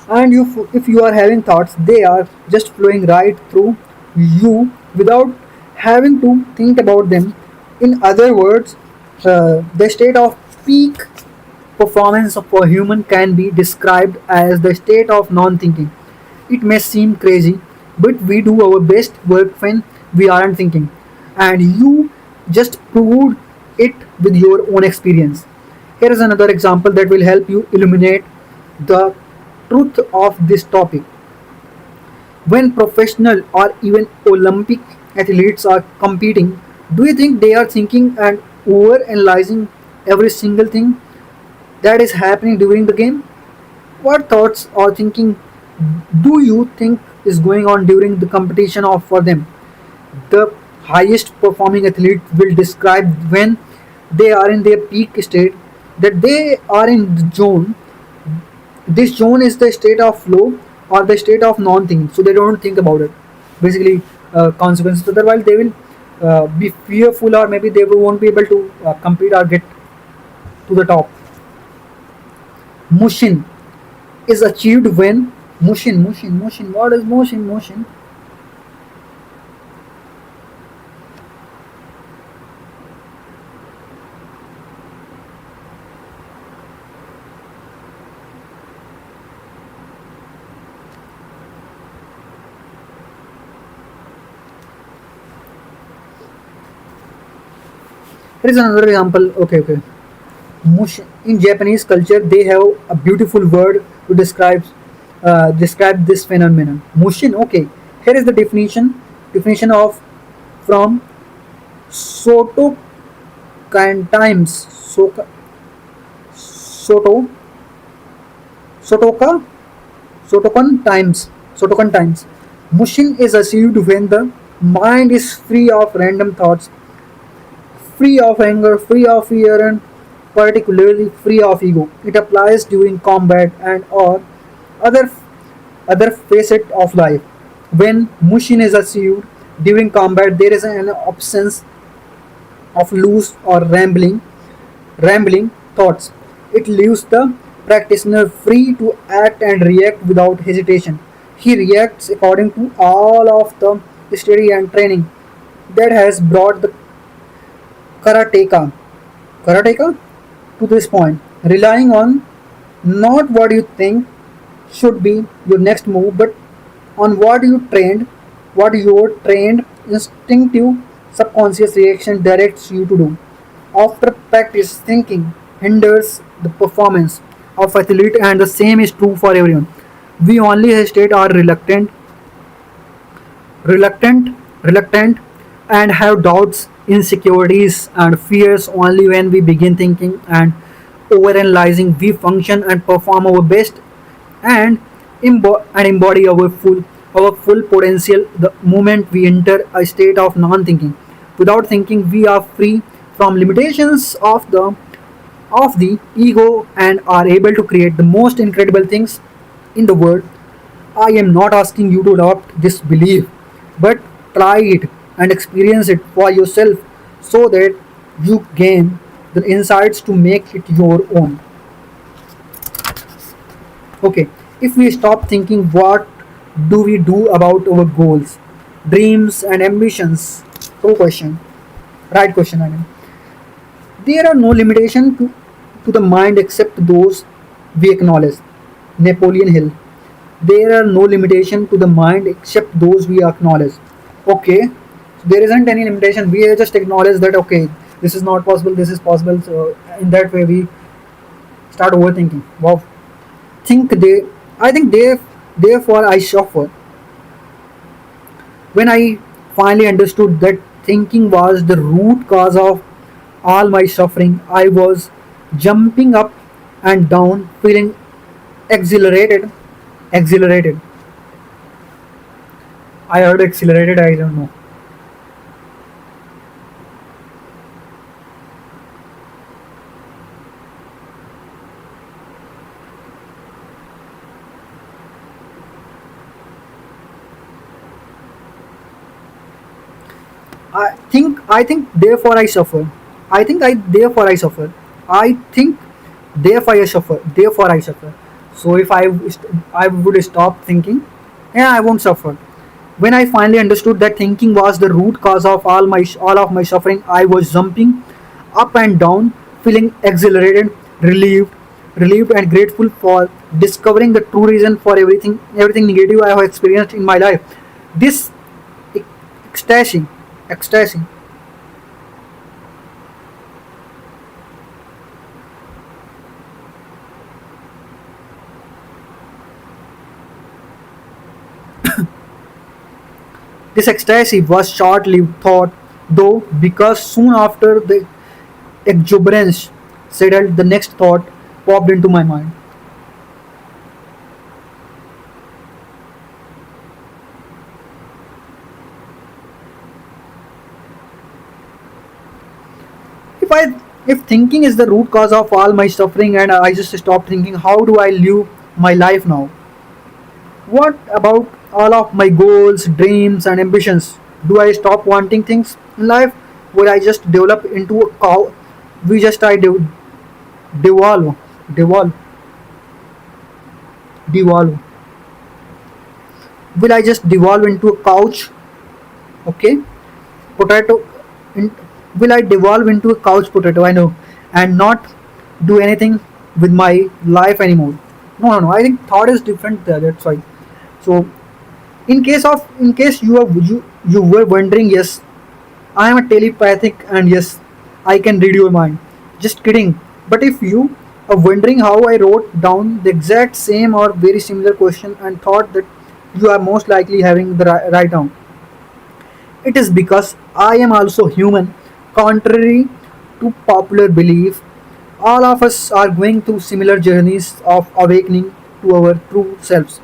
And if you are having thoughts, they are just flowing right through you without having to think about them. In other words, the state of peak performance of a human can be described as the state of non-thinking. It may seem crazy, but we do our best work when we aren't thinking, and you just proved it with your own experience. Here is another example that will help you illuminate the truth of this topic. When professional or even Olympic athletes are competing, do you think they are thinking and over analyzing every single thing that is happening during the game? What thoughts or thinking do you think is going on during the competition of for them? The highest performing athlete will describe when they are in their peak state that they are in the zone. This zone is the state of flow or the state of non-thinking, so they don't think about it. Basically, consequences. Otherwise, they will be fearful, or maybe they won't be able to compete or get to the top. Motion is achieved when motion. What is motion? Motion. Here is another example. Okay. Motion in Japanese culture, they have a beautiful word to describe this phenomenon. Motion. Okay, here is the definition of from Soto times. Soto Sotoka Sotokan times. Motion is achieved when the mind is free of random thoughts, free of anger, free of fear, and particularly free of ego. It applies during combat and or other other facet of life. When motion is achieved during combat, there is an absence of loose or rambling thoughts. It leaves the practitioner free to act and react without hesitation. He reacts according to all of the study and training that has brought the karateka karateka to this point, relying on not what you think should be your next move, but on what your trained instinctive subconscious reaction directs you to do. After practice, thinking hinders the performance of athlete, and the same is true for everyone. We only hesitate or reluctant, and have doubts, insecurities, and fears only when we begin thinking and overanalyzing. We function and perform our best and embody our full potential the moment we enter a state of non-thinking. Without thinking, we are free from limitations of the ego and are able to create the most incredible things in the world. I am not asking you to adopt this belief, but try it and experience it for yourself so that you gain the insights to make it your own. Okay, if we stop thinking, what do we do about our goals, dreams, and ambitions? So, question, right question, I mean. There are no limitation to the mind except those we acknowledge. Napoleon Hill. There are no limitation to the mind except those we acknowledge. Okay, so there isn't any limitation. We just acknowledge that okay, this is not possible, this is possible. So in that way, we start overthinking. Wow. Think they I think therefore I suffer. When I finally understood that thinking was the root cause of all my suffering, I was jumping up and down, feeling exhilarated. Exhilarated. I heard exhilarated, I don't know. I think therefore I suffer. I think therefore I suffer. Therefore I suffer. So if I would stop thinking, yeah, I won't suffer. When I finally understood that thinking was the root cause of all of my suffering, I was jumping up and down, feeling exhilarated, relieved, relieved and grateful for discovering the true reason for everything negative I have experienced in my life. This ecstasy, ecstasy. This ecstasy was short-lived thought, though, because soon after the exuberance settled, the next thought popped into my mind. If I if thinking is the root cause of all my suffering and I just stop thinking, how do I live my life now? What about all of my goals, dreams and ambitions? Do I stop wanting things in life? Will I just develop into a cow? We just I devolve, devolve, devolve. Will I just devolve into a couch? Okay, potato. In, will I devolve into a couch potato? I know, and not do anything with my life anymore. No, no, no. I think thought is different there. That's why. So, in case you were wondering, yes, I am a telepathic, and yes, I can read your mind. Just kidding. But if you are wondering how I wrote down the exact same or very similar question and thought that you are most likely having the right down, it is because I am also human. Contrary to popular belief, all of us are going through similar journeys of awakening to our true selves.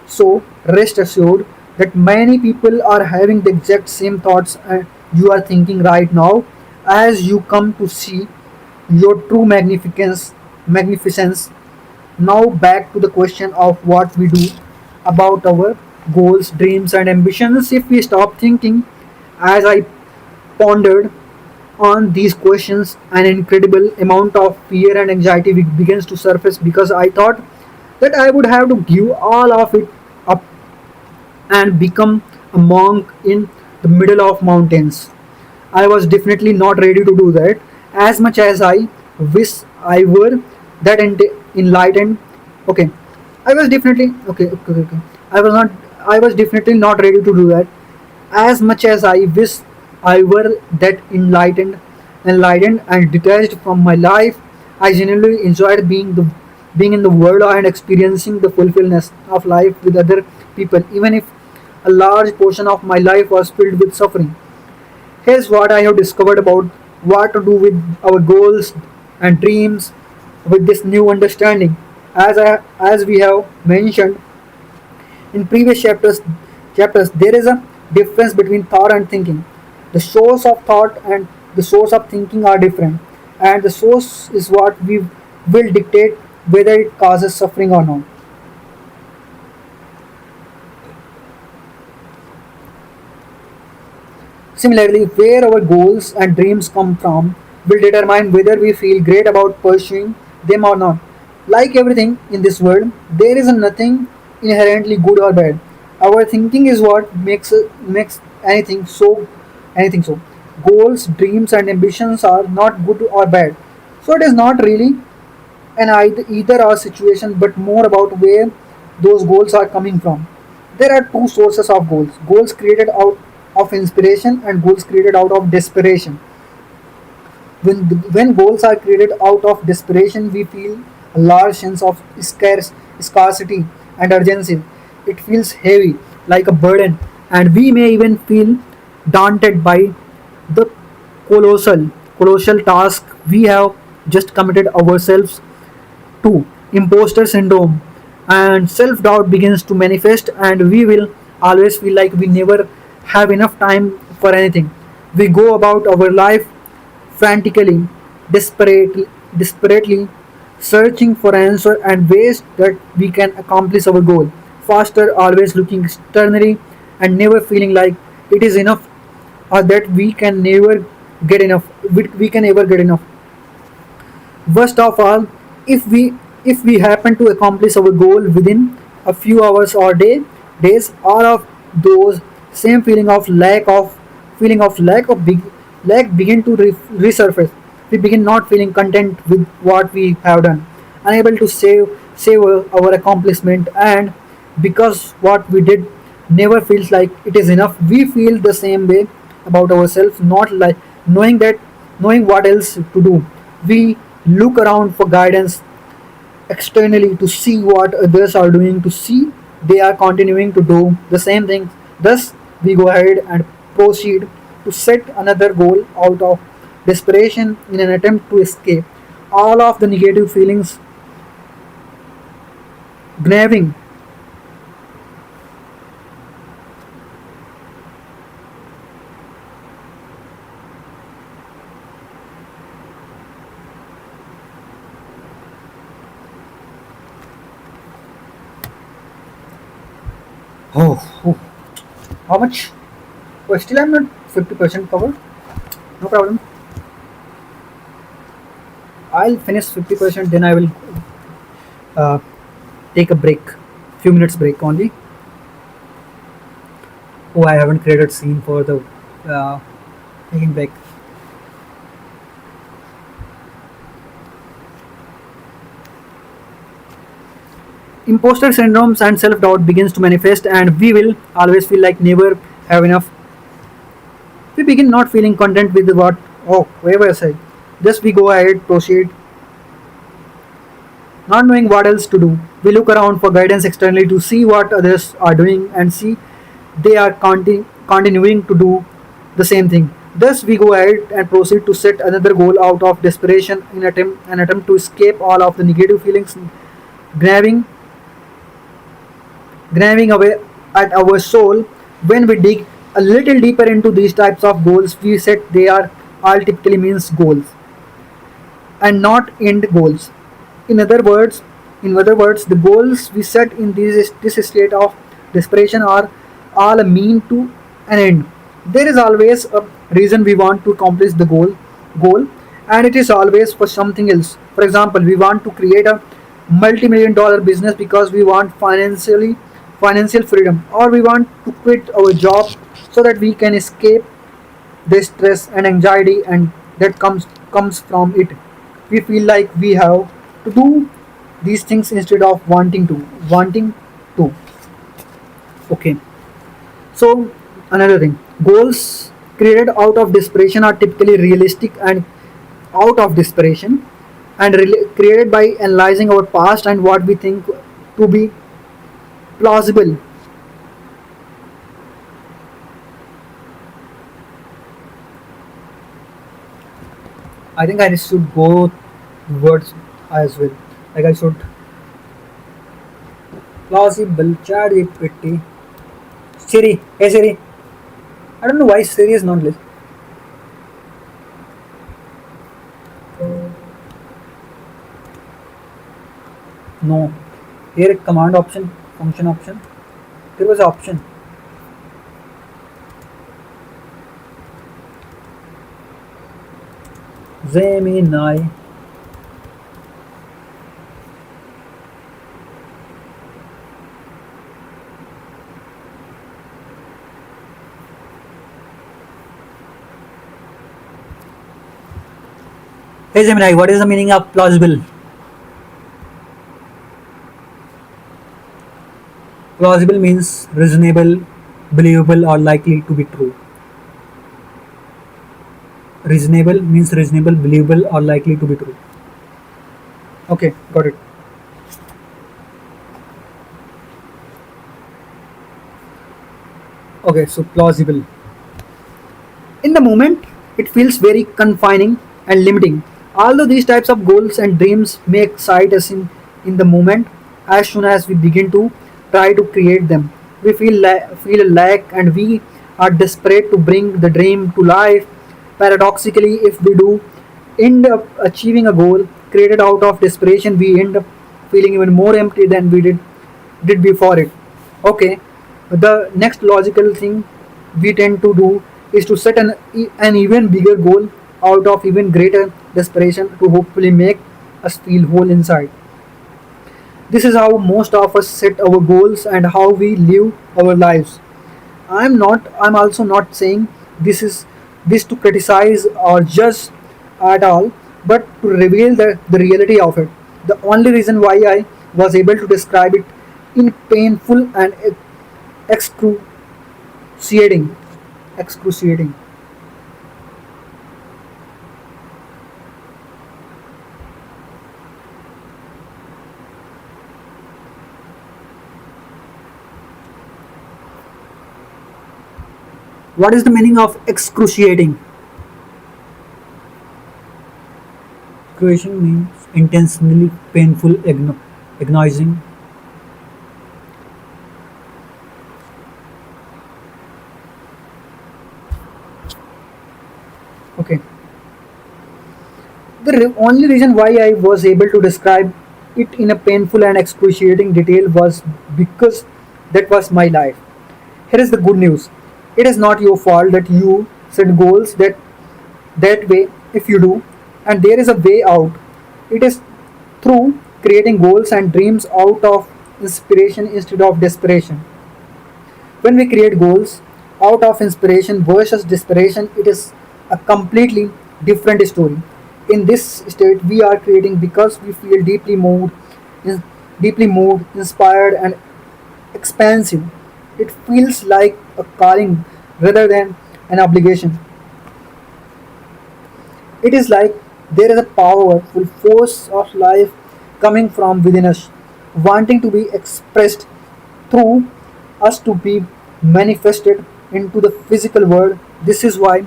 So, rest assured that many people are having the exact same thoughts you are thinking right now as you come to see your true magnificence. Now, back to the question of what we do about our goals, dreams, and ambitions if we stop thinking. As I pondered on these questions, an incredible amount of fear and anxiety begins to surface because I thought that I would have to give all of it up and become a monk in the middle of mountains. I was definitely not ready to do that. As much as I wish I were that enlightened. Okay, I was definitely okay. I was not. I was definitely not ready to do that. As much as I wish I were that enlightened and detached from my life, I genuinely enjoyed being in the world and experiencing the fulfillment of life with other people, even if a large portion of my life was filled with suffering. Here's what I have discovered about what to do with our goals and dreams with this new understanding. As we have mentioned in previous chapters, there is a difference between thought and thinking. The source of thought and the source of thinking are different, and the source is what we will dictate whether it causes suffering or not. Similarly, where our goals and dreams come from will determine whether we feel great about pursuing them or not. Like everything in this world, there is nothing inherently good or bad. Our thinking is what makes anything so. Goals, dreams, and ambitions are not good or bad. So it is not really an either or situation, but more about where those goals are coming from. There are two sources of goals: goals created out of inspiration and goals created out of desperation. When goals are created out of desperation, we feel a large sense of scarcity. and urgency. It feels heavy, like a burden, and we may even feel daunted by the colossal task we have just committed ourselves to. Imposter syndrome and self doubt begins to manifest, and we will always feel like we never have enough time for anything. We go about our life frantically, desperately searching for answer and ways that we can accomplish our goal faster, always looking externally and never feeling like it is enough, or that we can never get enough. We can ever get enough. Worst of all, if we happen to accomplish our goal within a few hours or days, all of those same feeling of lack begin to resurface. We begin not feeling content with what we have done, unable to save our accomplishment, and because what we did never feels like it is enough. We feel the same way about ourselves, not like knowing what else to do. We look around for guidance externally to see what others are doing, to see they are continuing to do the same thing. Thus, we go ahead and proceed to set another goal out of desperation in an attempt to escape all of the negative feelings gnawing. Oh, oh. How much? Oh, still I'm not 50% covered. No problem. I'll finish 50%, then I will uh, take a break. Few minutes break only. Oh, I haven't created scene for the uh, taking break. Imposter syndromes and self-doubt begins to manifest, and we will always feel like never have enough. We begin not feeling content with what, oh, whatever I said. Just we go ahead, proceed, not knowing what else to do. We look around for guidance externally to see what others are doing and see they are continuing to do the same thing. Thus, we go ahead and proceed to set another goal out of desperation in an attempt to escape all of the negative feelings grabbing gnawing away at our soul. When we dig a little deeper into these types of goals we set, they are all typically means goals and not end goals. In other words, the goals we set in this state of desperation are all a mean to an end. There is always a reason we want to accomplish the goal, and it is always for something else. For example, we want to create a multi-million dollar business because we want financial freedom, or we want to quit our job so that we can escape the stress and anxiety and that comes from it. We feel like we have to do these things instead of wanting to. Okay, so another thing, goals created out of desperation are typically realistic and out of desperation and created by analyzing our past and what we think to be plausible. I think I should go words as well. Like I should plausible chat GPT. Siri, hey Siri. I don't know why Siri is not listening. No. Here command option, function option. There was an option. Gemini. Hey Gemini, what is the meaning of plausible? Plausible means reasonable, believable, or likely to be true. Reasonable means reasonable, believable, or likely to be true. Okay, got it. Okay, so plausible. In the moment, it feels very confining and limiting. Although these types of goals and dreams may excite us in the moment, as soon as we begin to try to create them, we feel a lack and we are desperate to bring the dream to life. Paradoxically, if we do end up achieving a goal created out of desperation, we end up feeling even more empty than we did before it. Okay, the next logical thing we tend to do is to set an even bigger goal out of even greater desperation to hopefully make us feel whole inside. This is how most of us set our goals and how we live our lives. I'm also not saying this to criticize or judge at all, but to reveal the reality of it. The only reason why I was able to describe it in painful and excruciating excruciating. What is the meaning of excruciating? Excruciating means intensely painful, agonizing. Okay. The only reason why I was able to describe it in a painful and excruciating detail was because that was my life. Here is the good news. It is not your fault that you set goals that way if you do, and there is a way out. It is through creating goals and dreams out of inspiration instead of desperation. When we create goals out of inspiration versus desperation, it is a completely different story. In this state, we are creating because we feel deeply moved, inspired, and expansive. It feels like a calling rather than an obligation. It is like there is a powerful force of life coming from within us, wanting to be expressed through us to be manifested into the physical world. This is why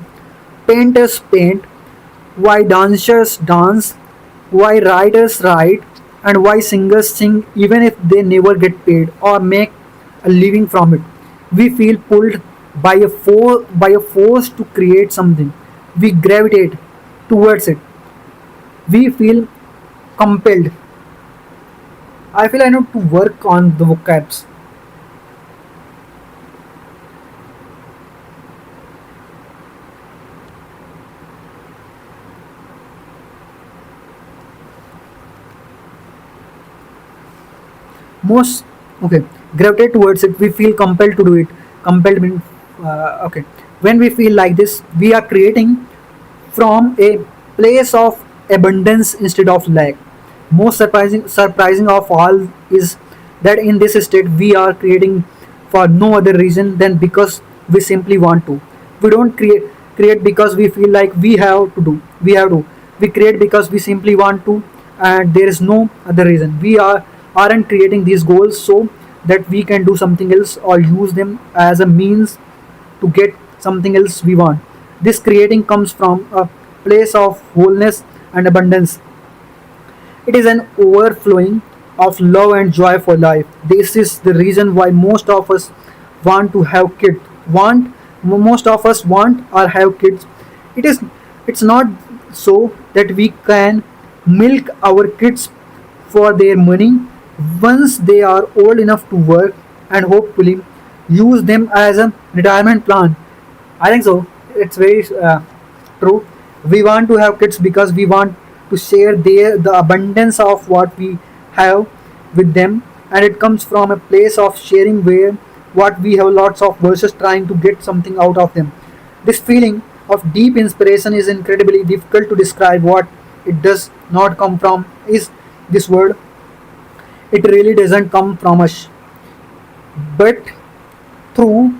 painters paint, why dancers dance, why writers write, and why singers sing even if they never get paid or make a living from it. We feel pulled by a force to create something. We gravitate towards it. We feel compelled. I feel I need to work on the vocabs. Most okay, gravitate towards it. We feel compelled to do it. Compelled means okay. When we feel like this, we are creating from a place of abundance instead of lack. Most surprising of all is that in this state we are creating for no other reason than because we simply want to. We don't create because we feel like we have to do. We have to. We create because we simply want to, and there is no other reason. We aren't creating these goals so that we can do something else or use them as a means to get something else we want. This creating comes from a place of wholeness and abundance. It is an overflowing of love and joy for life. This is the reason why most of us want to have kids. Most of us want or have kids. It is it's not so that we can milk our kids for their money once they are old enough to work and hopefully use them as a retirement plan. I think so. It's very true. We want to have kids because we want to share the abundance of what we have with them, and it comes from a place of sharing where what we have lots of versus trying to get something out of them. This feeling of deep inspiration is incredibly difficult to describe. What it does not come from is this word. It really doesn't come from us, but through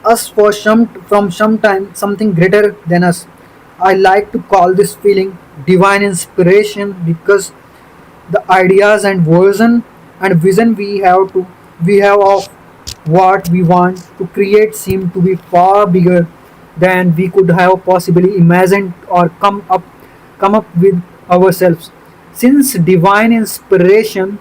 us for some from some time something greater than us. I like to call this feeling divine inspiration because the ideas and version and vision we have of what we want to create seem to be far bigger than we could have possibly imagined or come up with ourselves. Since divine inspiration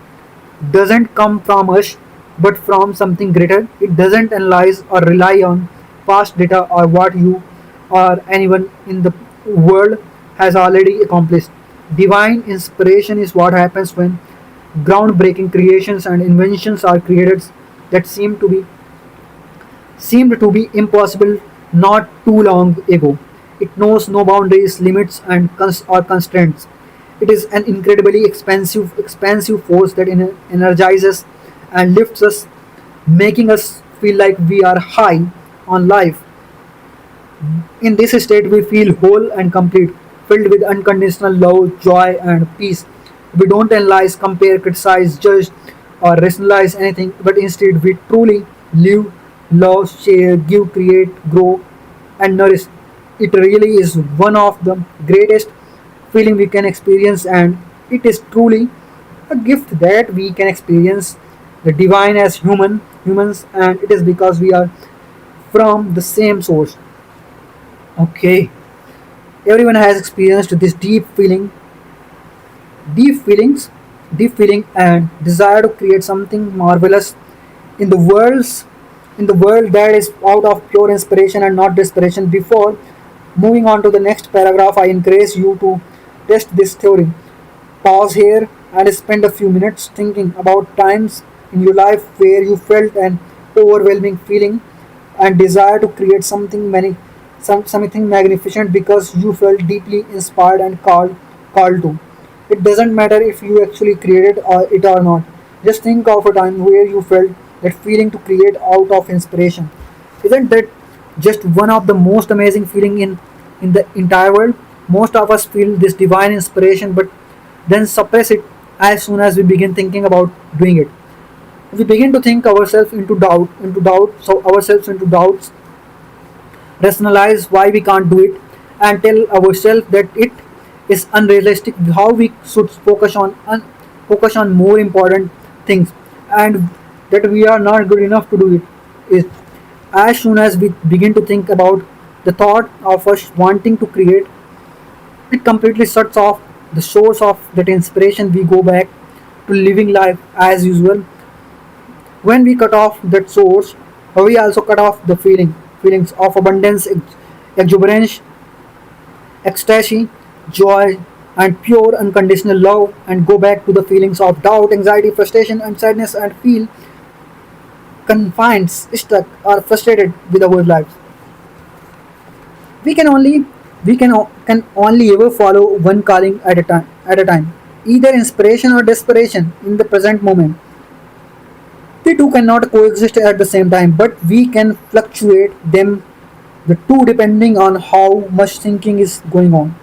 doesn't come from us but from something greater, it doesn't analyze or rely on past data or what you or anyone in the world has already accomplished. Divine inspiration is what happens when groundbreaking creations and inventions are created that seemed to be impossible not too long ago. It knows no boundaries, limits, and or constraints. It is an incredibly expansive force that energizes and lifts us, making us feel like we are high on life. In this state, we feel whole and complete, filled with unconditional love, joy, and peace. We don't analyze, compare, criticize, judge, or rationalize anything, but instead we truly live, love, share, give, create, grow, and nourish. It really is one of the greatest feeling we can experience, and it is truly a gift that we can experience the divine as humans, and it is because we are from the same source. Okay, everyone has experienced this deep feelings, deep feeling and desire to create something marvelous in the world's in the world that is out of pure inspiration and not desperation. Before moving on to the next paragraph, I encourage you to test this theory. Pause here and spend a few minutes thinking about times in your life where you felt an overwhelming feeling and desire to create something magnificent because you felt deeply inspired and called to. It doesn't matter if you actually created it or not. Just think of a time where you felt that feeling to create out of inspiration. Isn't that just one of the most amazing feeling in the entire world? Most of us feel this divine inspiration but then suppress it as soon as we begin thinking about doing it. We begin to think ourselves into doubts, rationalize why we can't do it, and tell ourselves that it is unrealistic, how we should focus on more important things, and that we are not good enough to do it. Is as soon as we begin to think about the thought of us wanting to create, it completely shuts off the source of that inspiration. We go back to living life as usual. When we cut off that source, we also cut off the feelings of abundance, exuberance, ecstasy, joy, and pure unconditional love, and go back to the feelings of doubt, anxiety, frustration, and sadness, and feel confined, stuck, or frustrated with our lives. We can only can only ever follow one calling at a time, either inspiration or desperation in the present moment. The two cannot coexist at the same time, but we can fluctuate them, the two, depending on how much thinking is going on.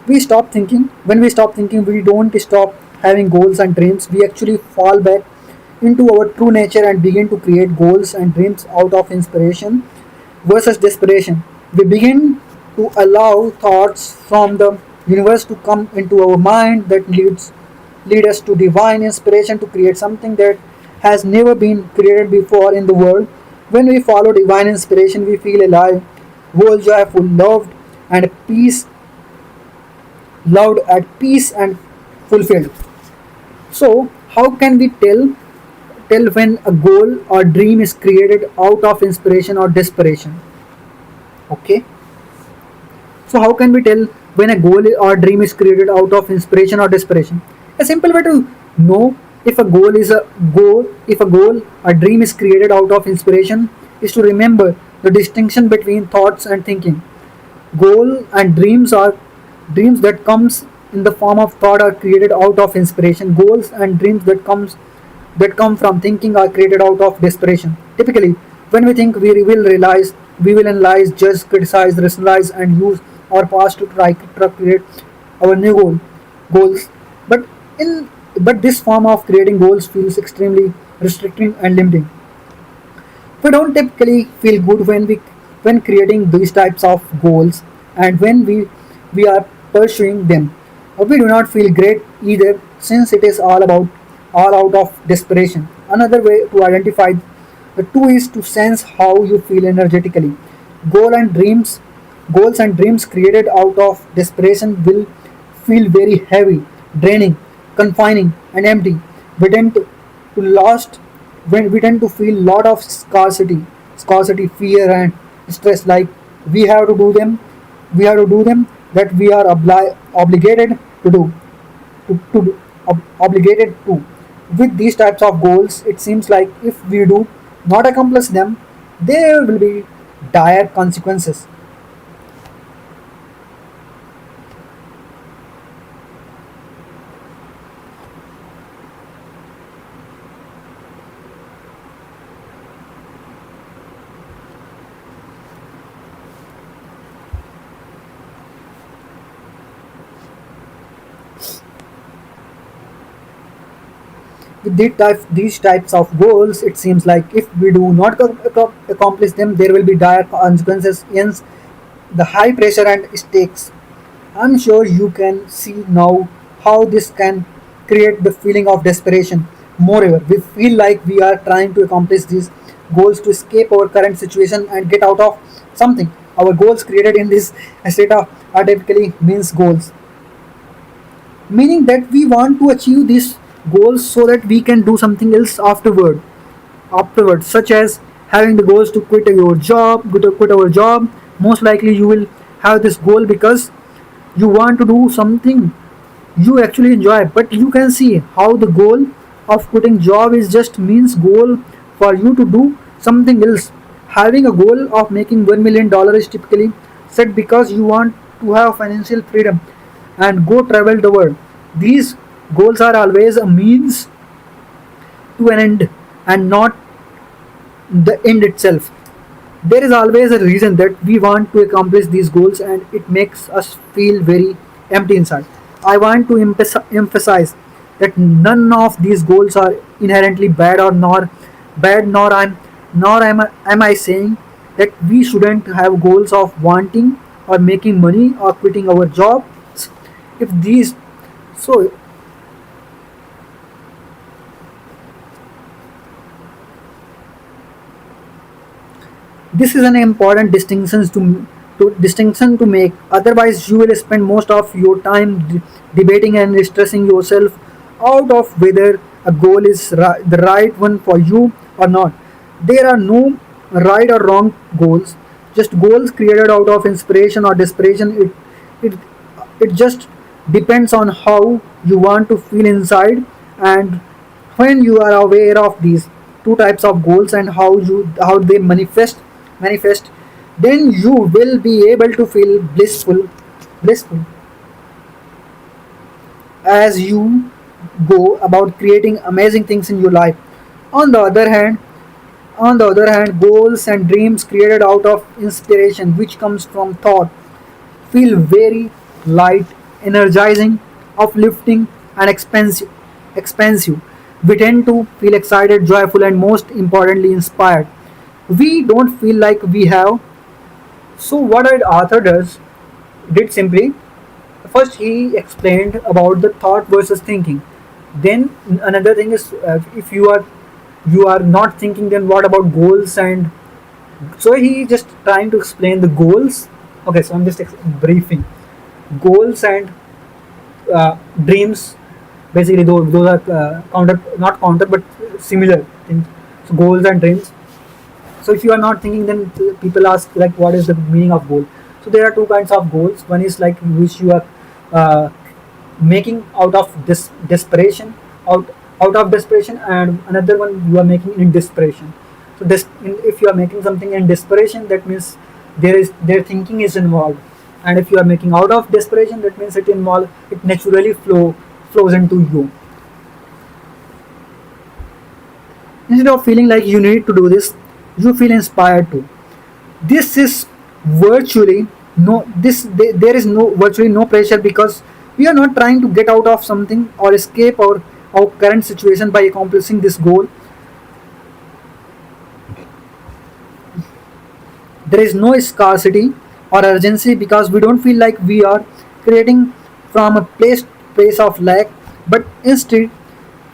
We stop thinking. When we stop thinking, we don't stop having goals and dreams. We actually fall back into our true nature and begin to create goals and dreams out of inspiration versus desperation. We begin to allow thoughts from the universe to come into our mind that lead us to divine inspiration to create something that has never been created before in the world. When we follow divine inspiration, we feel alive, whole, joyful, and peace, loved at peace and fulfilled. So, how can we tell when a goal or dream is created out of inspiration or desperation? Okay. So, how can we tell when a goal or dream is created out of inspiration or desperation? A simple way to know if a goal or dream is created out of inspiration is to remember the distinction between thoughts and thinking. Goal and dreams are dreams that comes in the form of thought are created out of inspiration. Goals and dreams that come from thinking are created out of desperation. Typically, when we think, we will analyze, judge, criticize, rationalize, and use our past to try create our goals. But in but this form of creating goals feels extremely restricting and limiting. We don't typically feel good when creating these types of goals, and when we are pursuing them. We do not feel great either, since it is all out of desperation. Another way to identify The two is to sense how you feel energetically. Goal and dreams, goals and dreams created out of desperation will feel very heavy, draining, confining, and empty. We tend to lost when we tend to feel lot of scarcity, fear, and stress. Like we have to do them, we have to do them that we are obligated to do obligated to. With these types of goals, it seems like if we do not accomplish them, there will be dire consequences. With these types of goals, it seems like if we do not accomplish them, there will be dire consequences, hence the high pressure and stakes. I'm sure you can see now how this can create the feeling of desperation. Moreover, we feel like we are trying to accomplish these goals to escape our current situation and get out of something. Our goals created in this state of are typically means goals, meaning that we want to achieve these goals so that we can do something else afterwards, such as having the goals to quit our job. Most likely you will have this goal because you want to do something you actually enjoy, but you can see how the goal of quitting job is just means goal for you to do something else. Having a goal of making $1 million is typically set because you want to have financial freedom and go travel the world. These goals are always a means to an end and not the end itself. There is always a reason that we want to accomplish these goals, and it makes us feel very empty inside. I want to emphasize that none of these goals are inherently bad or nor bad nor am I saying that we shouldn't have goals of wanting or making money or quitting our jobs. If these so This is an important distinction to make. Otherwise, you will spend most of your time debating and stressing yourself out of whether a goal is the right one for you or not. There are no right or wrong goals, just goals created out of inspiration or desperation. It it just depends on how you want to feel inside, and when you are aware of these two types of goals and how they manifest, then you will be able to feel blissful as you go about creating amazing things in your life. On the other hand, goals and dreams created out of inspiration, which comes from thought, feel very light, energizing, uplifting, and expansive. We tend to feel excited, joyful, and most importantly inspired. We don't feel like we have. So what our author did simply, first he explained about the thought versus thinking. Then another thing is, if you are not thinking, then what about goals? And so he just trying to explain the goals. Okay, so I'm just briefing goals and dreams. Basically those are counter, not counter, but similar things. So goals and dreams. So if you are not thinking, then people ask like, what is the meaning of goal? So there are two kinds of goals. One is like which you are uh, making out of this desperation, out of desperation, and another one you are making in desperation. So if you are making something in desperation, that means their thinking is involved, and if you are making out of desperation, that means it naturally flows into you. Instead of feeling like you need to do this, you feel inspired to. This is virtually no this there is no virtually no pressure because we are not trying to get out of something or escape our current situation by accomplishing this goal. There is no scarcity or urgency because we don't feel like we are creating from a place of lack, but instead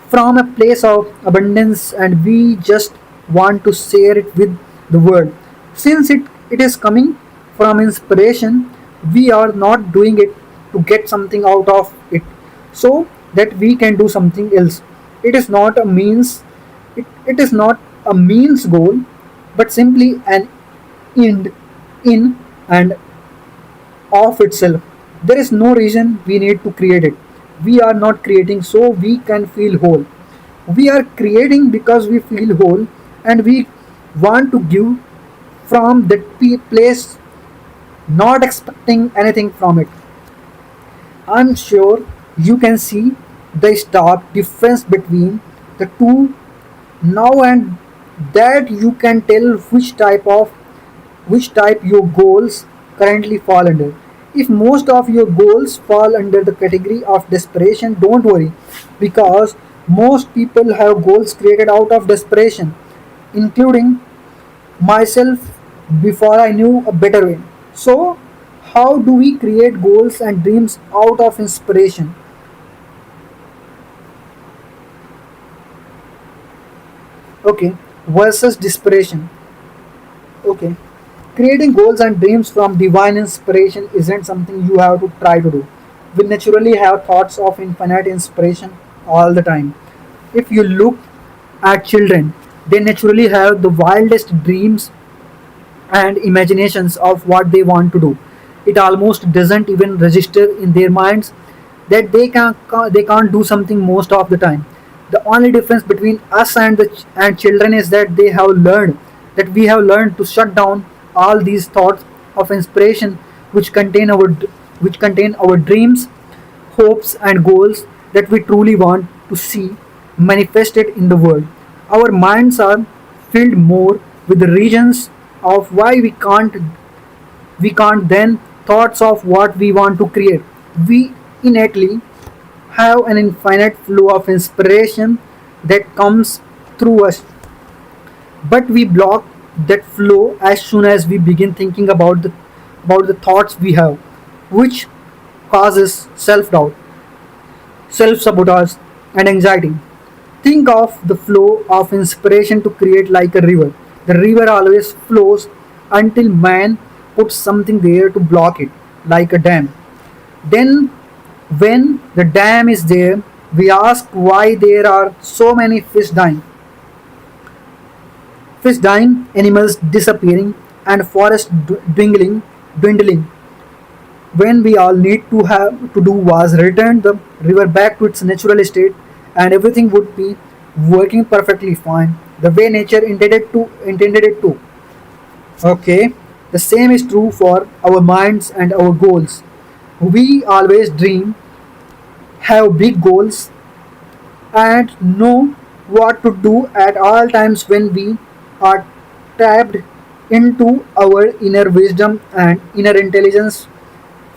from a place of abundance, and we just want to share it with the world. Since it is coming from inspiration, we are not doing it to get something out of it so that we can do something else. It is not a means, it is not a means goal, but simply an end in and of itself. There is no reason we need to create it. We are not creating so we can feel whole. We are creating because we feel whole and we want to give from that place, not expecting anything from it. I'm sure you can see the stark difference between the two now, and that you can tell which type your goals currently fall under. If most of your goals fall under the category of desperation, don't worry, because most people have goals created out of desperation, including myself before I knew a better way. So, how do we create goals and dreams out of inspiration? Okay, versus desperation. Okay, creating goals and dreams from divine inspiration isn't something you have to try to do. We naturally have thoughts of infinite inspiration all the time. If you look at children, they naturally have the wildest dreams and imaginations of what they want to do. It almost doesn't even register in their minds that they can't do something most of the time. The only difference between us and and children is that they have learned that we have learned to shut down all these thoughts of inspiration which contain our dreams, hopes and goals that we truly want to see manifested in the world. Our minds are filled more with the regions of why we can't then thoughts of what we want to create. We innately have an infinite flow of inspiration that comes through us, but we block that flow as soon as we begin thinking about the thoughts we have, which causes self-doubt, self-sabotage and anxiety. Think of the flow of inspiration to create like a river. The river always flows until man puts something there to block it, like a dam. Then, when the dam is there, we ask why there are so many fish dying, animals disappearing, and forests dwindling. When we all need to have to do was return the river back to its natural state, and everything would be working perfectly fine, the way nature intended it to. Okay, the same is true for our minds and our goals. We always dream, have big goals, and know what to do at all times when we are tapped into our inner wisdom and inner intelligence,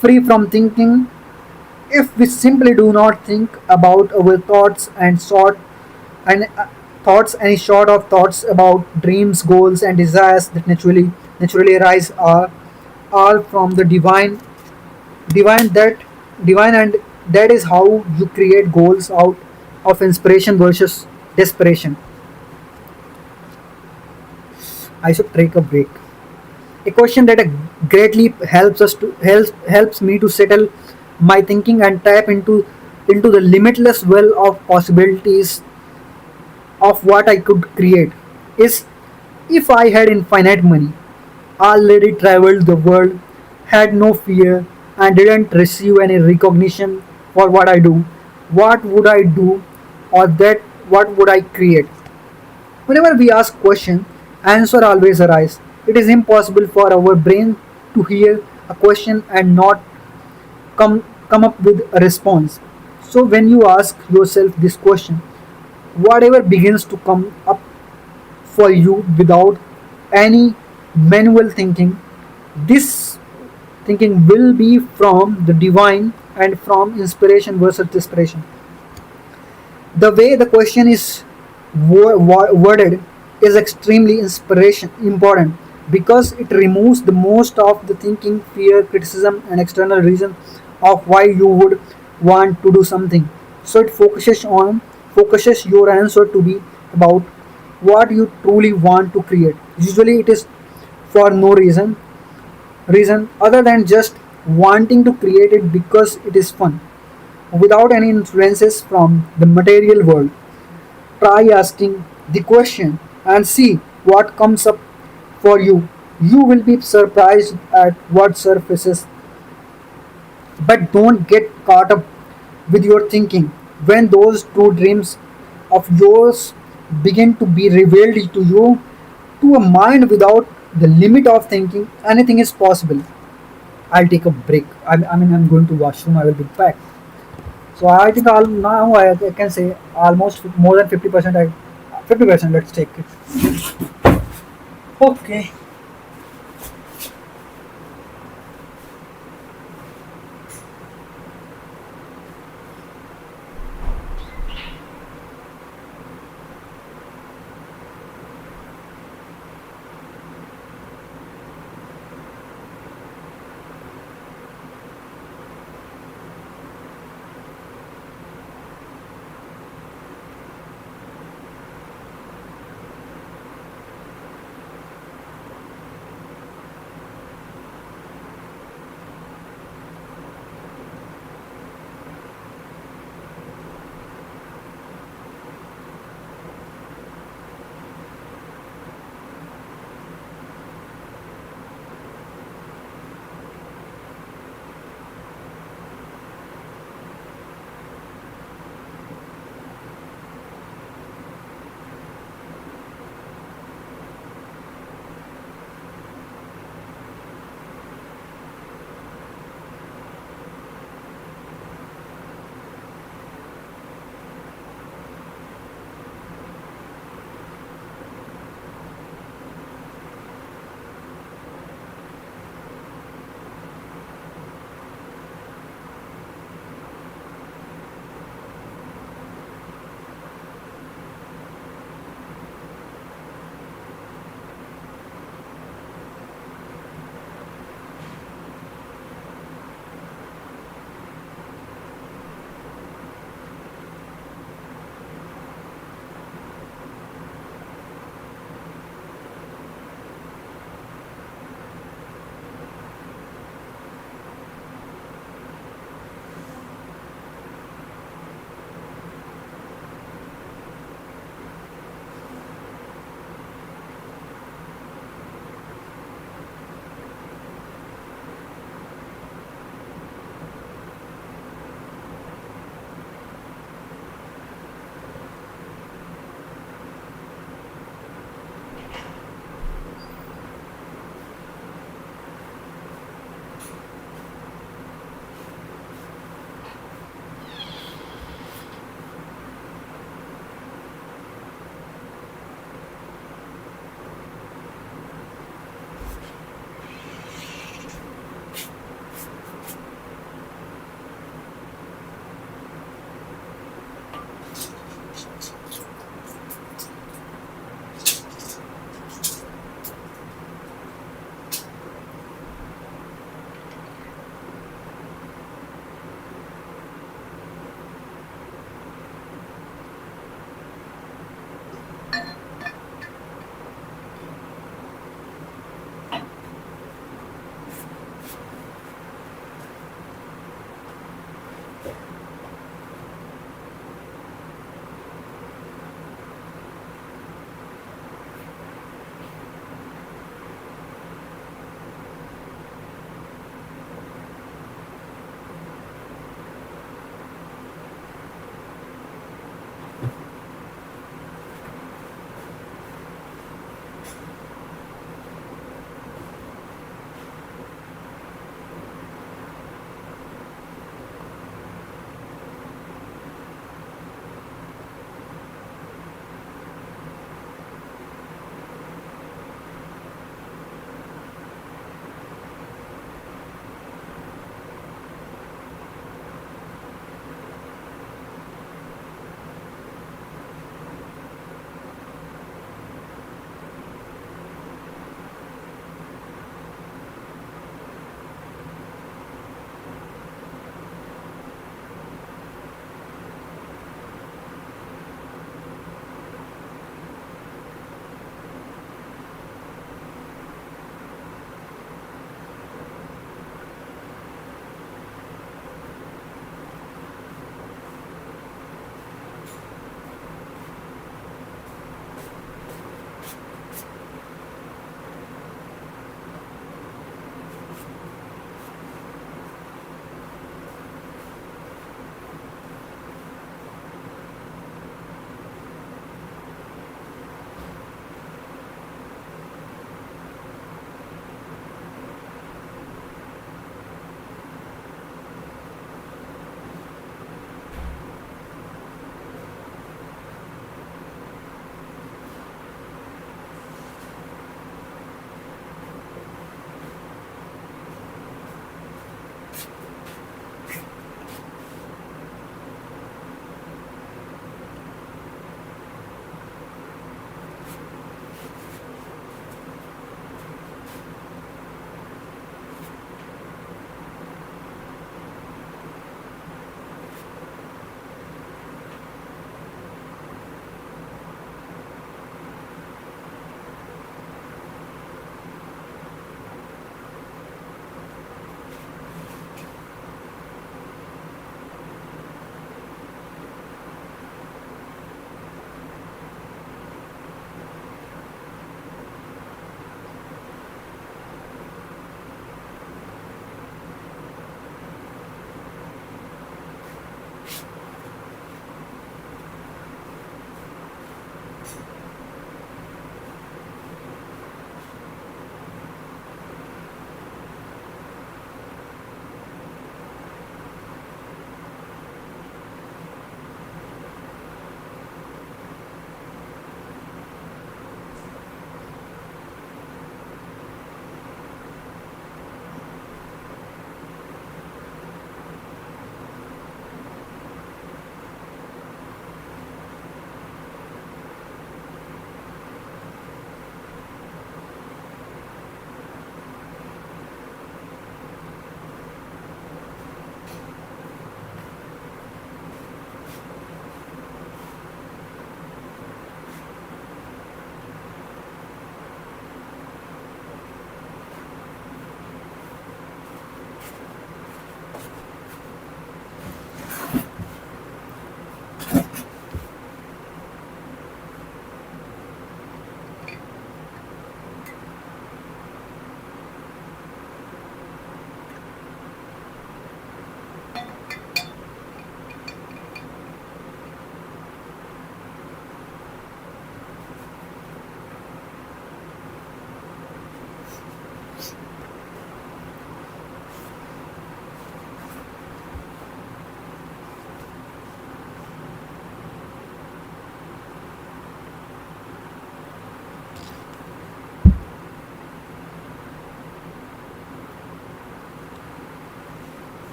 free from thinking. If we simply do not think about our and thoughts, any sort of thoughts about dreams, goals, and desires that naturally arise are all from the divine that divine, and that is how you create goals out of inspiration versus desperation. I should take a break. A question that greatly helps me to settle my thinking and tap into the limitless well of possibilities of what I could create is, if I had infinite money, already traveled the world, had no fear, and didn't receive any recognition for what I do, what would I do, or that what would I create? Whenever we ask question, answer always arise. It is impossible for our brain to hear a question and not come up with a response. So when you ask yourself this question, whatever begins to come up for you without any manual thinking, this thinking will be from the divine and from inspiration versus desperation. The way the question is worded is extremely inspiration important because it removes the most of the thinking, fear, criticism, and external reason of why you would want to do something. So it focuses your answer to be about what you truly want to create. Usually it is for no reason other than just wanting to create it because it is fun, without any influences from the material world. Try asking the question and see what comes up for you. You will be surprised at what surfaces, but don't get caught up with your thinking. When those true dreams of yours begin to be revealed to you, to a mind without the limit of thinking, anything is possible. I'll take a break. I'm going to washroom. I will be back. So I think I can say almost more than 50%. 50%. Let's take it. Okay.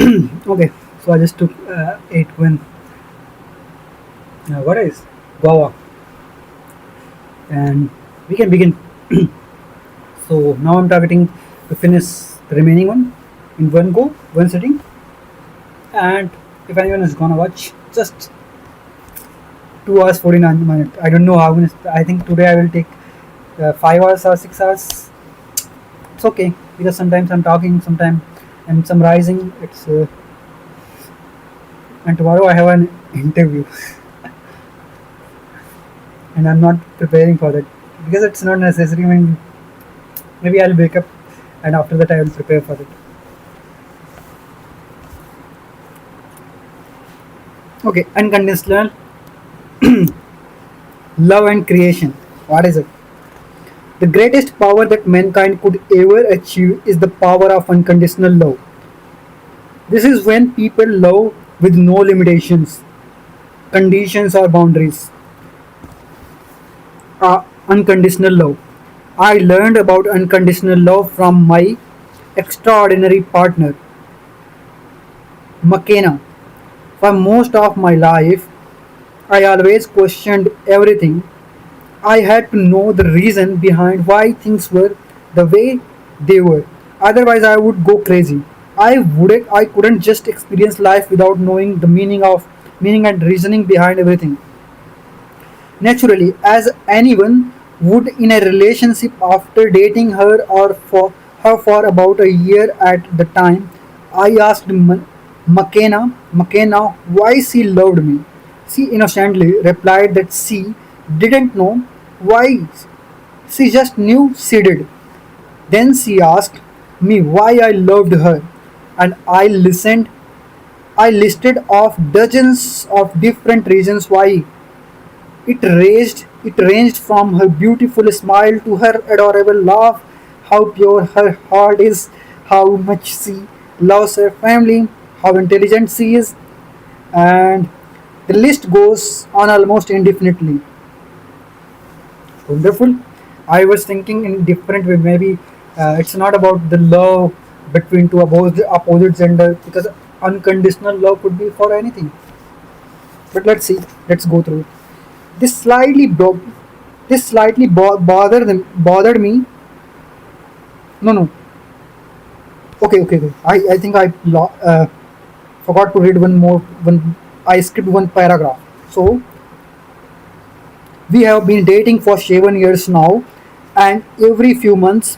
Okay, so I just took 8 when what is guava, and we can begin. So now I'm targeting to finish the remaining one in one go, one sitting. And if anyone is gonna watch, just 2 hours 49 minutes. I don't know how many. I think today I will take 5 hours or 6 hours. It's okay because sometimes I'm talking, sometimes I'm summarizing. It's and tomorrow I have an interview, and I'm not preparing for that because it's not necessary. I mean, maybe I'll wake up, and after that I will prepare for it. Okay, unconditional love and creation. What is it? The greatest power that mankind could ever achieve is the power of unconditional love. This is when people love with no limitations, conditions, or boundaries. Unconditional love. I learned about unconditional love from my extraordinary partner, McKenna. For most of my life, I always questioned everything. I had to know the reason behind why things were the way they were. Otherwise, I would go crazy. I couldn't just experience life without knowing the meaning and reasoning behind everything. Naturally, as anyone would in a relationship after dating her or for about a year at the time, I asked McKenna why she loved me. She innocently replied that she didn't know why, she just knew she did. Then she asked me why I loved her, and I listed off dozens of different reasons why. It ranged from her beautiful smile to her adorable laugh, how pure her heart is, how much she loves her family, how intelligent she is, and the list goes on almost indefinitely. Wonderful. I was thinking in different way. Maybe it's not about the love between two opposite gender because unconditional love could be for anything. But let's see. Let's go through. This slightly bro- this slightly bothered me. No, no. Okay. I think forgot to read one more. One I skipped one paragraph. So we have been dating for 7 years now, and every few months,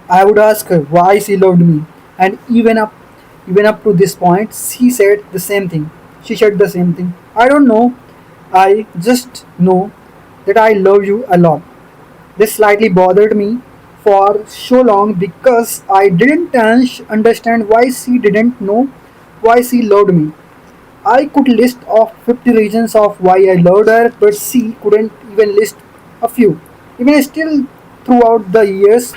I would ask her why she loved me, and even up to this point, She said the same thing. I don't know. I just know that I love you a lot. This slightly bothered me for so long because I didn't understand why she didn't know why she loved me. I could list off 50 reasons of why I loved her, but she couldn't even list a few. Even still, throughout the years,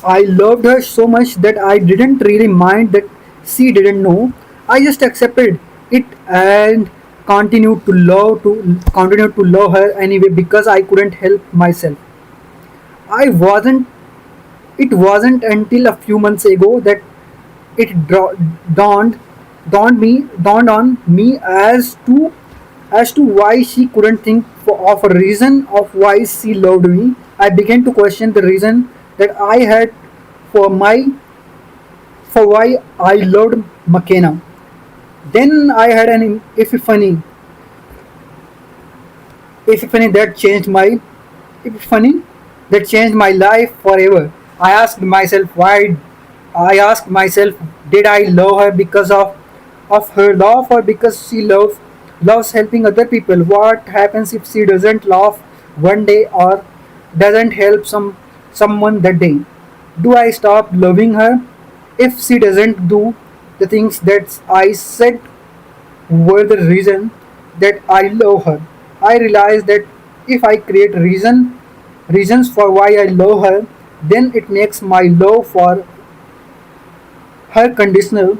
I loved her so much that I didn't really mind that she didn't know. I just accepted it and continued to love her anyway because I couldn't help myself. I wasn't It wasn't until a few months ago that it dawned dawned on me as to why she couldn't think of a reason of why she loved me. I began to question the reason that I had for my for why I loved McKenna. Then I had an epiphany that changed my epiphany that changed my life forever. I asked myself, did I love her because of her love or because she loves helping other people? What happens if she doesn't laugh one day or doesn't help someone that day? Do I stop loving her if she doesn't do the things that I said were the reason that I love her? I realized that if I create reasons for why I love her, then it makes my love for her conditional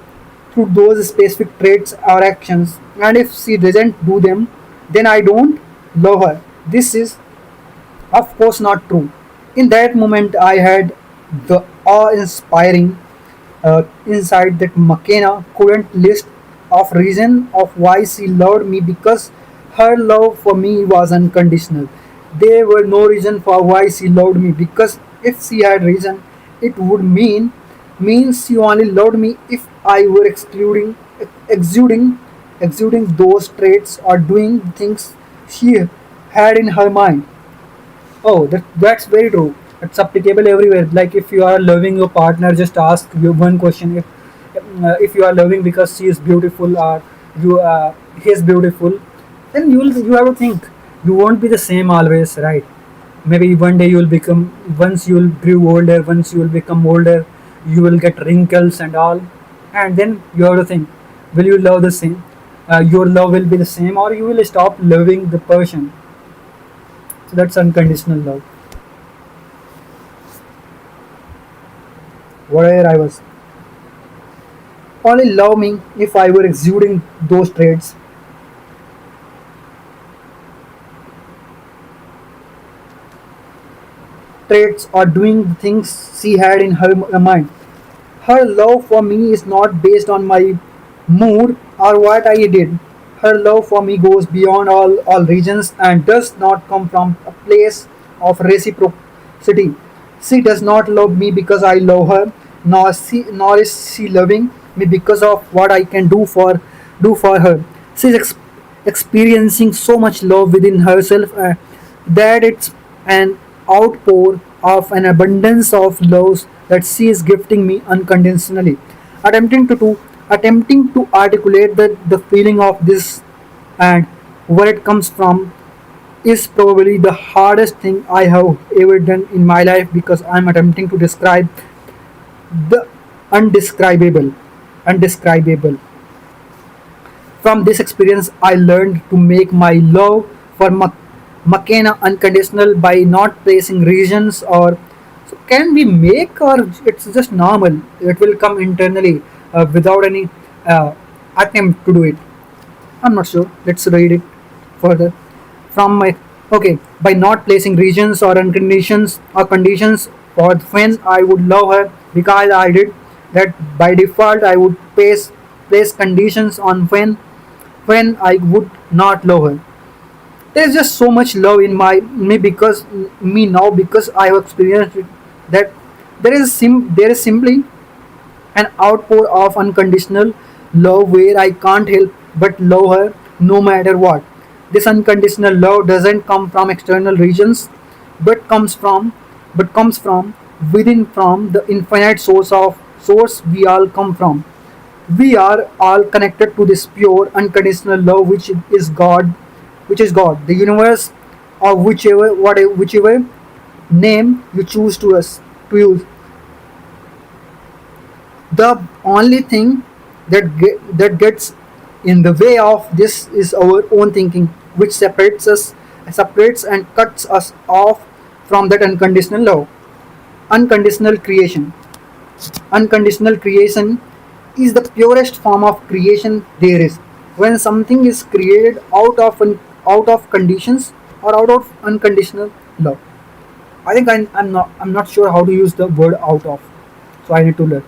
through those specific traits or actions. And if she doesn't do them, then I don't love her. This is, of course, not true. In that moment, I had the awe-inspiring insight that McKenna couldn't list of reason of why she loved me because her love for me was unconditional. There were no reason for why she loved me because if she had reason, it would means she only loved me if I were exuding exuding those traits or doing things she had in her mind. Oh, that's very true. It's applicable everywhere. Like if you are loving your partner, just ask you one question. If you are loving because she is beautiful or you he is beautiful, then you have to think you won't be the same always, right? Maybe one day you will become once you will grow older, once you will become older, you will get wrinkles and all, and then you have to think, will you love the same? Your love will be the same, or you will stop loving the person. So that's unconditional love. Whatever I was. Only love me if I were exuding those traits or doing the things she had in her mind. Her love for me is not based on my mood or what I did. Her love for me goes beyond all regions and does not come from a place of reciprocity. She does not love me because I love her, nor is she loving me because of what I can do for her. She is experiencing so much love within herself that it's an outpour of an abundance of loves that she is gifting me unconditionally. Attempting to articulate the feeling of this and where it comes from is probably the hardest thing I have ever done in my life because I'm attempting to describe the undescribable. Undescribable. From this experience, I learned to make my love for McKenna unconditional by not placing reasons or so can we make or it's just normal. It will come internally without any uh, attempt to do it. I'm not sure. Let's read it further. From my okay by not placing regions or unconditions or conditions for when I would love her because I did that by default I would place conditions on when I would not love her. There's just so much love in my me because me now because I have experienced it that there is simply an outpour of unconditional love where I can't help but love her no matter what. This unconditional love doesn't come from external regions but comes from within from the infinite source we all come from. We are all connected to this pure unconditional love which is God, the universe, or whichever name you choose to use. The only thing that gets in the way of this is our own thinking, which separates and cuts us off from that unconditional love. Unconditional creation. Unconditional creation is the purest form of creation there is. When something is created out of conditions or out of unconditional love. I think I'm not sure how to use the word out of, so I need to learn.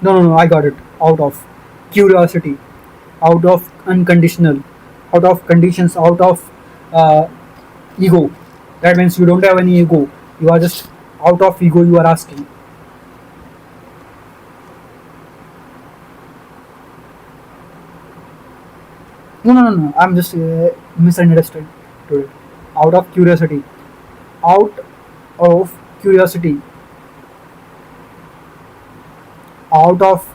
No, I got it. Out of curiosity, out of unconditional, out of conditions, out of uh, ego. That means you don't have any ego. You are just out of ego. You are asking. No. I'm just misunderstood to it. Out of curiosity. Out of curiosity. Out of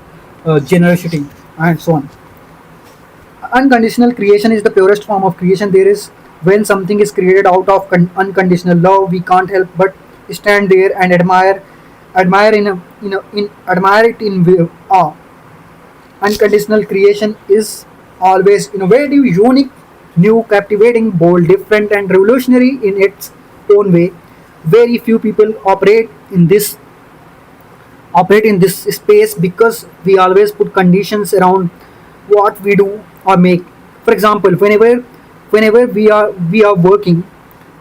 generosity, and so on. Unconditional creation is the purest form of creation there is. When something is created out of unconditional love, we can't help but stand there and admire admire it in awe. Unconditional creation is always innovative, unique, new, captivating, bold, different, and revolutionary in its own way. Very few people operate in this space because we always put conditions around what we do or make. For example, whenever we are working,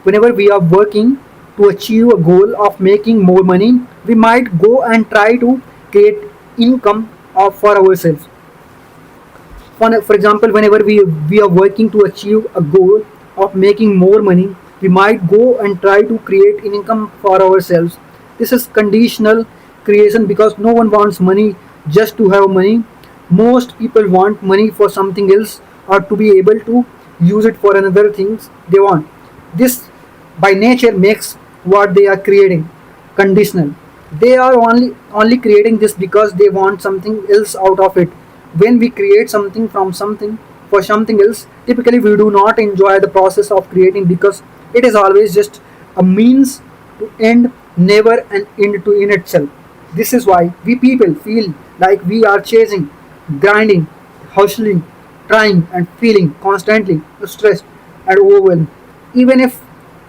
whenever we are working to achieve a goal of making more money, we might go and try to create income for ourselves. For example, whenever we are working to achieve a goal of making more money, we might go and try to create an income for ourselves. This is conditional creation because no one wants money just to have money. Most people want money for something else or to be able to use it for another things they want. This by nature makes what they are creating conditional. They are only creating this because they want something else out of it. When we create something from something for something else, typically we do not enjoy the process of creating because it is always just a means to end, never an end to in itself. This is why we people feel like we are chasing, grinding, hustling, trying and feeling constantly stressed and overwhelmed. Even if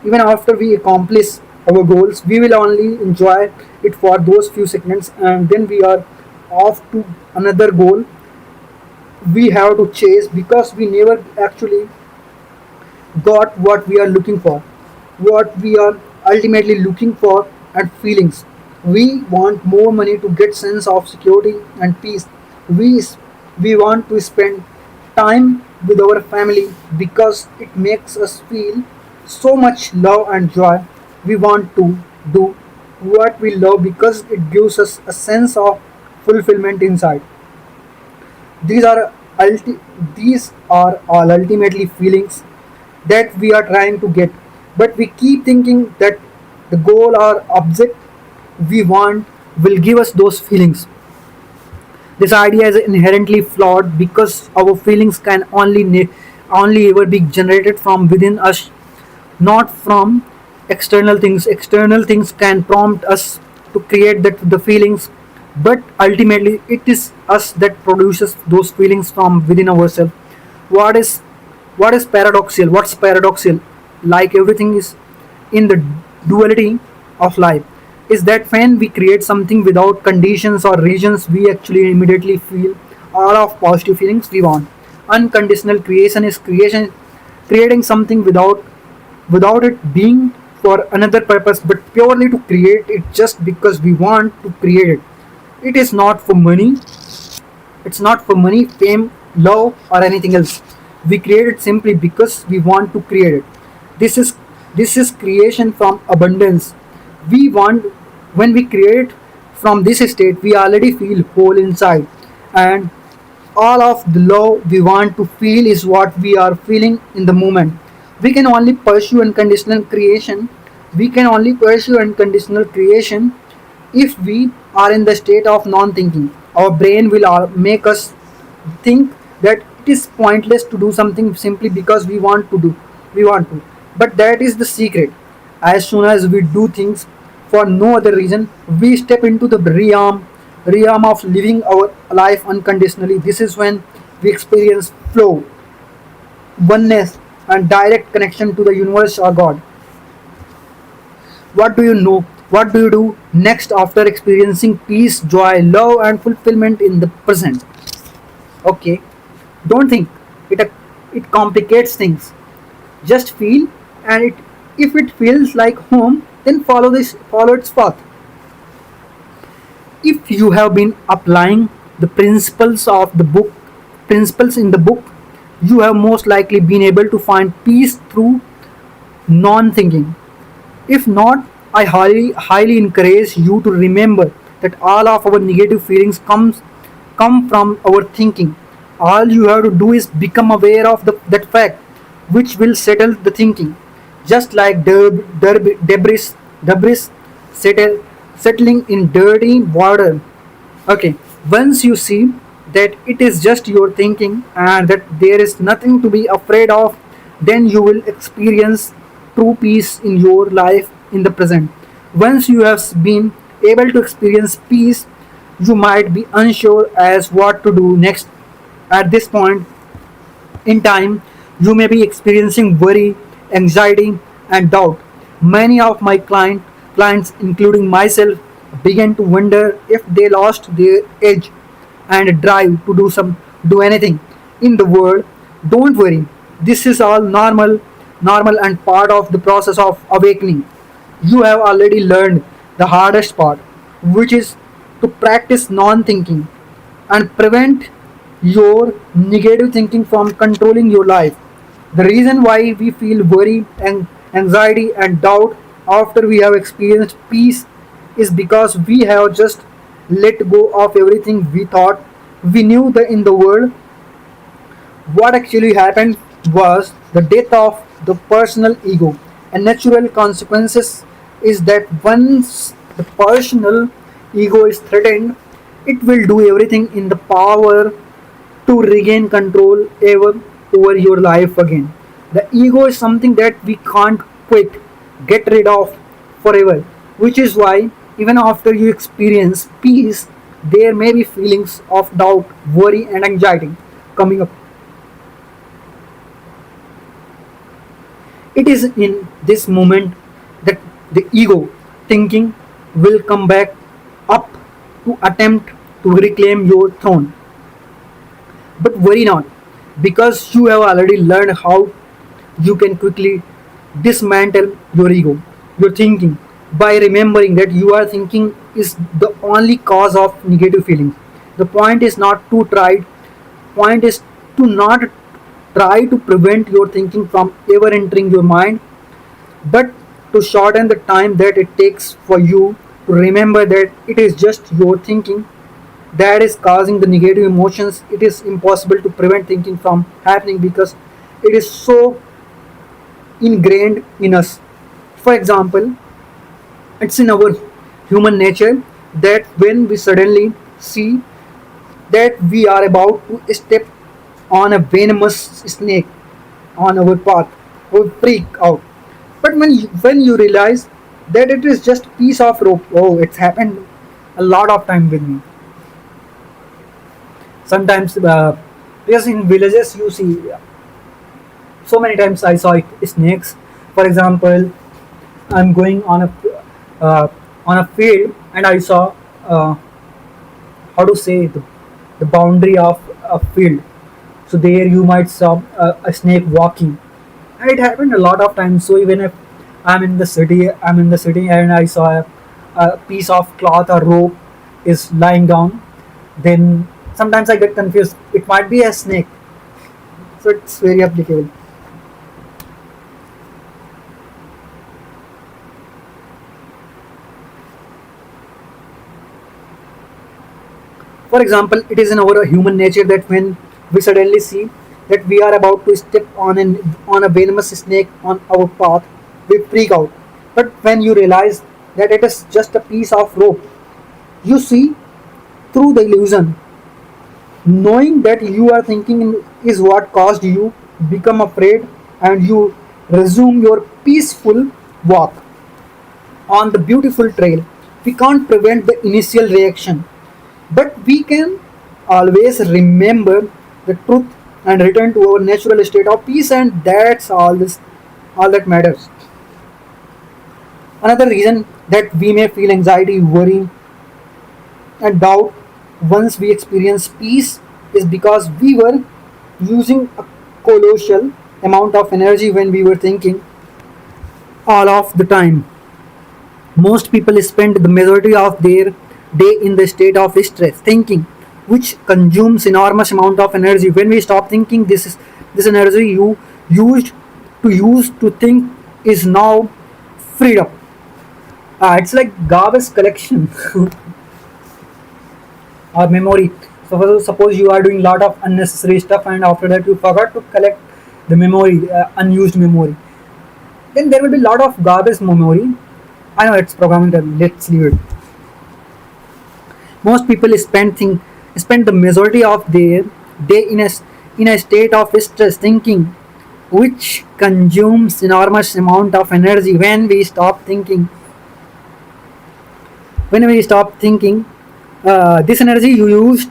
even after we accomplish our goals, we will only enjoy it for those few seconds and then we are off to another goal we have to chase because we never actually got what we are looking for, what we are ultimately looking for, and feelings. We want more money to get sense of security and peace. We we want to spend time with our family because it makes us feel so much love and joy. We want to do what we love because it gives us a sense of fulfillment inside. These are these are all ultimately feelings that we are trying to get, but we keep thinking that the goal or object we want will give us those feelings. This idea is inherently flawed because our feelings can only ever be generated from within us, not from external things. External things can prompt us to create the feelings, but ultimately it is us that produces those feelings from within ourselves. What is what is paradoxical? What's paradoxical? Like everything is in the duality of life, is that when we create something without conditions or reasons, we actually immediately feel all of positive feelings we want. Unconditional creation is creating something without it being for another purpose but purely to create it just because we want to create it. It is not for money, it's not for money, fame, love, or anything else. We create it simply because we want to create it. This is this is creation from abundance. We want when we create from this state, we already feel whole inside, and all of the love we want to feel is what we are feeling in the moment. We can only pursue unconditional creation. We can only pursue unconditional creation if we are in the state of non-thinking. Our brain will make us think that it is pointless to do something simply because we want to. But that is the secret. As soon as we do things for no other reason, we step into the realm of living our life unconditionally. This is when we experience flow, oneness, and direct connection to the universe or God. What do you know? What do you do next after experiencing peace, joy, love, and fulfillment in the present? Okay, don't think it complicates things. Just feel, and it if it feels like home, then follow its path. If you have been applying the principles in the book, you have most likely been able to find peace through non-thinking. If not, I highly encourage you to remember that all of our negative feelings come from our thinking. All you have to do is become aware of that fact, which will settle the thinking. Just like debris settling in dirty water. Okay, once you see that it is just your thinking and that there is nothing to be afraid of, then you will experience true peace in your life in the present. Once you have been able to experience peace, you might be unsure as what to do next. At this point in time, you may be experiencing worry, anxiety, and doubt. Many of my clients, including myself, began to wonder if they lost their edge and drive to do anything in the world. Don't worry. This is all normal and part of the process of awakening. You have already learned the hardest part, which is to practice non thinking and prevent your negative thinking from controlling your life. The reason why we feel worry and anxiety and doubt after we have experienced peace is because we have just let go of everything we thought we knew in the world. What actually happened was the death of the personal ego. And natural consequences is that once the personal ego is threatened, it will do everything in the power to regain control over your life again. The ego is something that we can't quit, get rid of forever, which is why even after you experience peace, there may be feelings of doubt, worry, and anxiety coming up. It is in this moment that the ego thinking will come back up to attempt to reclaim your throne. But worry not, because you have already learned how you can quickly dismantle your ego, your thinking, by remembering that you are thinking is the only cause of negative feelings. The point is not to try, point is to not try to prevent your thinking from ever entering your mind, but to shorten the time that it takes for you to remember that it is just your thinking that is causing the negative emotions. It is impossible to prevent thinking from happening because it is so ingrained in us. For example, it's in our human nature that when we suddenly see that we are about to step on a venomous snake on our path, we freak out. But when you realize that it is just piece of rope, oh, it's happened a lot of time with me. Sometimes, because in villages you see so many times I saw snakes. For example, I'm going uh, on a field and I saw how to say the boundary of a field. So there you might saw a snake walking, and it happened a lot of times. So even if I'm in the city and I saw a piece of cloth or rope is lying down, then sometimes I get confused. It might be a snake, so it's very applicable. For example, it is in our human nature that when we suddenly see that we are about to step on a venomous snake on our path, we freak out. But when you realize that it is just a piece of rope, you see through the illusion. Knowing that you are thinking is what caused you become afraid, and you resume your peaceful walk on the beautiful trail. We can't prevent the initial reaction, but we can always remember the truth and return to our natural state of peace, and that's all that matters. Another reason that we may feel anxiety, worry, and doubt once we experience peace is because we were using a colossal amount of energy when we were thinking all of the time. Most people spend the majority of their day in the state of stress thinking, which consumes enormous amount of energy. When we stop thinking, this energy you used to think is now freed up. It's like garbage collection or memory. So suppose you are doing lot of unnecessary stuff and after that you forgot to collect the memory, unused memory. Then there will be lot of garbage memory. I know it's programming term. Let's leave it. Most people spend the majority of their day in a state of stress thinking, which consumes enormous amount of energy. When we stop thinking, this energy you use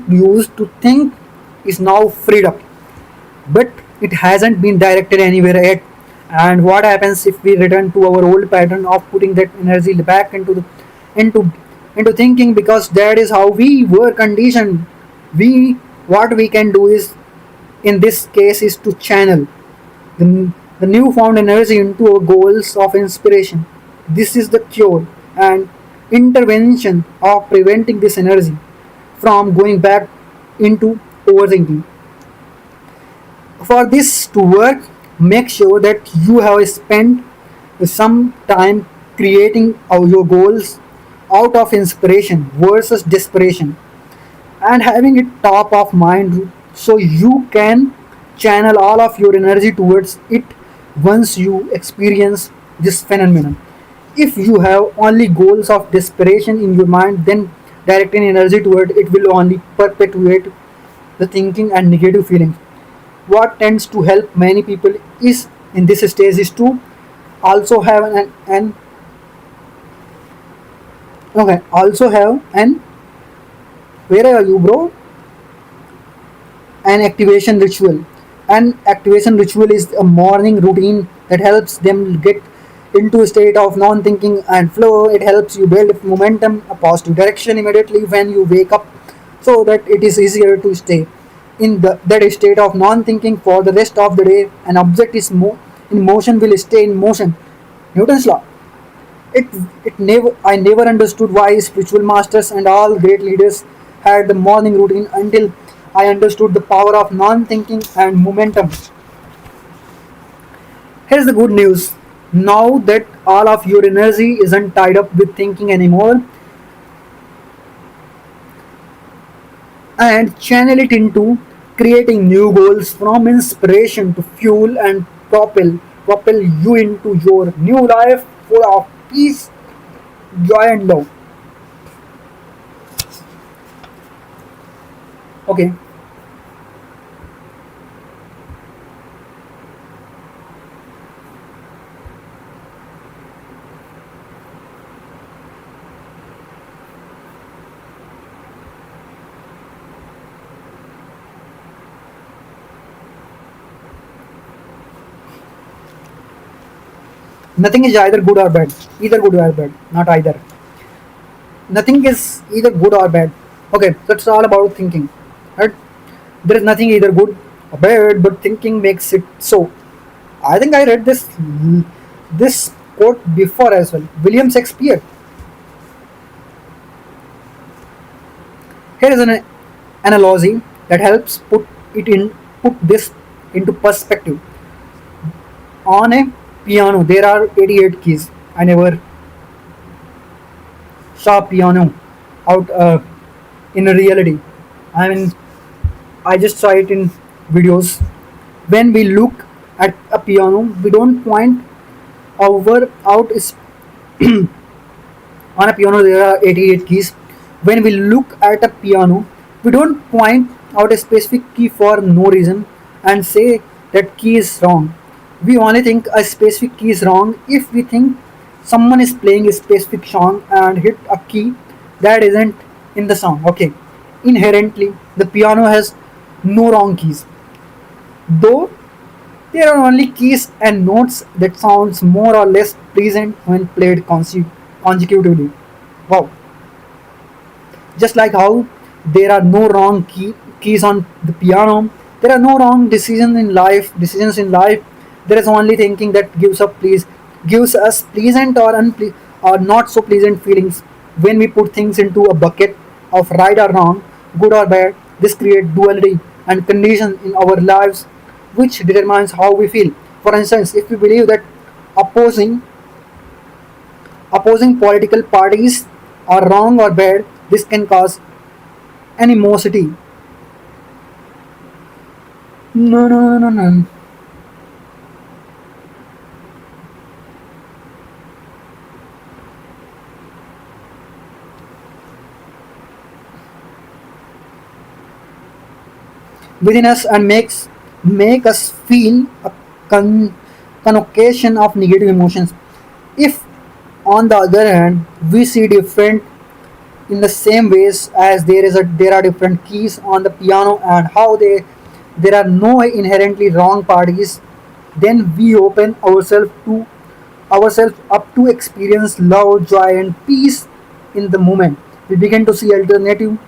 use to think is now freed up, but it hasn't been directed anywhere yet. And what happens if we return to our old pattern of putting that energy back into into thinking, because that is how we were conditioned. We What we can do is, in this case, is to channel the the newfound energy into our goals of inspiration. This is the cure and intervention of preventing this energy from going back into overthinking. For this to work, make sure that you have spent some time creating your goals out of inspiration versus desperation and having it top of mind so you can channel all of your energy towards it once you experience this phenomenon. If you have only goals of desperation in your mind, then directing energy toward it will only perpetuate the thinking and negative feelings. What tends to help many people is in this stage is to also have an okay also have an where are you bro an activation ritual. An activation ritual is a morning routine that helps them get into a state of non-thinking and flow. It helps you build momentum, a positive direction immediately when you wake up, so that it is easier to stay in that state of non-thinking for the rest of the day. An object is in motion will stay in motion. Newton's law. It it never I never understood why spiritual masters and all great leaders had the morning routine until I understood the power of non-thinking and momentum. Here's the good news. Now that all of your energy isn't tied up with thinking anymore, and channel it into creating new goals from inspiration to fuel and propel you into your new life full of peace, joy and love. Okay, nothing is either good or bad. Either good or bad, not either. Nothing is either good or bad. Okay, that's all about thinking. Right? There is nothing either good or bad, but thinking makes it so. I think I read this quote before as well. William Shakespeare. Here is an analogy that helps put this into perspective. On a piano, there are 88 keys. I never saw piano out in reality. I mean, I just saw it in videos. When we look at a piano, we don't point over out is on a piano there are 88 keys. When we look at a piano, we don't point out a specific key for no reason and say that key is wrong. We only think a specific key is wrong if we think someone is playing a specific song and hit a key that isn't in the song. Okay. Inherently, the piano has no wrong keys. Though there are only keys and notes that sounds more or less pleasant when played consecutively. Wow. Just like how there are no wrong keys on the piano, there are no wrong decisions in life. There is only thinking that gives us pleasant or not so pleasant feelings. When we put things into a bucket of right or wrong, good or bad, this creates duality and condition in our lives which determines how we feel. For instance, if we believe that opposing opposing political parties are wrong or bad, this can cause animosity. No, no, no, no, no. Within us and make us feel a con- connotation of negative emotions. If, on the other hand, we see different in the same ways as there are different keys on the piano and how there are no inherently wrong parties, then we open ourselves up to experience love, joy and peace in the moment. We begin to see alternative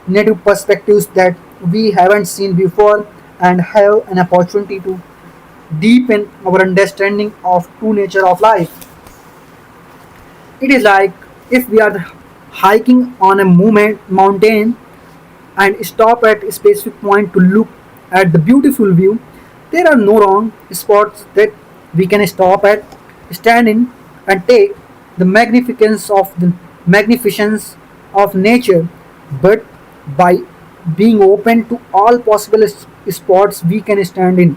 native perspectives that we haven't seen before and have an opportunity to deepen our understanding of true nature of life. It is like if we are hiking on a mountain and stop at a specific point to look at the beautiful view. There are no wrong spots that we can stop at, stand in, and take the magnificence of nature. But by being open to all possible spots we can stand in,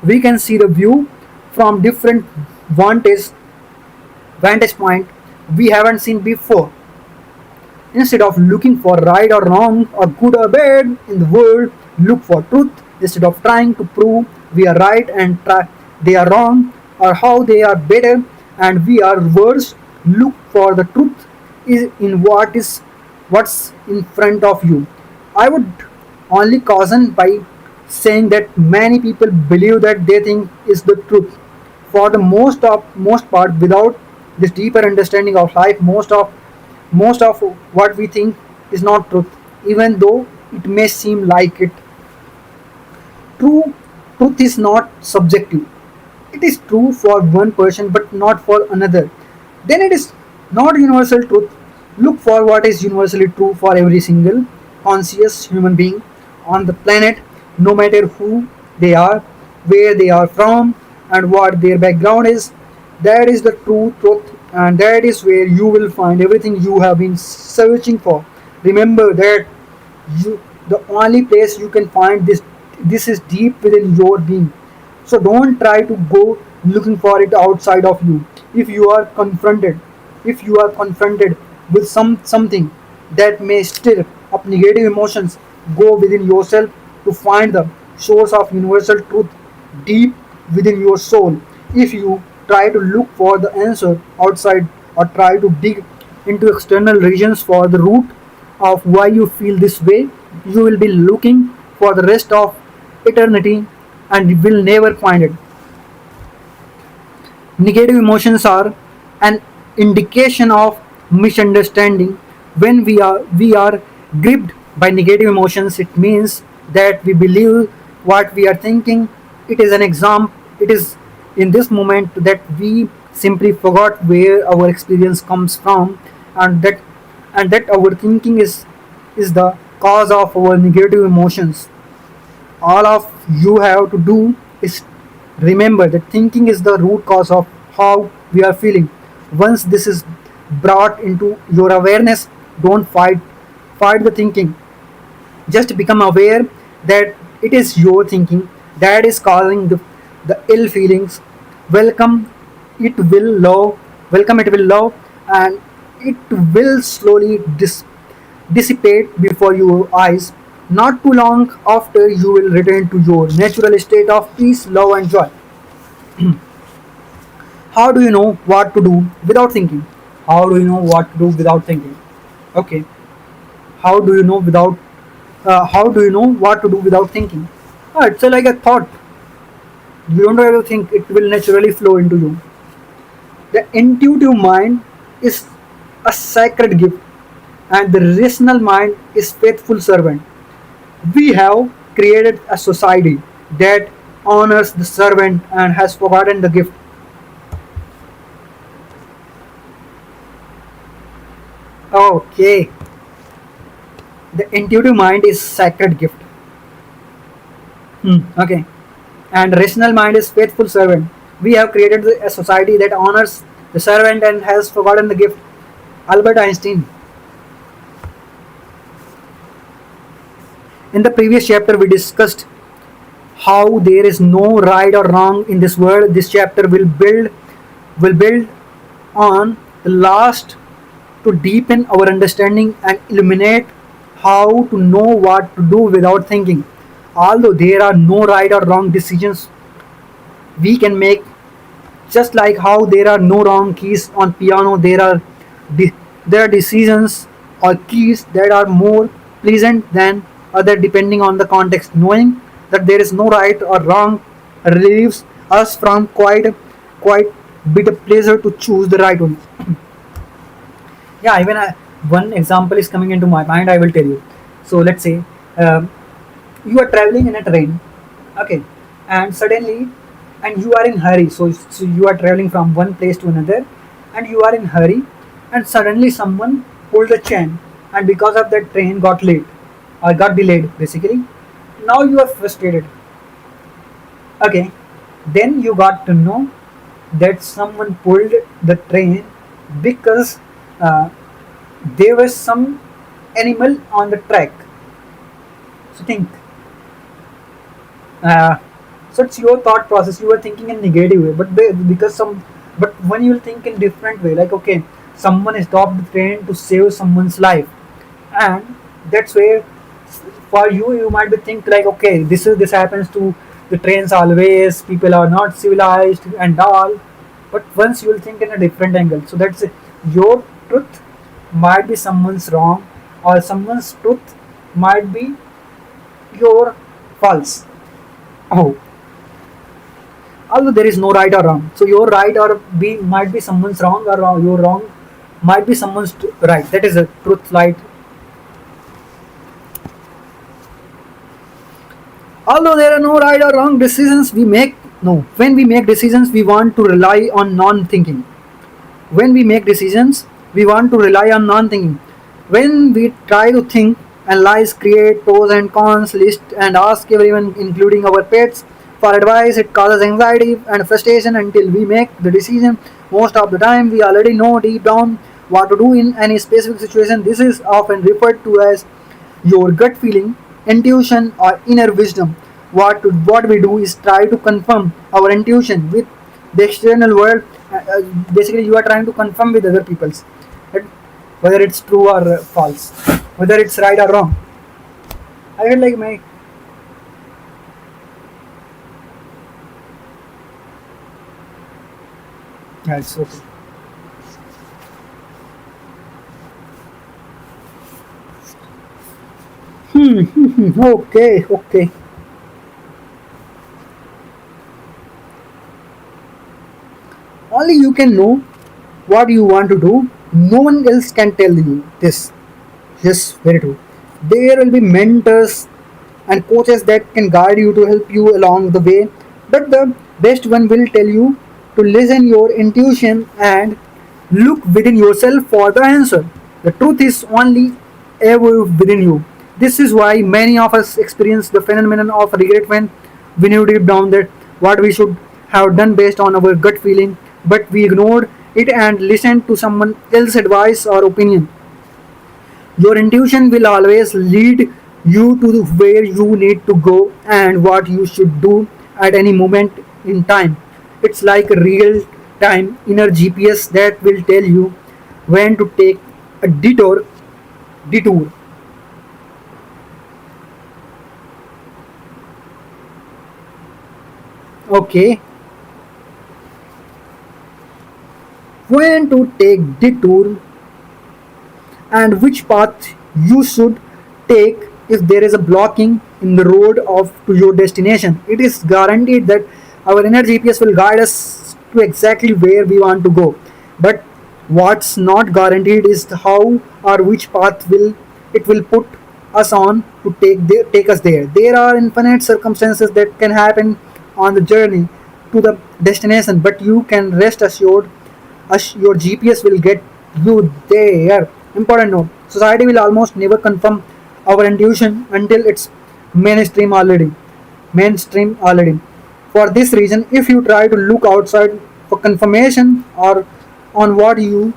we can see the view from different vantage vantage point we haven't seen before. Instead of looking for right or wrong or good or bad in the world, look for truth. Instead of trying to prove we are right and they are wrong or how they are better and we are worse, look for the truth is in what's in front of you. I would only caution by saying that many people believe that they think is the truth. For the most part, without this deeper understanding of life, most of what we think is not truth, even though it may seem like it. True truth is not subjective. It is true for one person but not for another. Then it is not universal truth. Look for what is universally true for every single conscious human being on the planet, no matter who they are, where they are from, and what their background is. That is the true truth, and that is where you will find everything you have been searching for. Remember that the only place you can find this is deep within your being. So don't try to go looking for it outside of you. If you are confronted, if you are confronted with something that may stir up negative emotions, go within yourself to find the source of universal truth deep within your soul. If you try to look for the answer outside or try to dig into external regions for the root of why you feel this way, you will be looking for the rest of eternity and will never find it. Negative emotions are an indication of misunderstanding. When we are gripped by negative emotions, it means that we believe what we are thinking. It is an exam. It is in this moment that we simply forgot where our experience comes from, and that our thinking is the cause of our negative emotions. All of you have to do is remember that thinking is the root cause of how we are feeling. Once this is brought into your awareness, don't fight the thinking. Just become aware that it is your thinking that is causing the ill feelings. Welcome it will love, welcome it will love, and it will slowly dissipate before your eyes. Not too long after, you will return to your natural state of peace, love, and joy. How do you know what to do without thinking? How do you know what to do without thinking? Okay. How do you know without? How do you know what to do without thinking? It's like a thought. You don't have to think; it will naturally flow into you. The intuitive mind is a sacred gift, and the rational mind is faithful servant. We have created a society that honors the servant and has forgotten the gift. Okay, the intuitive mind is sacred gift. Okay, and rational mind is faithful servant. We have created a society that honors the servant and has forgotten the gift. Albert Einstein. In the previous chapter, we discussed how there is no right or wrong in this world. This chapter will build on the last to deepen our understanding and illuminate how to know what to do without thinking. Although there are no right or wrong decisions we can make, just like how there are no wrong keys on piano, de- there are decisions or keys that are more pleasant than other depending on the context. Knowing that there is no right or wrong relieves us from quite bit of pleasure to choose the right one. Yeah, even one example is coming into my mind. I will tell you. So let's say you are traveling in a train, okay, and suddenly and you are in hurry. So you are traveling from one place to another, and you are in hurry, and suddenly someone pulled the chain, and because of that train got late or got delayed basically. Now you are frustrated. Okay, then you got to know that someone pulled the train because uh, there was some animal on the track. So think, uh, so it's your thought process. You are thinking in negative way, but because but when you think in different way, like okay, someone stopped the train to save someone's life, and that's where for you might be think like okay, this happens to the trains always. People are not civilized and all, but once you will think in a different angle. So that's your truth might be someone's wrong, or someone's truth might be your false. Oh, although there is no right or wrong. So your right or be might be someone's wrong, or your wrong might be someone's right. That is a truth light. Although there are no right or wrong decisions we make, no. When we make decisions, we want to rely on non-thinking. When we make decisions, we want to rely on non-thinking. When we try to think, analyze, create pros and cons list, and ask everyone, including our pets, for advice, it causes anxiety and frustration until we make the decision. Most of the time, we already know deep down what to do in any specific situation. This is often referred to as your gut feeling, intuition, or inner wisdom. What we do is try to confirm our intuition with the external world. Basically, you are trying to confirm with other people's that whether it's true or false, whether it's right or wrong. I feel like my yeah, it's okay. Okay, okay. Only you can know what you want to do. No one else can tell you this. Yes, very true. There will be mentors and coaches that can guide you to help you along the way, but the best one will tell you to listen your intuition and look within yourself for the answer. The truth is only ever within you. This is why many of us experience the phenomenon of regret when we knew deep down that what we should have done based on our gut feeling, but we ignored it and listened to someone else's advice or opinion. Your intuition will always lead you to where you need to go and what you should do at any moment in time. It's like a real time inner GPS that will tell you when to take a detour. Okay, when to take detour and which path you should take if there is a blocking in the road of to your destination. It is guaranteed that our inner GPS will guide us to exactly where we want to go. But what's not guaranteed is how or which path will put us on to take us there. There are infinite circumstances that can happen on the journey to the destination, but you can rest assured your GPS will get you there. Important note: society will almost never confirm our intuition until it's mainstream already. Mainstream already. For this reason, if you try to look outside for confirmation or on what you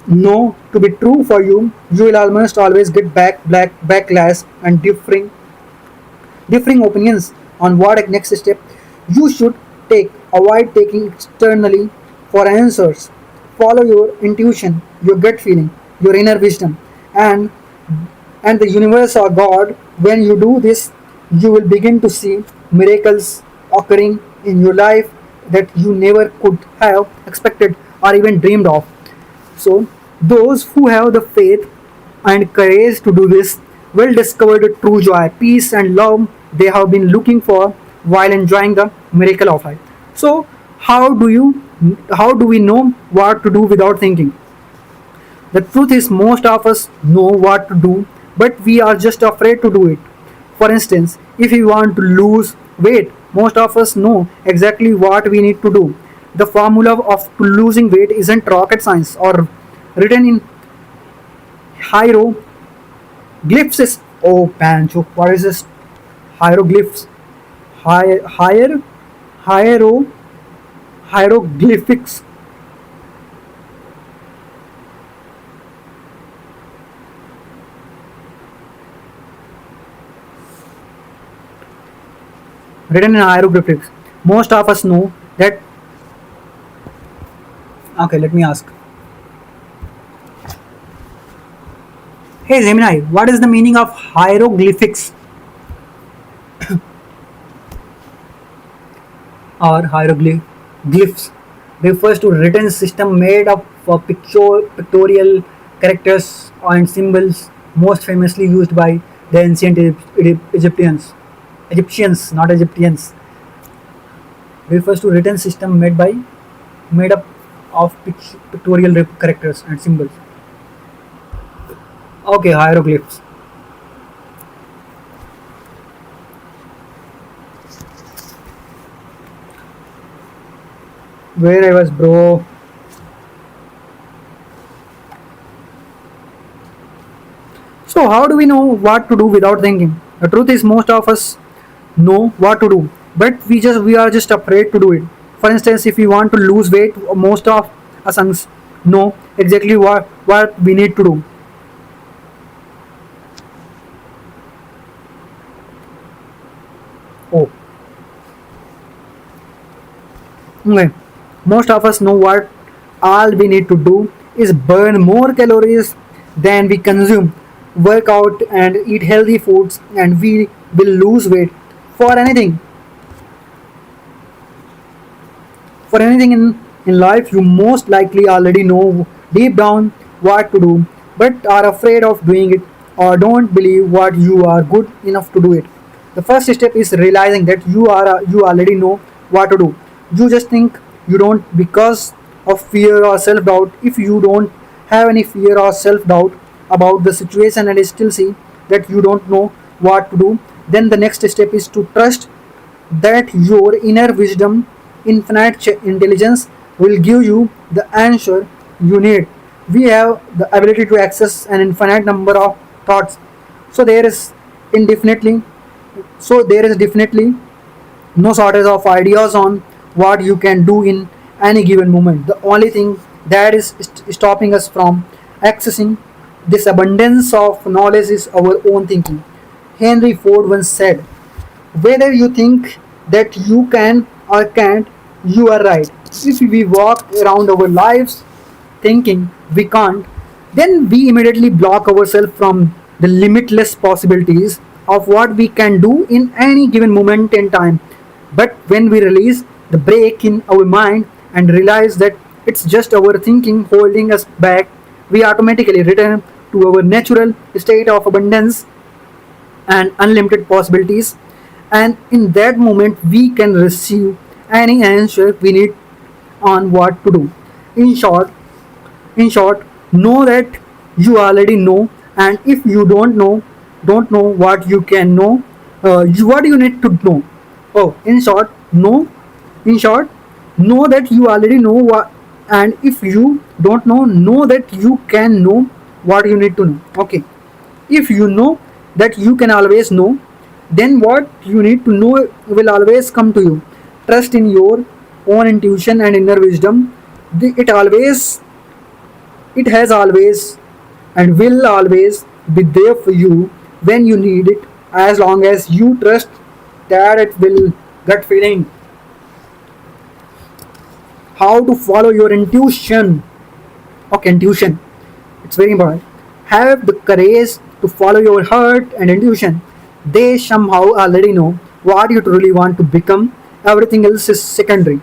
know to be true for you, you will almost always get backlash and differing opinions on what next step you should take. Avoid taking externally for answers. Follow your intuition, your gut feeling, your inner wisdom, and the universe or God. When you do this, you will begin to see miracles occurring in your life that you never could have expected or even dreamed of. So, those who have the faith and courage to do this will discover the true joy, peace, and love they have been looking for while enjoying the miracle of life. So, how do we know what to do without thinking? The truth is, most of us know what to do, but we are just afraid to do it. For instance, if you want to lose weight, Most of us know exactly what we need to do. The formula of losing weight isn't rocket science or written in hieroglyphs. Oh, Pancho, what is this? Hieroglyphs. Higher, hiero, hieroglyphics. Written in hieroglyphics. Most of us know that. Okay, let me ask. Hey Gemini, what is the meaning of hieroglyphics or hieroglyphs? Refers to written system made up of pictorial characters and symbols, most famously used by the ancient Egyptians. Egyptians, not Egyptians. Refers to written system made up of pictorial characters and symbols. Okay, hieroglyphs. Where I was, bro. So how do we know what to do without thinking? The truth is most of us know what to do, but we are just afraid to do it. For instance, if we want to lose weight, most of us know exactly what we need to do. Oh, okay. Most of us know what all we need to do is burn more calories than we consume, work out and eat healthy foods, and we will lose weight. For anything, in life, you most likely already know deep down what to do, but are afraid of doing it or don't believe what you are good enough to do it. The first step is realizing that you already know what to do. You just think you don't because of fear or self doubt. If you don't have any fear or self doubt about the situation and still see that you don't know what to do, then the next step is to trust that your inner wisdom, infinite intelligence, will give you the answer you need. We have the ability to access an infinite number of thoughts. So indefinitely, there is definitely no shortage of ideas on what you can do in any given moment. The only thing that is stopping us from accessing this abundance of knowledge is our own thinking. Henry Ford once said, whether you think that you can or can't, you are right. If we walk around our lives thinking we can't, then we immediately block ourselves from the limitless possibilities of what we can do in any given moment in time. But when we release the brake in our mind and realize that it's just our thinking holding us back, we automatically return to our natural state of abundance and unlimited possibilities, and in that moment we can receive any answer we need on what to do. In short, in short, know that you already know, and if you don't know what you can know, what do you need to know? Oh, in short, know. In short, know that you already know what, and if you don't know that you can know what you need to know. Okay, if you know that you can always know, then what you need to know will always come to you. Trust in your own intuition and inner wisdom. It has always and will always be there for you when you need it, as long as you trust that it will. Gut feeling. How to follow your intuition. Okay, intuition. It's very important. Have the courage to follow your heart and intuition. They somehow already know what you truly want to become. Everything else is secondary.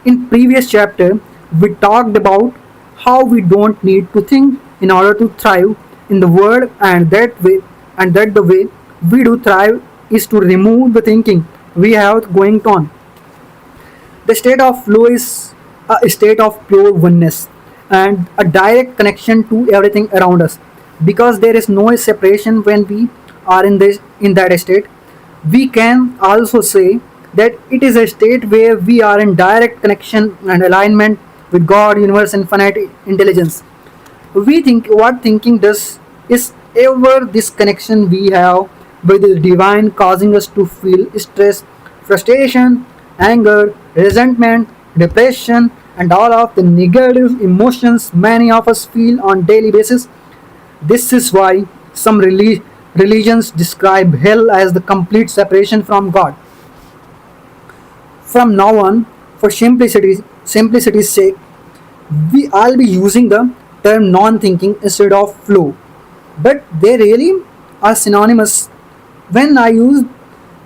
In previous chapter, we talked about how we don't need to think in order to thrive in the world, and that the way we do thrive is to remove the thinking we have going on. The state of flow is a state of pure oneness and a direct connection to everything around us. Because there is no separation when we are in that state, we can also say that it is a state where we are in direct connection and alignment with God, universe, infinite intelligence. We think what thinking does is ever this connection we have with the divine causing us to feel stress, frustration, anger, resentment, depression, and all of the negative emotions many of us feel on daily basis. This is why some religions describe hell as the complete separation from God. From now on, for simplicity's sake, we all be using the term non-thinking instead of flow, but they really are synonymous. When I use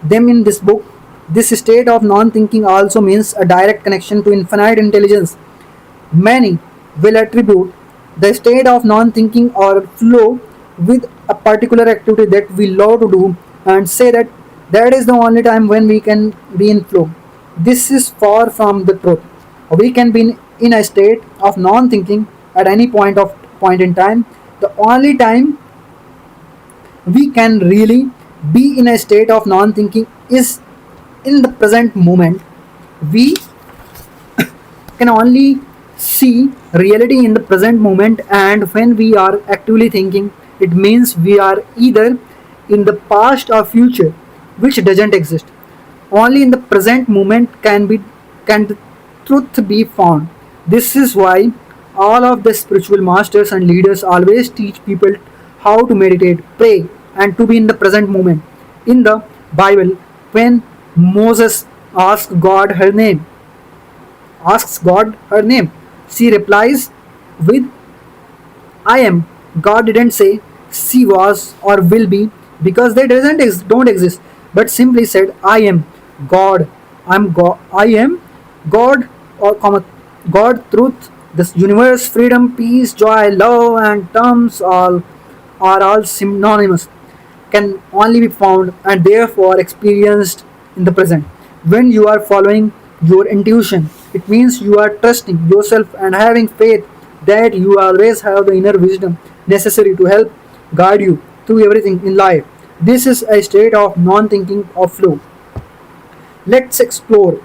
them in this book, this state of non-thinking also means a direct connection to infinite intelligence. Many will attribute the state of non-thinking or flow with a particular activity that we love to do and say that that is the only time when we can be in flow. This is far from the truth. We can be in a state of non-thinking at any point in time. The only time we can really be in a state of non-thinking is in the present moment. We can only see reality in the present moment, and when we are actively thinking, it means we are either in the past or future, which doesn't exist. Only in the present moment can the truth be found. This is why all of the spiritual masters and leaders always teach people how to meditate, pray, and to be in the present moment. In the Bible, when Moses asks God her name, she replies with I am. God didn't say she was or will be because they don't exist, but simply said I am God. I'm God. I am God or comma God, truth, this universe, freedom, peace, joy, love, and terms all are all synonymous, can only be found and therefore experienced in the present. When you are following your intuition, it means you are trusting yourself and having faith that you always have the inner wisdom necessary to help guide you through everything in life. This is a state of non thinking of flow. Let's explore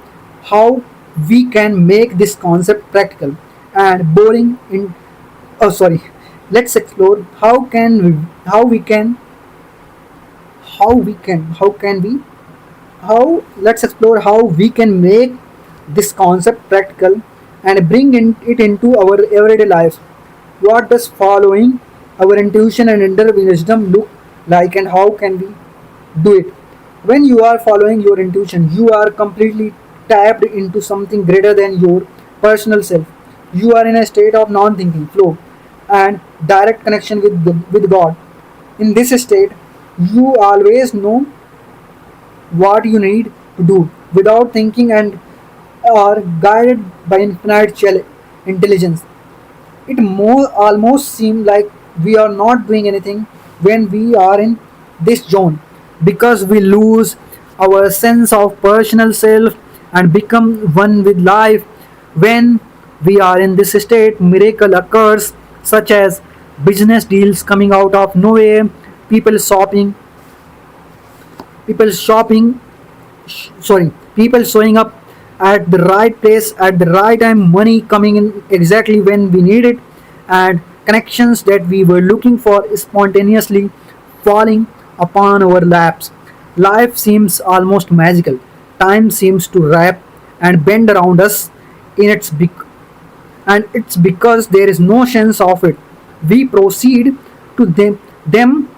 how we can make this concept practical and boring in oh sorry let's explore how we can how can we how let's explore how we can make this concept practical and bring it into our everyday lives. What does following our intuition and inner wisdom look like, and how can we do it? When you are following your intuition, you are completely tapped into something greater than your personal self. You are in a state of non-thinking flow and direct connection with God. In this state, you always know what you need to do without thinking and are guided by intelligence. It more almost seems like we are not doing anything when we are in this zone because we lose our sense of personal self and become one with life. When we are in this state, miracle occurs, such as business deals coming out of nowhere, people shopping, people shopping people showing up at the right place at the right time, money coming in exactly when we need it, and connections that we were looking for spontaneously falling upon our laps. Life seems almost magical. Time seems to wrap and bend around us in and it's because there is no sense of it. We proceed to them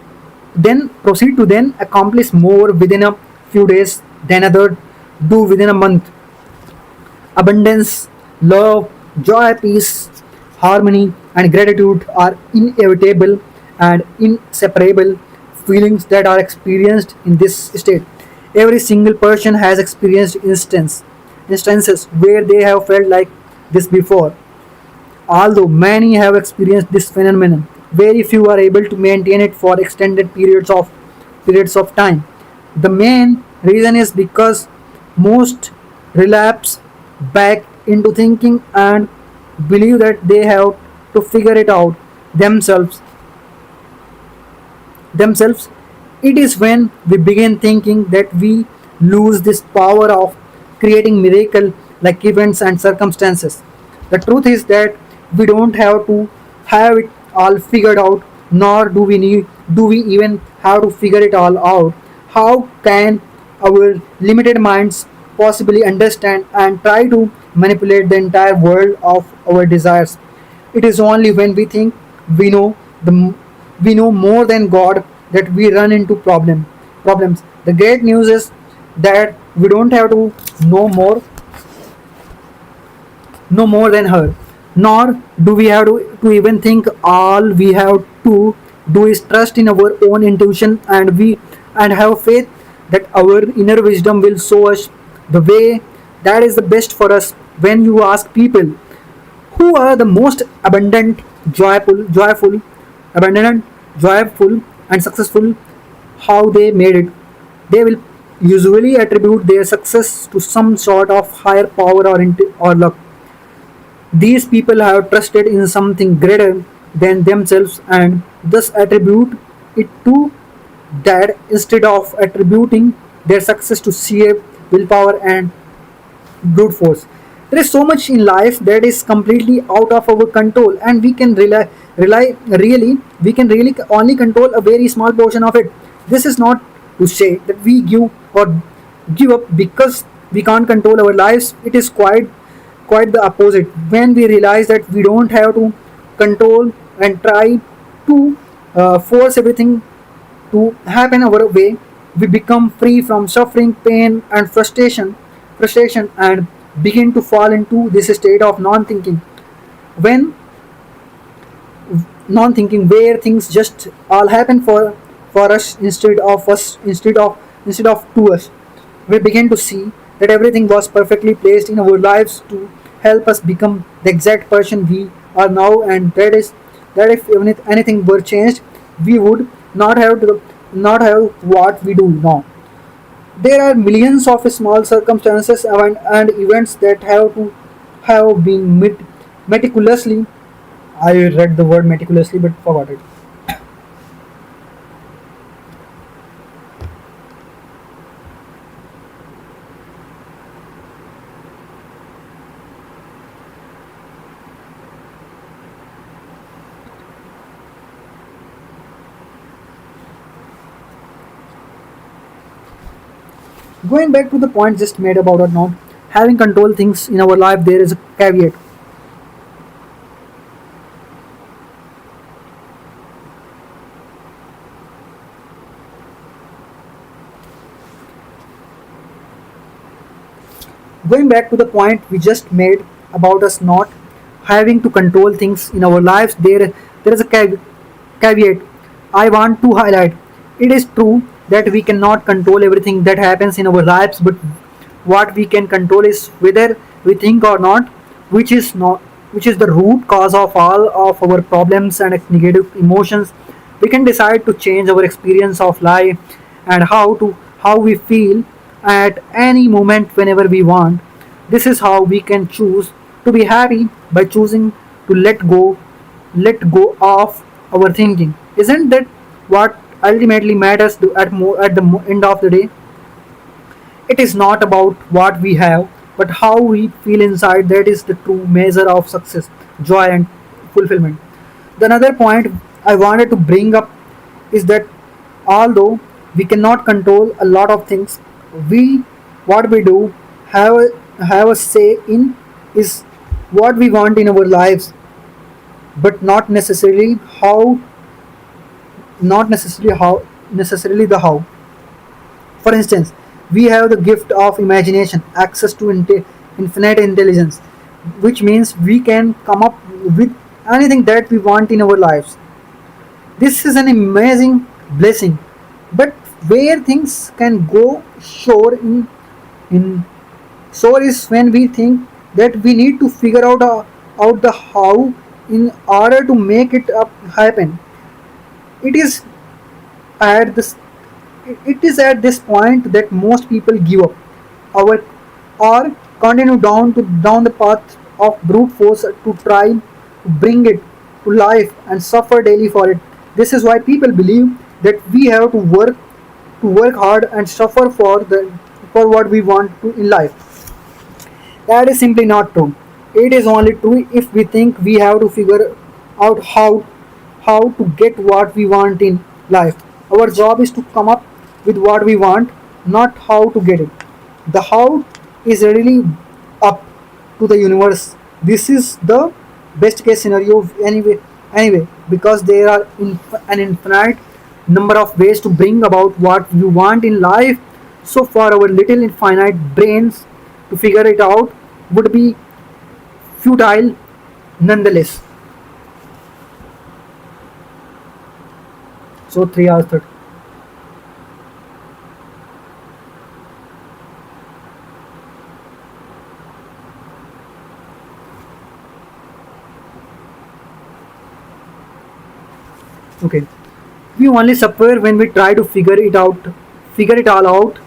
then proceed to then accomplish more within a few days than others do within a month. Abundance, love, joy, peace, harmony, and gratitude are inevitable and inseparable feelings that are experienced in this state. Every single person has experienced instances where they have felt like this before. Although many have experienced this phenomenon, very few are able to maintain it for extended periods of time. The main reason is because most relapse back into thinking and believe that they have to figure it out themselves. It is when we begin thinking that we lose this power of creating miracle like events and circumstances. The truth is that we don't have to have it all figured out, nor do we even have to figure it all out. How can our limited minds possibly understand and try to manipulate the entire world of our desires? It is only when we think we know the we know more than God that we run into problems. The great news is that we don't have to know more no more than her. Nor do we have to even think. All we have to do is trust in our own intuition and have faith that our inner wisdom will show us the way that is the best for us. When you ask people who are the most abundant, joyful, and successful, how they made it, they will usually attribute their success to some sort of higher power or luck. These people have trusted in something greater than themselves and thus attribute it to that instead of attributing their success to sheer willpower and brute force. There is so much in life that is completely out of our control, and rely really we can really only control a very small portion of it. This is not to say that we give up because we can't control our lives. It is quite the opposite. When we realize that we don't have to control and try to force everything to happen our way, we become free from suffering, pain, and frustration, and begin to fall into this state of non-thinking. When non-thinking, where things just all happen for us instead of to us, we begin to see that everything was perfectly placed in our lives to help us become the exact person we are now, and that if even if anything were changed, we would not have what we do now. There are millions of small circumstances and events that have been meticulously. I read the word meticulously but forgot it. Going back to the point just made about or not having control things in our life, there is a caveat. Going back to the point we just made about us not having to control things in our lives, there is a caveat I want to highlight. It is true that we cannot control everything that happens in our lives, but what we can control is whether we think or not, which is the root cause of all of our problems and negative emotions. We can decide to change our experience of life and how we feel at any moment whenever we want. This is how we can choose to be happy by choosing to let go of our thinking. Isn't that what ultimately matters at the end of the day? It is not about what we have, but how we feel inside that is the true measure of success, joy, and fulfillment. The another point I wanted to bring up is that although we cannot control a lot of things, we what we do have a say in is what we want in our lives, but not necessarily the how. For instance, we have the gift of imagination, access to infinite intelligence, which means we can come up with anything that we want in our lives. This is an amazing blessing, but where things can go in sore is when we think that we need to figure out the how in order to make it up happen. It is at this it is at this point that most people give up our or continue down the path of brute force to try to bring it to life and suffer daily for it. This is why people believe that we have to work hard and suffer for what we want to in life. That is simply not true. It is only true if we think we have to figure out how to get what we want in life. Our job is to come up with what we want, not how to get it. The how is really up to the universe. This is the best case scenario anyway because there are an infinite number of ways to bring about what you want in life. So for our little infinite brains to figure it out would be futile nonetheless. So 3 hours 30. Okay. We only suffer when we try to figure it all out,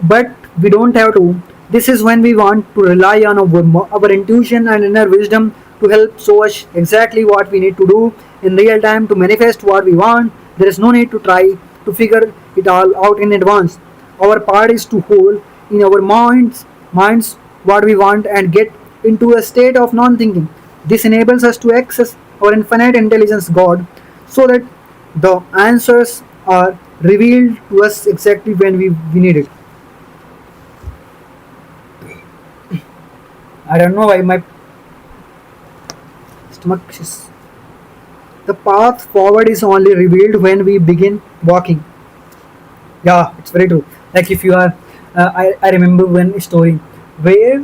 but we don't have to. This is when we want to rely on our intuition and inner wisdom to help show us exactly what we need to do in real time to manifest what we want. There is no need to try to figure it all out in advance. Our part is to hold in our minds what we want and get into a state of non-thinking. This enables us to access our infinite intelligence God so that the answers are revealed to us exactly when we need it. I don't know why my stomach is. The path forward is only revealed when we begin walking. Yeah, it's very true. Like if you are, I remember one story where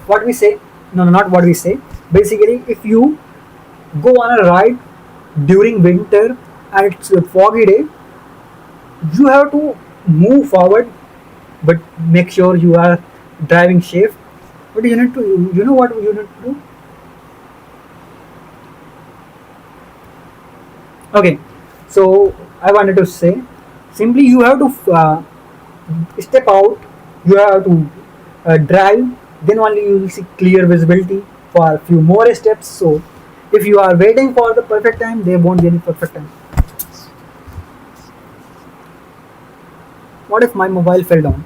what we say, no, not what we say. Basically, if you go on a ride during winter and it's a foggy day, you have to move forward, but make sure you are driving safe. But you need to, you know what you need to do? Okay, so I wanted to say simply you have to step out, you have to drive, then only you will see clear visibility for a few more steps. So if you are waiting for the perfect time, there won't be any perfect time. What if my mobile fell down?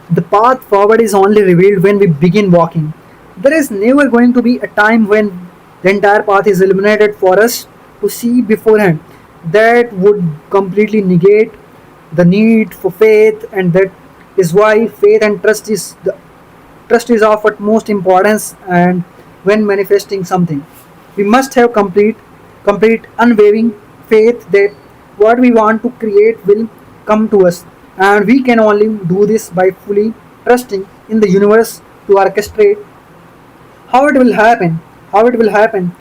The path forward is only revealed when we begin walking. There is never going to be a time when the entire path is illuminated for us to see beforehand. That would completely negate the need for faith, and that is why faith and trust is of utmost importance. And when manifesting something, we must have complete unwavering faith that what we want to create will come to us, and we can only do this by fully trusting in the universe to orchestrate how it will happen. How it will happen.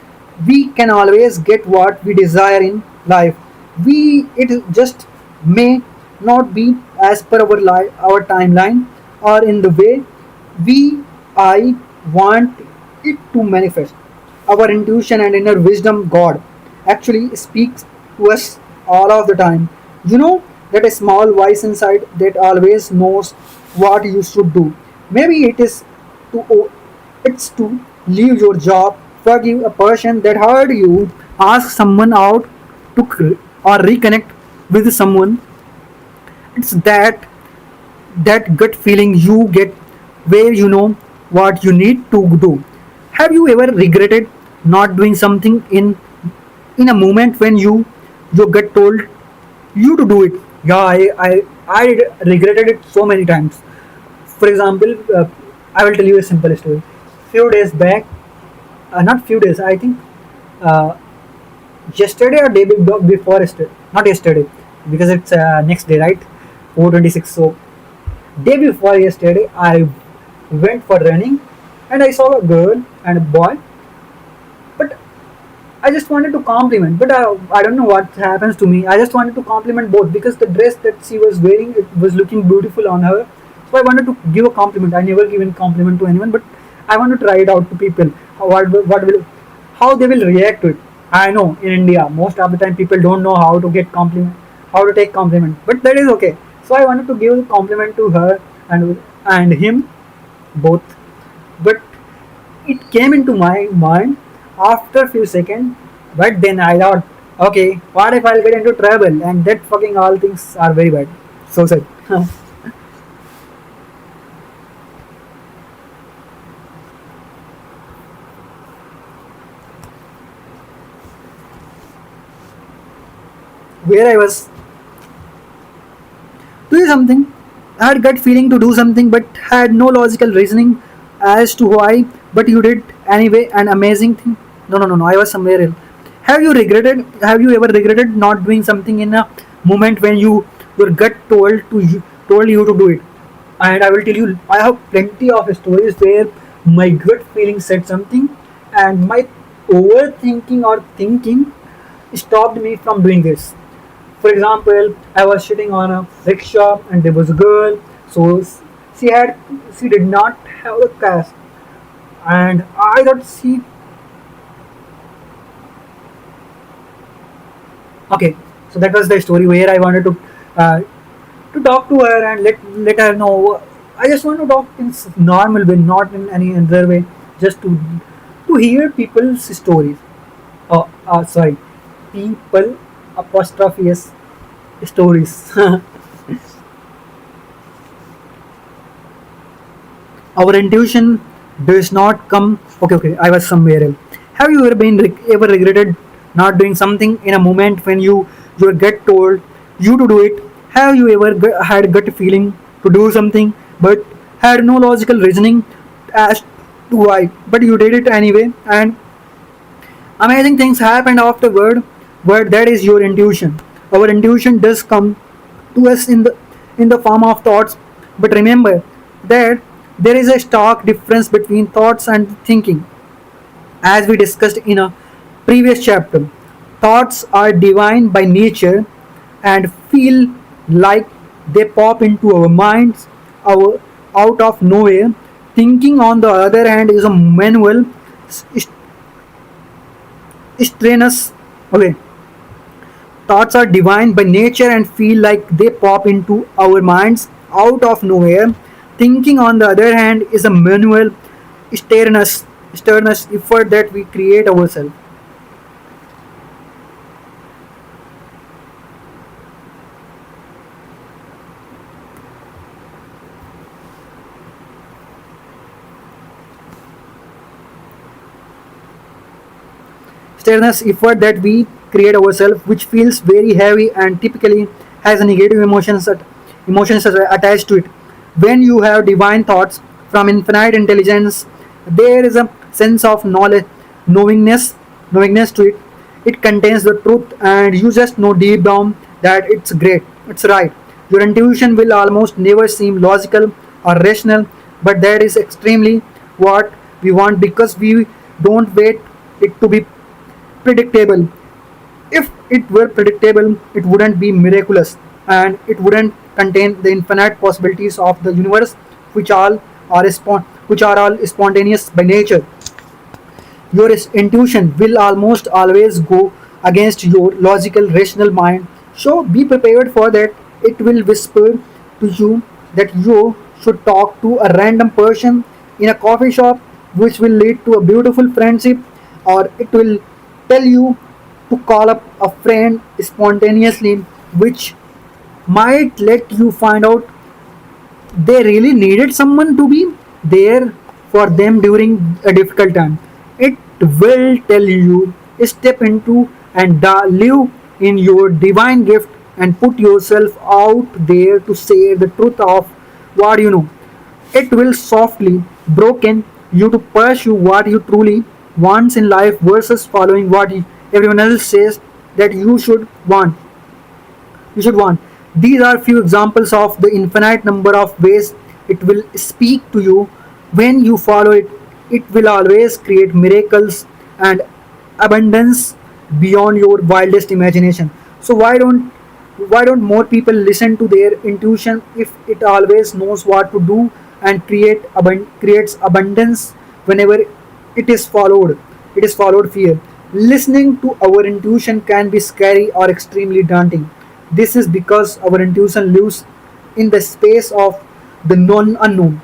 We can always get what we desire in life. We it just may not be as per our timeline or in the way we I want it to manifest. Our intuition and inner wisdom God actually speaks to us all of the time. You know, that a small voice inside that always knows what you should do. Maybe to it's to leave your job, forgive a person that hurt you, ask someone out or reconnect with someone. It's that gut feeling you get where you know what you need to do. Have you ever regretted not doing something in a moment when your gut told you to do it? Yeah, I regretted it so many times. For example, I will tell you a simple story. Few days back, not few days, I think uh, yesterday or before yesterday, not yesterday, because it's next day, right? 4:26. So day before yesterday, I went for running, and I saw a girl and a boy, but I just wanted to compliment, but I don't know what happens to me. I just wanted to compliment both because the dress that she was wearing, it was looking beautiful on her. So I wanted to give a compliment. I never given compliment to anyone, but I want to try it out to people. What will how they will react to it. I know in India most of the time people don't know how to get compliment, how to take compliment, but that is okay. So I wanted to give a compliment to her and him both, but it came into my mind after few seconds. But then I thought, Okay, what if I'll get into trouble and that fucking all things are very bad. So sad. Where I was doing something. I had gut feeling to do something but had no logical reasoning as to why, but you did anyway, an amazing thing. No, no, no, no, I was somewhere else. Have you ever regretted not doing something in a moment when your gut told you to do it? And I will tell you, I have plenty of stories where my gut feeling said something and my overthinking or thinking stopped me from doing this. For example, I was sitting on a rickshaw and there was a girl. So she had she did not have a cash, and I thought she okay. So that was the story where I wanted to talk to her and let her know. I just want to talk in normal way, not in any other way, just to hear people's stories. Oh, sorry, people apostrophe s stories. Our intuition does not come. Okay, okay, I was somewhere else. Have you ever regretted not doing something in a moment when your gut told you to do it? Have you ever had gut feeling to do something but had no logical reasoning as to why, but you did it anyway, and amazing things happen afterward? But that is your intuition. Our intuition does come to us in the form of thoughts, but remember that there is a stark difference between thoughts and thinking. As we discussed in a previous chapter, thoughts are divine by nature and feel like they pop into our minds our, out of nowhere. Thinking, on the other hand, is a manual, strenuous. Okay, thoughts are divine by nature and feel like they pop into our minds out of nowhere. Thinking, on the other hand, is a manual, sternus effort that we create ourselves. Stillness effort that we create ourselves, which feels very heavy and typically has a negative emotions attached to it. When you have divine thoughts from infinite intelligence, there is a sense of knowledge, knowingness, knowingness to it. It contains the truth, and you just know deep down that it's great, it's right. Your intuition will almost never seem logical or rational, but that is extremely what we want because we don't wait it to be predictable. If it were predictable, it wouldn't be miraculous and it wouldn't contain the infinite possibilities of the universe, which which are all spontaneous by nature. Your intuition will almost always go against your logical, rational mind. So be prepared for that. It will whisper to you that you should talk to a random person in a coffee shop, which will lead to a beautiful friendship, or it will tell you to call up a friend spontaneously, which might let you find out they really needed someone to be there for them during a difficult time. It will tell you step into and live in your divine gift and put yourself out there to say the truth of what you know. It will softly broken you to pursue what you truly want in life versus following what everyone else says that you should want. These are few examples of the infinite number of ways it will speak to you. When you follow it, it will always create miracles and abundance beyond your wildest imagination. So why don't more people listen to their intuition if it always knows what to do and creates abundance whenever it is followed fear. Listening to our intuition can be scary or extremely daunting. This is because our intuition lives in the space of the non unknown.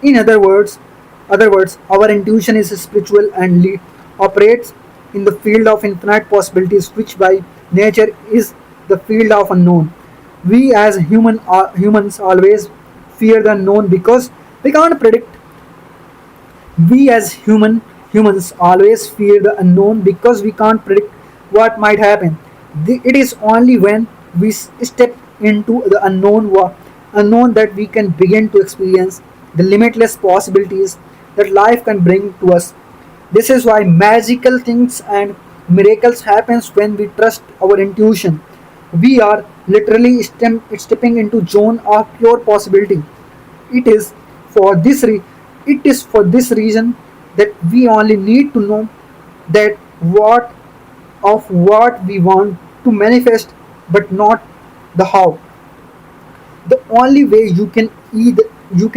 In other words, our intuition is spiritual and operates in the field of infinite possibilities, which by nature is the field of unknown. We as humans always fear the unknown because we can't predict. We as humans always fear the unknown because we can't predict what might happen. It is only when we step into the unknown that we can begin to experience the limitless possibilities that life can bring to us. This is why magical things and miracles happens when we trust our intuition. We are literally stepping into zone of pure possibility. It is for this re- it is for this reason that we only need to know that what we want to manifest, but not the how. The only way you can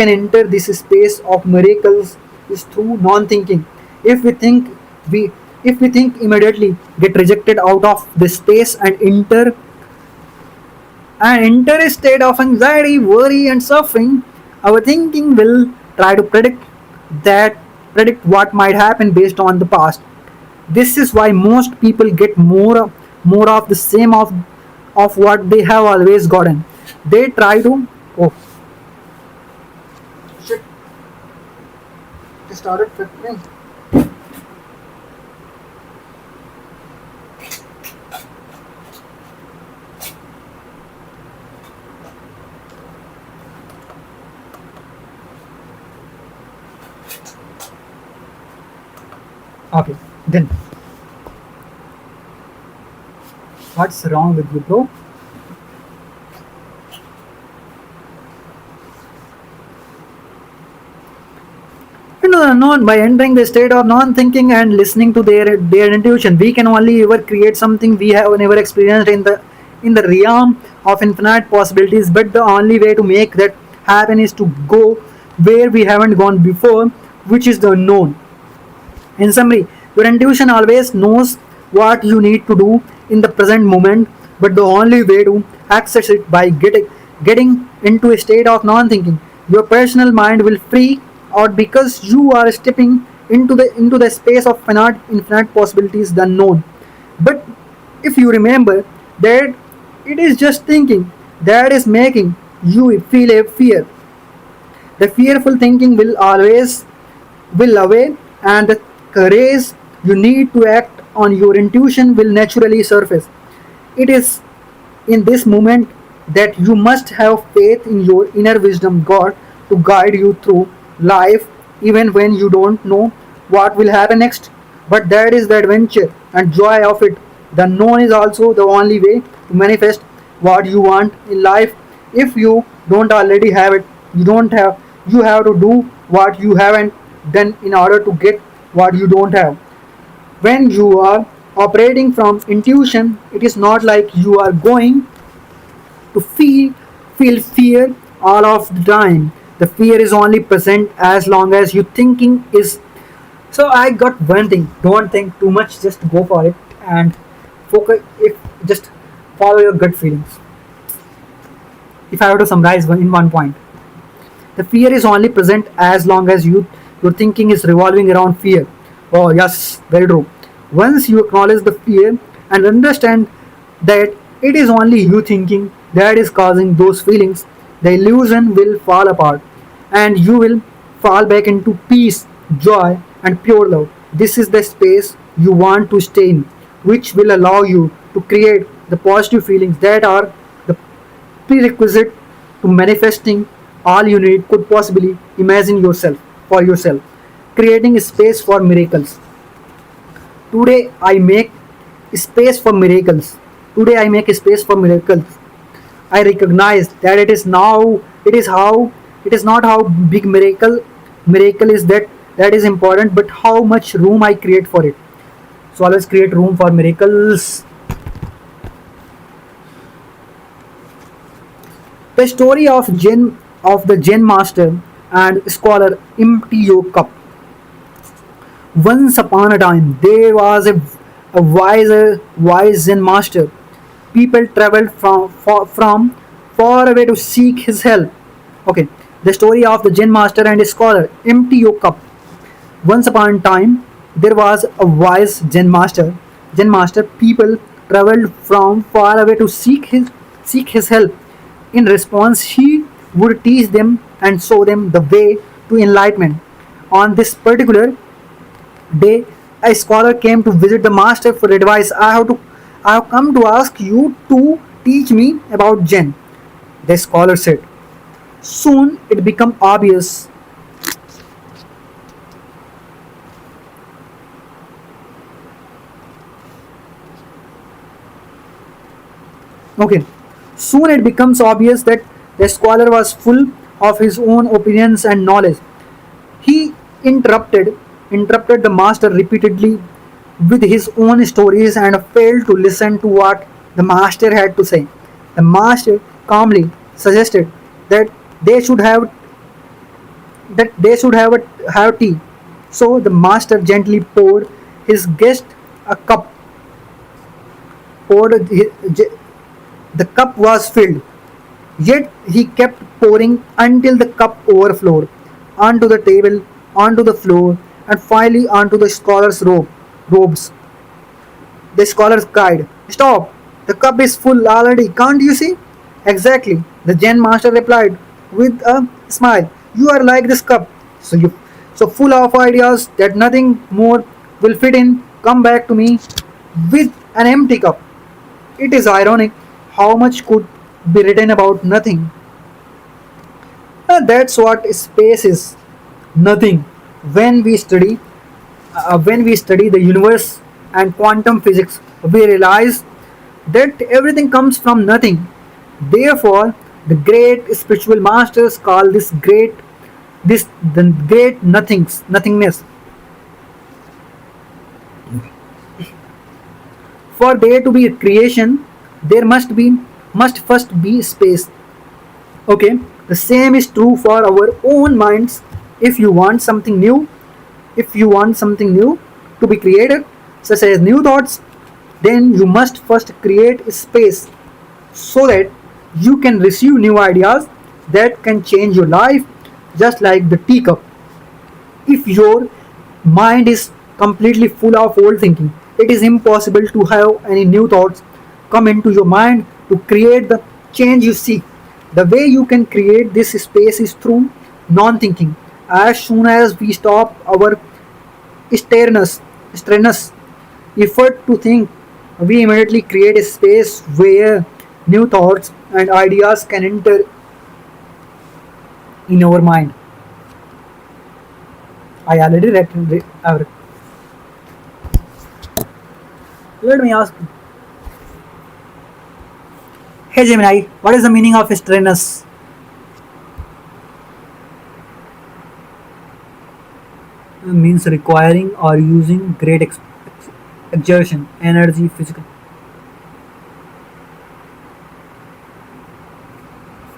enter this space of miracles is through non-thinking. If we think we if we think immediately get rejected out of the space and enter a state of anxiety, worry, and suffering, our thinking will try to that predict what might happen based on the past. This is why most people get more of the same of what they have always gotten. They try to oh shit, they started flickering. Okay, then what's wrong with you, bro? Non by entering the state of non-thinking and listening to their intuition, we can only ever create something we have never experienced in the realm of infinite possibilities. But the only way to make that happen is to go where we haven't gone before, which is the unknown. In summary, your intuition always knows what you need to do in the present moment, but the only way to access it by getting into a state of non-thinking. Your personal mind will free out because you are stepping into the space of infinite possibilities, the unknown. But if you remember that it is just thinking that is making you feel a fear, the fearful thinking will away, and the courage you need to act on your intuition will naturally surface. It is in this moment that you must have faith in your inner wisdom, God, to guide you through life even when you don't know what will happen next. But that is the adventure and joy of it. The known is also the only way to manifest what you want in life. If you don't already have it, you have to do what you haven't done in order to get what you don't have. When you are operating from intuition, it is not like you are going to feel fear all of the time. The fear is only present as long as you thinking is. So I got one thing. Don't think too much. Just go for it and focus. If just follow your gut feelings. If I were to summarize in one point, the fear is only present as long as your thinking is revolving around fear. Oh yes, very true. Once you acknowledge the fear and understand that it is only you thinking that is causing those feelings, the illusion will fall apart and you will fall back into peace, joy, and pure love. This is the space you want to stay in, which will allow you to create the positive feelings that are the prerequisite to manifesting all you need could possibly imagine yourself for yourself, creating a space for miracles. Today I make space for miracles. Today I make space for miracles. I recognize that it is not how big miracle is that is important, but how much room I create for it. So always create room for miracles. The story of the Zen master and scholar Imtio Cup. Once upon a time, there was a wise Zen master. People traveled from far away to seek his help. Okay, the story of the Zen master and scholar Imtio Cup. Once upon a time, there was a wise Zen master. Zen master. People traveled from far away to seek his help. In response, he would teach them and show them the way to enlightenment. On this particular day, a scholar came to visit the master for advice. I have come to ask you to teach me about Jen, the scholar said. Soon it became obvious. Okay. Soon it becomes obvious that the scholar was full of his own opinions and knowledge. He interrupted the master repeatedly with his own stories and failed to listen to what the master had to say. The master calmly suggested that they should have have tea. So the master gently his guest a cup. Poured his, the cup was filled. Yet he kept pouring until the cup overflowed onto the table, onto the floor, and finally onto the scholar's robes. The scholar cried, "Stop! The cup is full already, can't you see?" "Exactly," the Zen master replied with a smile. "You are like this cup. So full of ideas that nothing more will fit in. Come back to me with an empty cup." It is ironic how much could be written about nothing. That's what space is. Nothing. When we study, when we study the universe and quantum physics, we realize that everything comes from nothing. Therefore, the great spiritual masters call this the great nothingness. For there to be a creation, there must first be space. Okay, the same is true for our own minds. If you want something new, if you want something new to be created, such as new thoughts, then you must first create a space so that you can receive new ideas that can change your life, just like the teacup. If your mind is completely full of old thinking, it is impossible to have any new thoughts come into your mind to create the change you seek. The way you can create this space is through non thinking. As soon as we stop our strenuous effort to think, we immediately create a space where new thoughts and ideas can enter in our mind. I already let me ask you. Hey Gemini, what is the meaning of strenuous? Means requiring or using great exertion, energy, physical.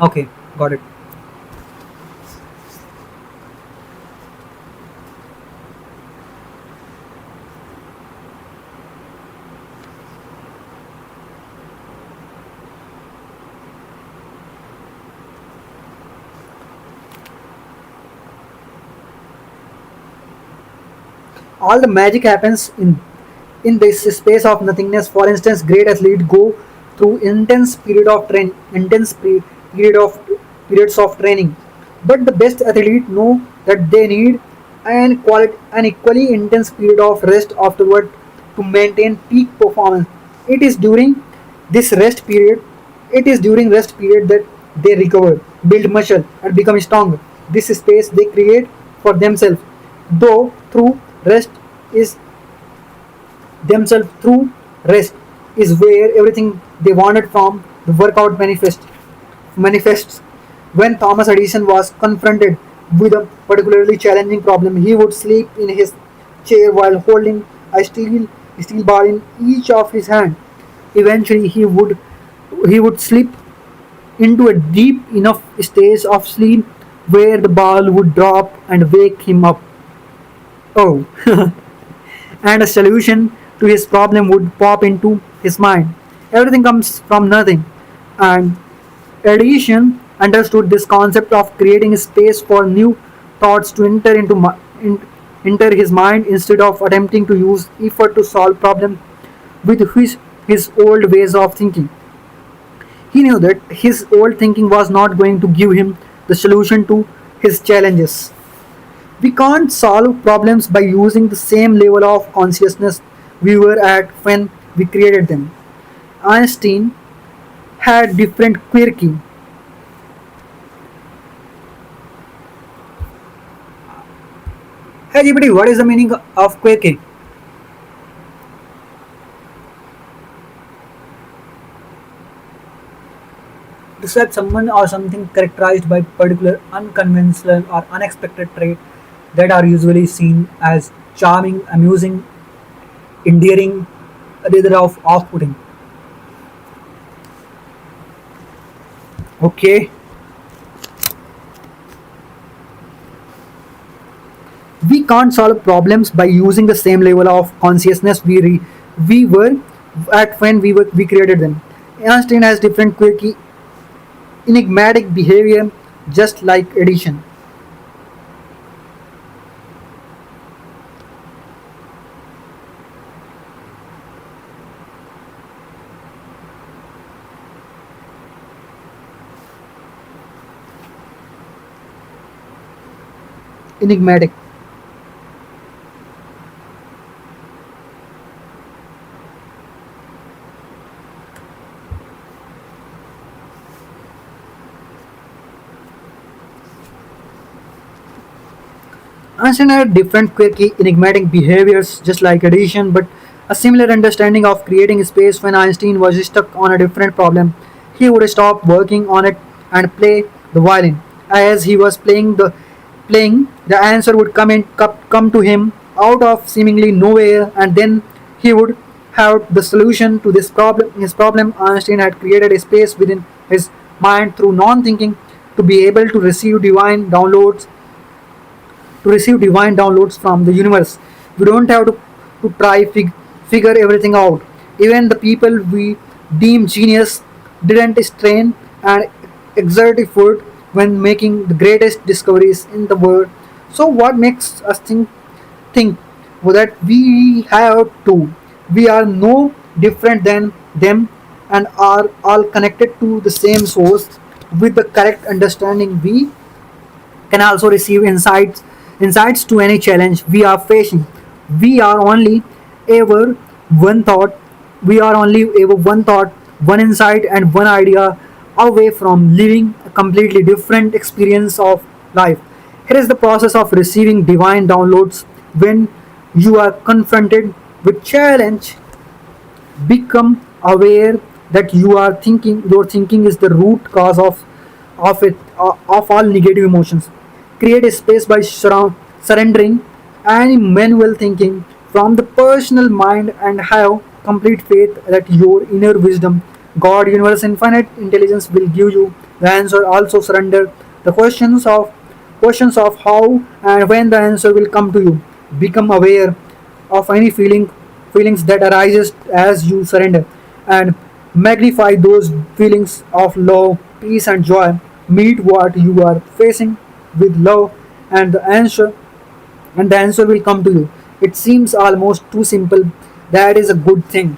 Okay, got it. All the magic happens in this space of nothingness. For instance, great athletes go through intense period of periods of training, but the best athletes know that they need an equally intense period of rest afterward to maintain peak performance. it is during this rest period that they recover, build muscle, and become stronger. This space they create for themselves, though through rest is themselves through rest is where everything they wanted from the workout manifests. When Thomas Edison was confronted with a particularly challenging problem, he would sleep in his chair while holding a steel bar in each of his hand. Eventually, he would slip into a deep enough state of sleep where the ball would drop and wake him up. Oh, and a solution to his problem would pop into his mind. Everything comes from nothing, and Edison understood this concept of creating space for new thoughts to enter his mind instead of attempting to use effort to solve problems with his old ways of thinking. He knew that his old thinking was not going to give him the solution to his challenges. We can't solve problems by using the same level of consciousness we were at when we created them. Einstein had different quirky. Hey GPT, what is the meaning of quirky? Describe someone or something characterized by particular unconventional or unexpected trait that are usually seen as charming, amusing, endearing, rather of off-putting. Okay, we can't solve problems by using the same level of consciousness we were at when we created them. Einstein has different quirky, enigmatic behavior, just like addition. Enigmatic. Einstein had different quirky, enigmatic behaviors, just like addition, but a similar understanding of creating space. When Einstein was stuck on a different problem, he would stop working on it and play the violin. As he was playing, the answer would come to him out of seemingly nowhere, and then he would have the solution to this problem. His problem, Einstein had created a space within his mind through non-thinking to be able to receive divine downloads from the universe. We don't have to try figure everything out. Even the people we deem genius didn't strain and exert effort when making the greatest discoveries in the world. So what makes us think that we have to? We are no different than them and are all connected to the same source. With the correct understanding, we can also receive insights to any challenge we are facing. We are only ever one thought, we are only ever one thought, one insight, and one idea away from living a completely different experience of life. Here is the process of receiving divine downloads. When you are confronted with challenge, become aware that your thinking is the root cause of all negative emotions. Create a space by surrendering any manual thinking from the personal mind and have complete faith that your inner wisdom, God, universe, infinite intelligence will give you the answer. Also surrender the questions of how and when the answer will come to you. Become aware of any feelings that arises as you surrender, and magnify those feelings of love, peace, and joy. Meet what you are facing with love, and the answer will come to you. It seems almost too simple. That is a good thing.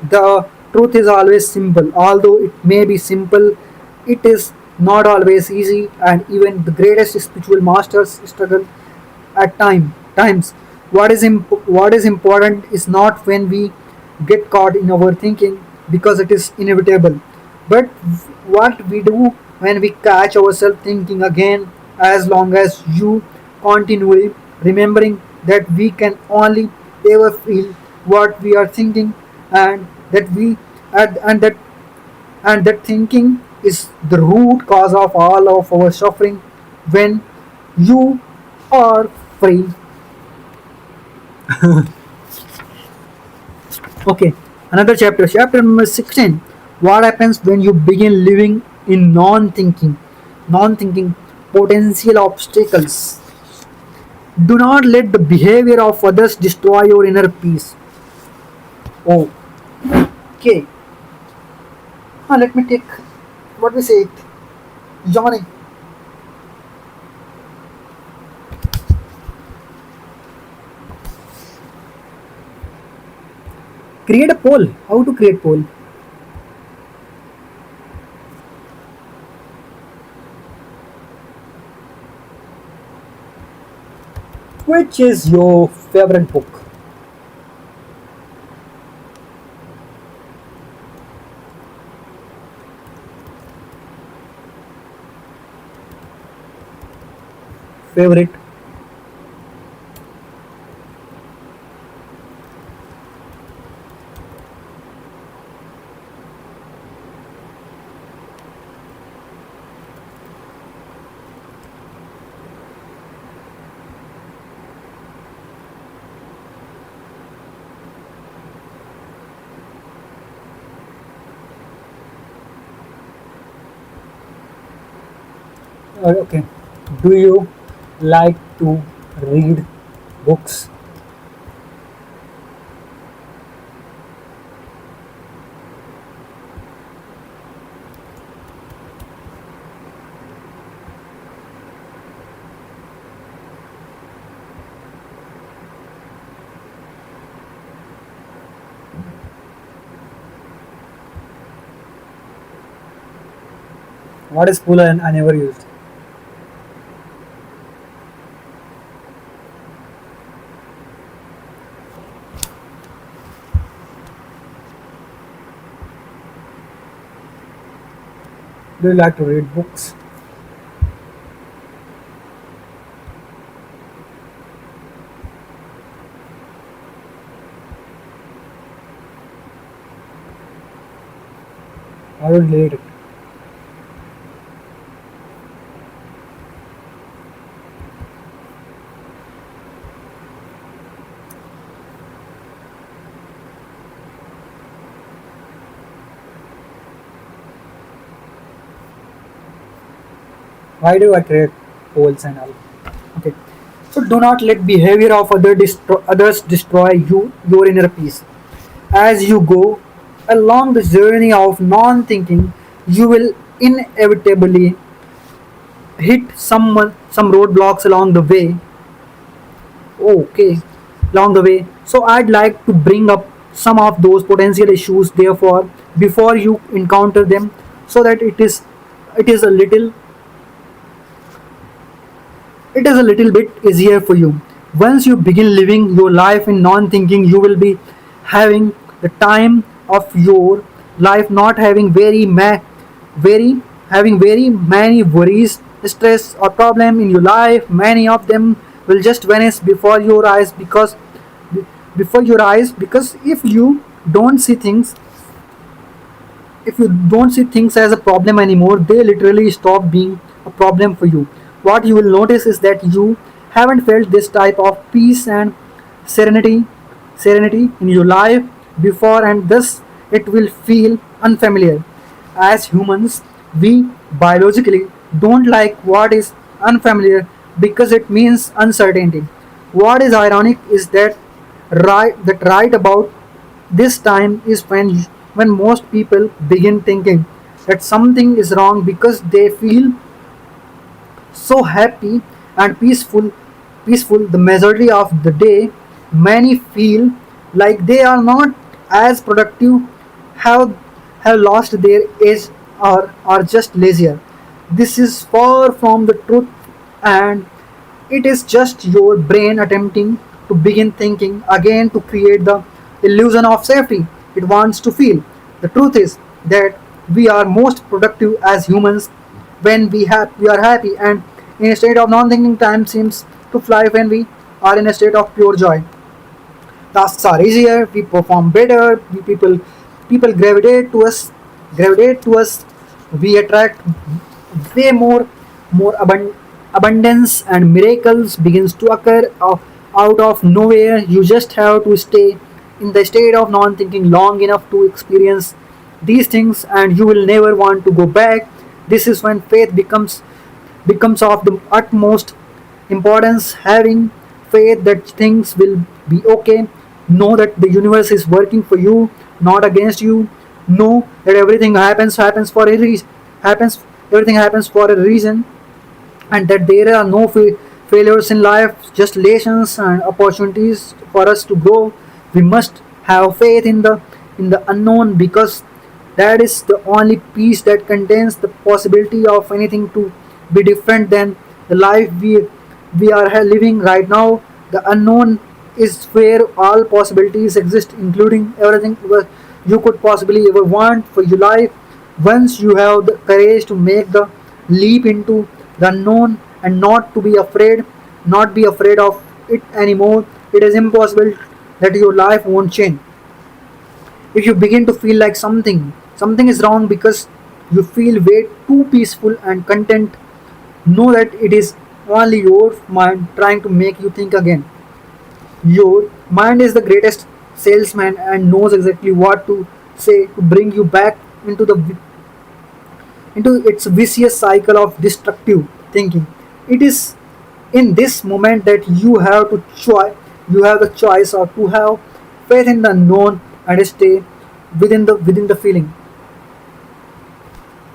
The truth is always simple. Although it may be simple, it is not always easy, and even the greatest spiritual masters struggle at times. What is important is not when we get caught in our thinking, because it is inevitable, but what we do when we catch ourselves thinking again. As long as you continually remembering that we can only ever feel what we are thinking, and that we and that thinking is the root cause of all of our suffering. When you are free. Okay, another chapter number 16. What happens when you begin living in non-thinking potential obstacles? Do not let the behavior of others destroy your inner peace. Oh, okay. Let me take what we say. Johnny. Create a poll. How to create poll? Which is your favorite book? Favorite? Okay. Do you like to read books? What is cooler and I never used? Do you like to read books? I don't read it. Why do I create polls and all? Okay. So do not let behavior of others destroy your inner peace. As you go along the journey of non-thinking, you will inevitably hit some roadblocks along the way. Okay, along the way. So I'd like to bring up some of those potential issues. Therefore, before you encounter them, so that it is a little it is a little bit easier for you. Once you begin living your life in non thinking, you will be having the time of your life, not having very having very many worries, stress or problem in your life. Many of them will just vanish before your eyes, because don't see things if you don't see things as a problem anymore, they literally stop being a problem for you. What you will notice is that you haven't felt this type of peace and serenity, serenity in your life before, and thus it will feel unfamiliar. As humans, we biologically don't like what is unfamiliar because it means uncertainty. What is ironic is that right about this time is when most people begin thinking that something is wrong because they feel so happy and peaceful the majority of the day. Many feel like they are not as productive, have have lost their edge, or are just lazier. This is far from the truth, and it is just your brain attempting to begin thinking again to create the illusion of safety it wants to feel. The truth is that we are most productive as humans when we are happy, and in a state of non-thinking, time seems to fly when we are in a state of pure joy. Tasks are easier, we perform better, people gravitate to us, we attract way more abundance, and miracles begins to occur out of nowhere. You just have to stay in the state of non-thinking long enough to experience these things, and you will never want to go back. This is when faith becomes of the utmost importance. Having faith that things will be okay. Know that the universe is working for you, not against you. Know that happens for a reason. Happens Everything happens for a reason, and that there are no failures in life, just lessons and opportunities for us to grow. We must Have faith in the unknown, because that is the only piece that contains the possibility of anything to be different than the life we are living right now. The unknown is where all possibilities exist, including everything you could possibly ever want for your life. Once you have the courage to make the leap into the unknown and not be afraid of it anymore, it is impossible that your life won't change. If you begin to feel like something is wrong because you feel way too peaceful and content, know that it is only your mind trying to make you think again. Your mind is the greatest salesman and knows exactly what to say to bring you back into the into its vicious cycle of destructive thinking. It is in this moment that you have the choice or to have faith in the known and stay within the feeling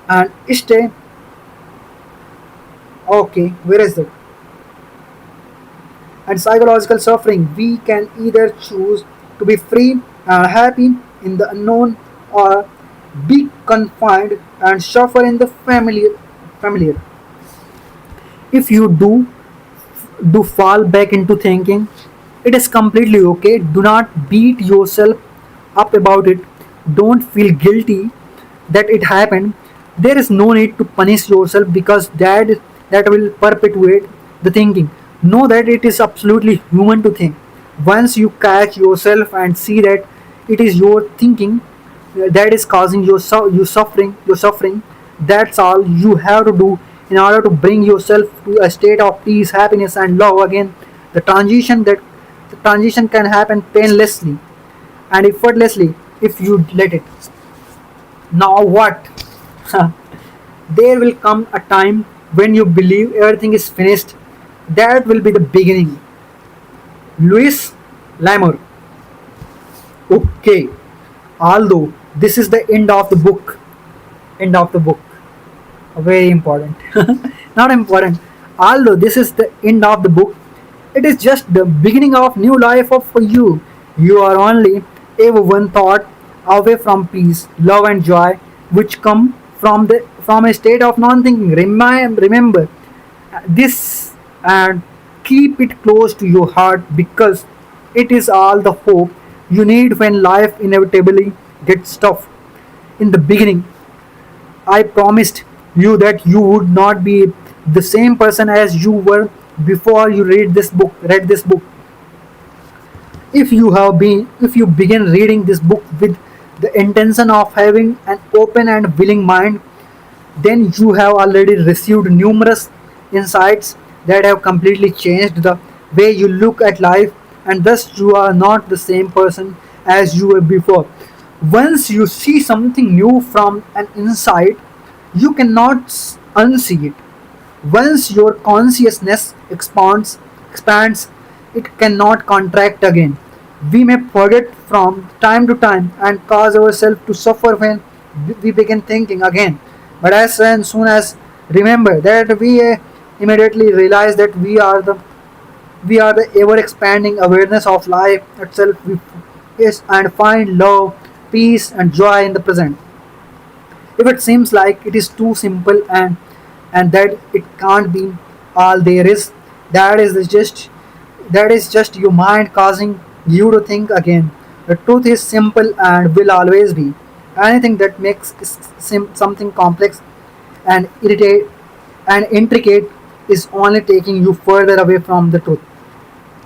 and stay okay. Where is it? And psychological suffering, we can either choose to be free and happy in the unknown, or be confined and suffer in the familiar. If you do fall back into thinking, it is completely okay. Do not beat yourself up about it. Don't feel guilty that it happened. There is no need to punish yourself, because that will perpetuate the thinking. Know that it is absolutely human to think. Once you catch yourself and see that it is your thinking that is causing your suffering, that's all you have to do in order to bring yourself to a state of peace, happiness, and love again. The transition can happen painlessly and effortlessly if you let it. Now what? There will come a time when you believe everything is finished. That will be the beginning. Louis Lamor. Okay. Although this is the end of the book. End of the book. Very important. Not important. Although this is the end of the book, it is just the beginning of new life for you. You are only ever one thought away from peace, love, and joy, which come from a state of non-thinking. Remember this and keep it close to your heart, because it is all the hope you need when life inevitably gets tough. In the beginning, I promised you that you would not be the same person as you were before you read this book. If you begin reading this book with the intention of having an open and willing mind, then you have already received numerous insights that have completely changed the way you look at life, and thus you are not the same person as you were before. Once you see something new from an inside, you cannot unsee it. Once your consciousness expands, it cannot contract again. We may forget from time to time and cause ourselves to suffer when we begin thinking again. But as soon as remember that we immediately realize that we are the ever expanding awareness of life itself. Yes, and find love, peace, and joy in the present. If it seems like it is too simple and that it can't be all there is, that is just your mind causing you to think again. The truth is simple and will always be. Anything that makes something complex and irritate and intricate is only taking you further away from the truth.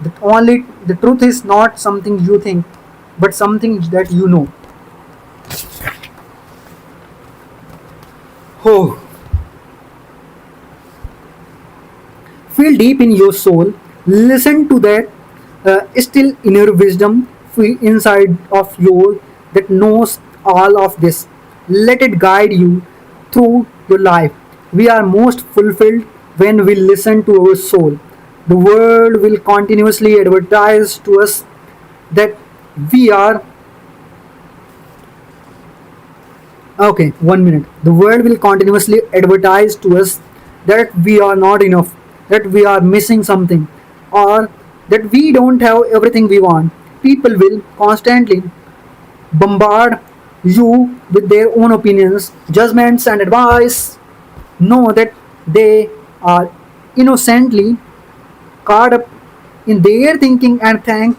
The truth is not something you think, but something that you know. Oh, feel deep in your soul. Listen to that still inner wisdom inside of you that knows all of this. Let it guide you through your life. We are most fulfilled when we listen to our soul. The world will continuously advertise to us that we are. Okay, 1 minute. The world will continuously advertise to us that we are not enough, that we are missing something, or that we don't have everything we want. People will constantly bombard you with their own opinions, judgments, and advice. Know that they are innocently caught up in their thinking and thank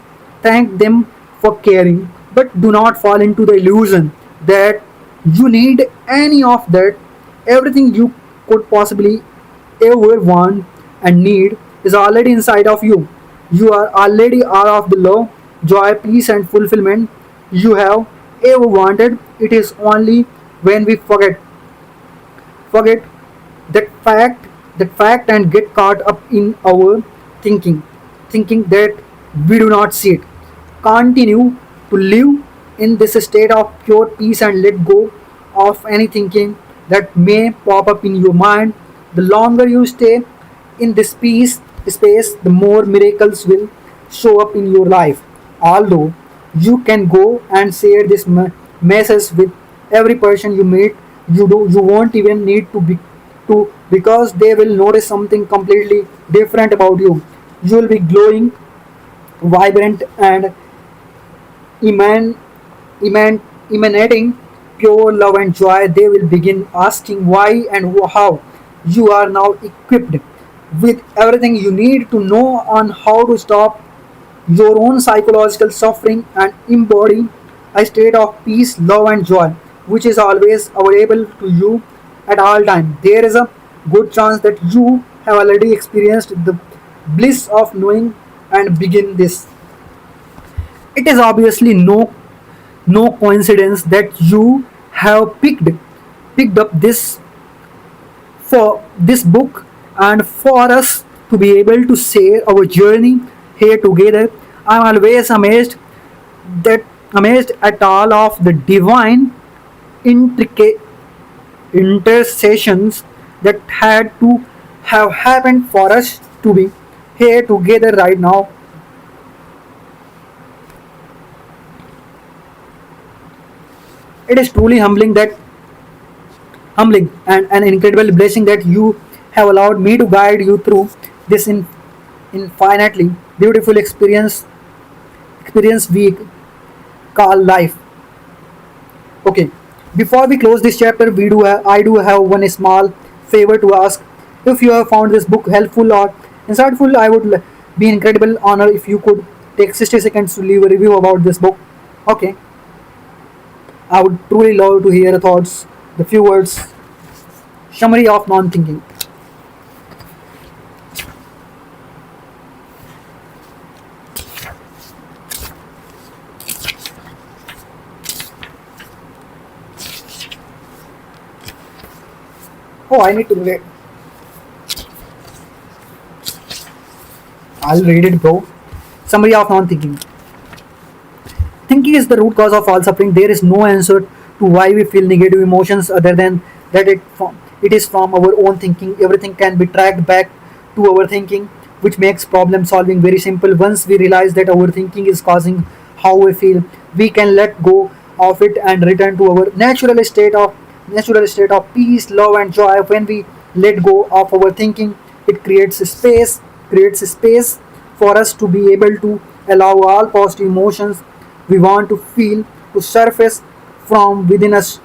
them for caring. But do not fall into the illusion that you need any of that. Everything you could possibly ever want and need is already inside of you. You are already all of the love, joy, peace, and fulfillment you have ever wanted. It is only when we forget that fact and get caught up in our thinking that we do not see it. Continue to live in this state of pure peace and let go of any thinking that may pop up in your mind. The longer you stay in this peace space, the more miracles will show up in your life. Although you can go and share this message with every person you meet, you won't even need to because they will notice something completely different about you. You will be glowing, vibrant, and eman, emanating pure love and joy. They will begin asking why and how. You are now equipped with everything you need to know on how to stop your own psychological suffering and embody a state of peace, love, and joy, which is always available to you at all times. There is a good chance that you have already experienced the bliss of knowing and begin this. It is obviously no coincidence that you have picked up this book and for us to be able to share our journey here together. I'm always that amazed at all of the divine intricate intercessions that had to have happened for us to be here together right now. It is truly humbling and an incredible blessing that you have allowed me to guide you through this infinitely beautiful experience we call life. Okay, before we close this chapter, I do have one small favor to ask. If you have found this book helpful or insightful, I would be incredible honor if you could take 60 seconds to leave a review about this book. Okay, I would truly love to hear your thoughts. The few words summary of non-thinking. Oh, I need to read. I'll read it, bro. Summary of non-thinking. Thinking is the root cause of all suffering. There is no answer to why we feel negative emotions other than that it is from our own thinking. Everything can be tracked back to our thinking, which makes problem solving very simple. Once we realize that our thinking is causing how we feel, we can let go of it and return to our natural state of peace, love, and joy. When we let go of our thinking, it creates space for us to be able to allow all positive emotions we want to feel to surface from within us.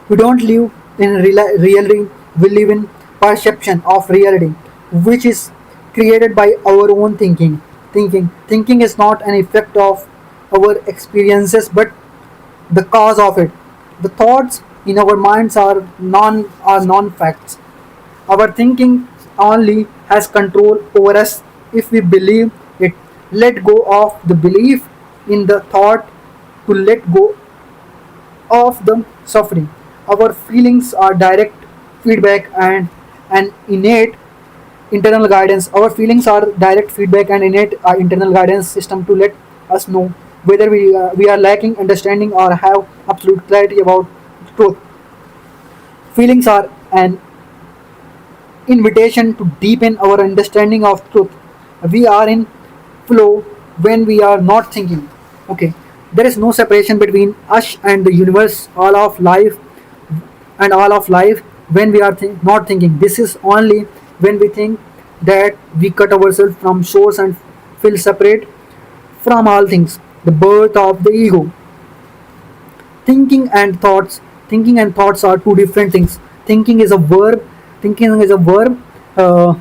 We don't live in reality, we live in perception of reality, which is created by our own thinking is not an effect of our experiences but the cause of it. The thoughts in our minds are non facts. Our thinking only has control over us if we believe it. Let go of the belief in the thought to let go of the suffering. Our feelings are direct feedback and an innate internal guidance. Our feelings are direct feedback and innate internal guidance system to let us know whether we are lacking understanding or have absolute clarity about truth. Feelings are an invitation to deepen our understanding of truth. We are in flow when we are not thinking. Okay, there is no separation between us and the universe, all of life when we are not thinking. This is only when we think that we cut ourselves from source and feel separate from all things, the birth of the ego. Thinking and thoughts are two different things. Thinking is a verb. Thinking is a verb. Uh,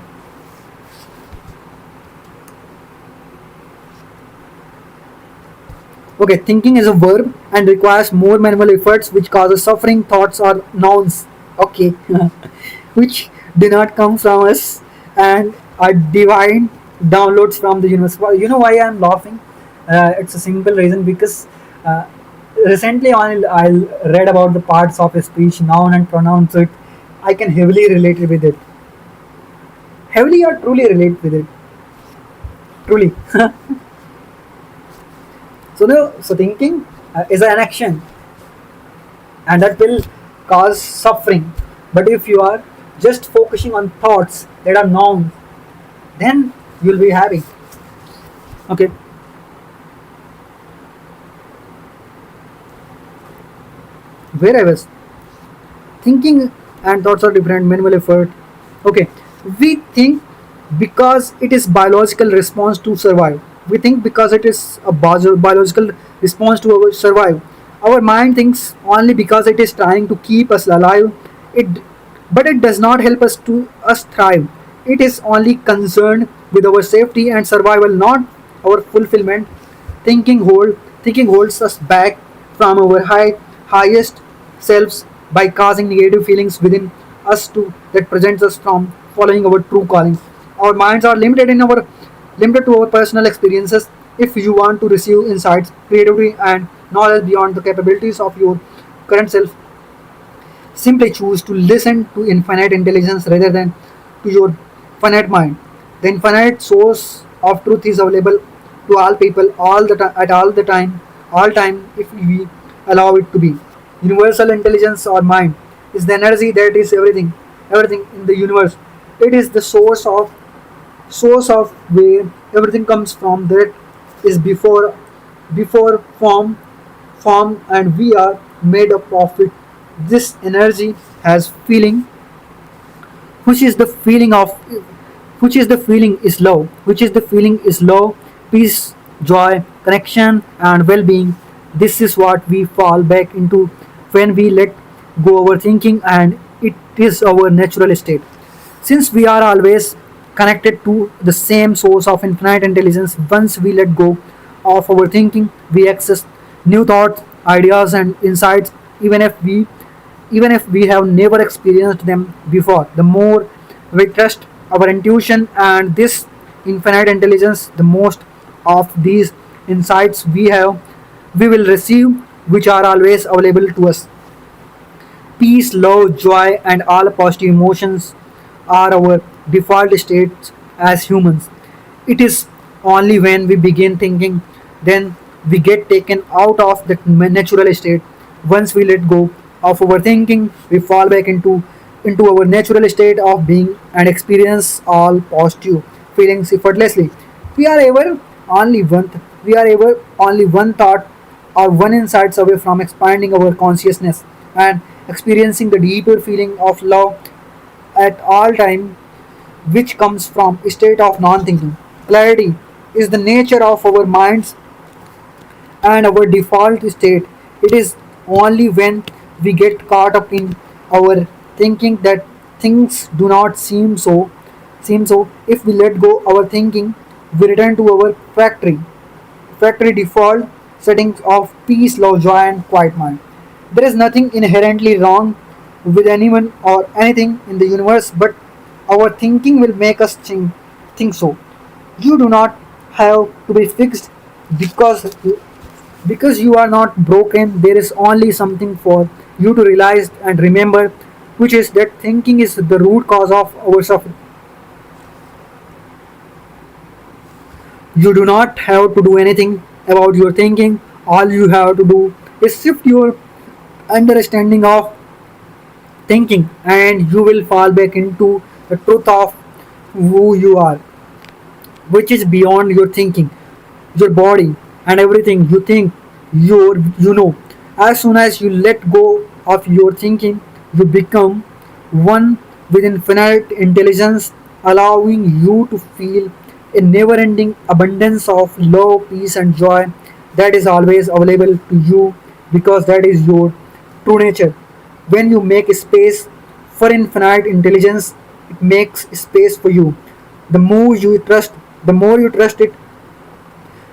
okay, thinking is a verb and requires more manual efforts, which causes suffering. Thoughts are nouns. Okay, which do not come from us and are divine downloads from the universe. You know why I'm laughing? It's a simple reason because uh, recently I read about the parts of a speech, noun and pronoun, so I can heavily relate with it. Heavily or truly relate with it. Truly. So thinking is an action, and that will cause suffering. But if you are just focusing on thoughts that are nouns, then you'll be happy. Okay, where I was thinking and thoughts are different, minimal effort. Okay, we think because it is biological response to survive. We think because it is a biological response to our survive. Our mind thinks only because it is trying to keep us alive. It but it does not help us thrive. It is only concerned with our safety and survival, not our fulfillment. Thinking holds us back from our highest selves by causing negative feelings within us to that prevents us from following our true calling. Our minds are limited to our personal experiences. If you want to receive insights, creativity, and knowledge beyond the capabilities of your current self, simply choose to listen to infinite intelligence rather than to your finite mind. The infinite source of truth is available to all people all the time at all time if we allow it to be. Universal intelligence or mind is the energy that is everything in the universe. It is the source of where everything comes from. That is before form, and we are made up of it. This energy has feeling, which is the feeling of which is the feeling is love, peace, joy, connection, and well-being. This is what we fall back into when we let go our thinking, and it is our natural state. Since we are always connected to the same source of infinite intelligence, once we let go of our thinking, we access new thoughts, ideas, and insights, even if we have never experienced them before. The more we trust our intuition and this infinite intelligence, the most of these insights we will receive, which are always available to us. Peace, love, joy, and all positive emotions are our default states as humans. It is only when we begin thinking then we get taken out of that natural state. Once we let go of our thinking, we fall back into our natural state of being and experience all positive feelings effortlessly. We are ever we are ever only one thought or one insights away from expanding our consciousness and experiencing the deeper feeling of love at all time, which comes from a state of non-thinking. Clarity is the nature of our minds and our default state. It is only when we get caught up in our thinking that things do not seem so. If we let go our thinking, we return to our factory default settings of peace, love, joy, and quiet mind. There is nothing inherently wrong with anyone or anything in the universe, but our thinking will make us think so. You do not have to be fixed because you are not broken. There is only something for you to realize and remember, which is that thinking is the root cause of our suffering. You do not have to do anything about your thinking. All you have to do is shift your understanding of thinking, and you will fall back into the truth of who you are, which is beyond your thinking, your body, and everything you think you know. As soon as you let go of your thinking, you become one with infinite intelligence, allowing you to feel a never ending abundance of love, peace, and joy that is always available to you because that is your true nature. When you make space for infinite intelligence, it makes space for you. The more you trust it,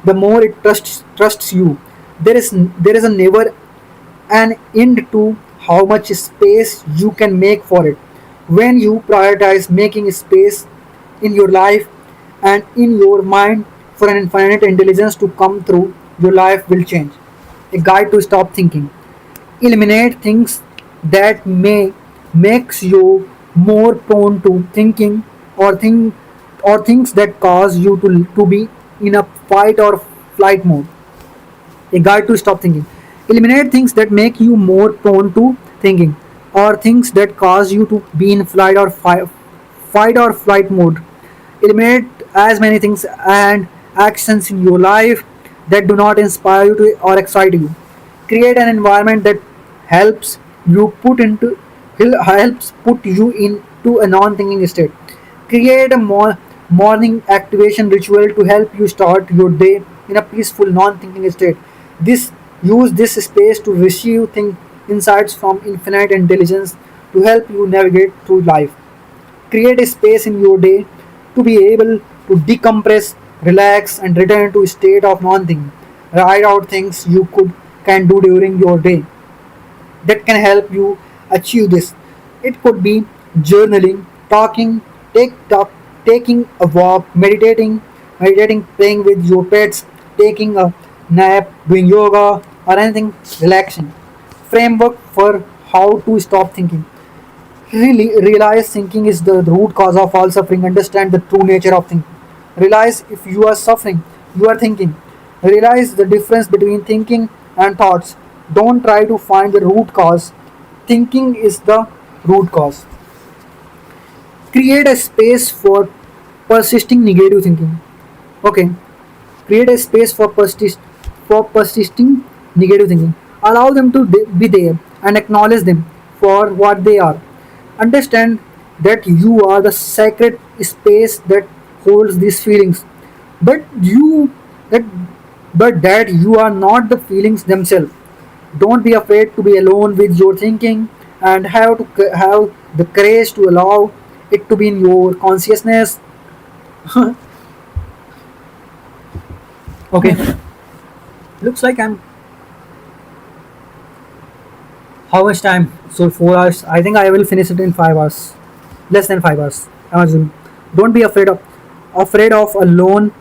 the more it trusts you. There is a never an end to how much space you can make for it. When you prioritize making space in your life and in your mind for an infinite intelligence to come through, your life will change. A guide to stop thinking. Eliminate things that may makes you more prone to thinking or think or things that cause you to be in a fight or flight mode. A guide to stop thinking. Eliminate things that make you more prone to thinking or things that cause you to be in fight or flight mode. Eliminate as many things and actions in your life that do not inspire you to, or excite you. Create an environment that helps helps put you into a non-thinking state. Create a morning activation ritual to help you start your day in a peaceful, non-thinking state. This use this space to receive insights from infinite intelligence to help you navigate through life. Create a space in your day to be able to decompress, relax, and return to a state of non-thinking. Write out things you can do during your day that can help you achieve this. It could be journaling, talking, taking a walk, meditating, playing with your pets, taking a nap, doing yoga, or anything relaxing. Framework for how to stop thinking. Really realize thinking is the root cause of all suffering. Understand the true nature of thinking. Realize if you are suffering, you are thinking. Realize the difference between thinking and thoughts. Don't try to find the root cause. Thinking is the root cause. Create a space for persisting negative thinking. Okay, create a space for persisting negative thinking. Allow them to be there and acknowledge them for what they are. Understand that you are the sacred space that holds these feelings, but you that but that you are not the feelings themselves. Don't be afraid to be alone with your thinking and have the courage to allow it to be in your consciousness. Okay, looks like I'm how much time? So 4 hours. I think I will finish it in 5 hours. Less than 5 hours. I'm assuming. Don't be afraid of alone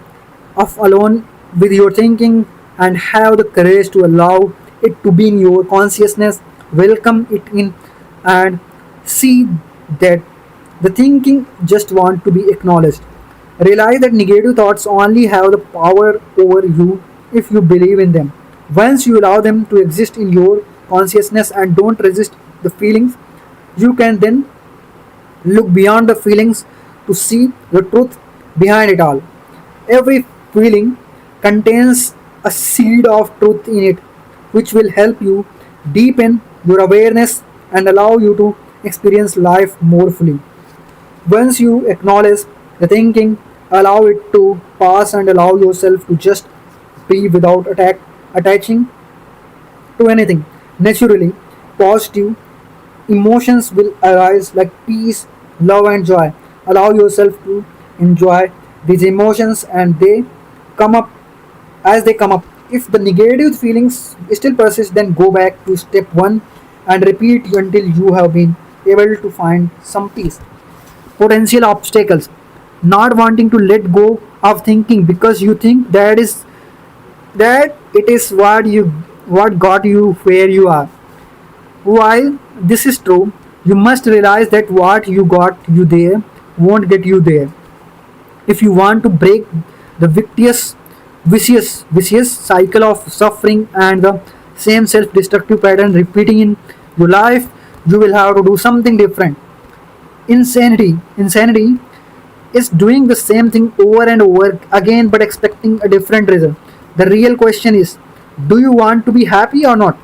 with your thinking and have the courage to allow it to be in your consciousness. Welcome it in and see that the thinking just want to be acknowledged. Realize that negative thoughts only have the power over you if you believe in them. Once you allow them to exist in your consciousness and don't resist the feelings, you can then look beyond the feelings to see the truth behind it all. Every feeling contains a seed of truth in it, which will help you deepen your awareness and allow you to experience life more fully. Once you acknowledge the thinking, allow it to pass and allow yourself to just be without attaching to anything. Naturally, positive emotions will arise like peace, love, and joy. Allow yourself to enjoy these emotions and they come up as they come up. If the negative feelings still persist, then go back to step one and repeat until you have been able to find some peace. Potential obstacles. Not wanting to let go of thinking because you think that it is what got you where you are. While this is true, you must realize that what you got you there won't get you there. If you want to break the vicious cycle of suffering and the same self-destructive pattern repeating in your life, you will have to do something different. Insanity is doing the same thing over and over again but expecting a different result. The real question is, do you want to be happy or not?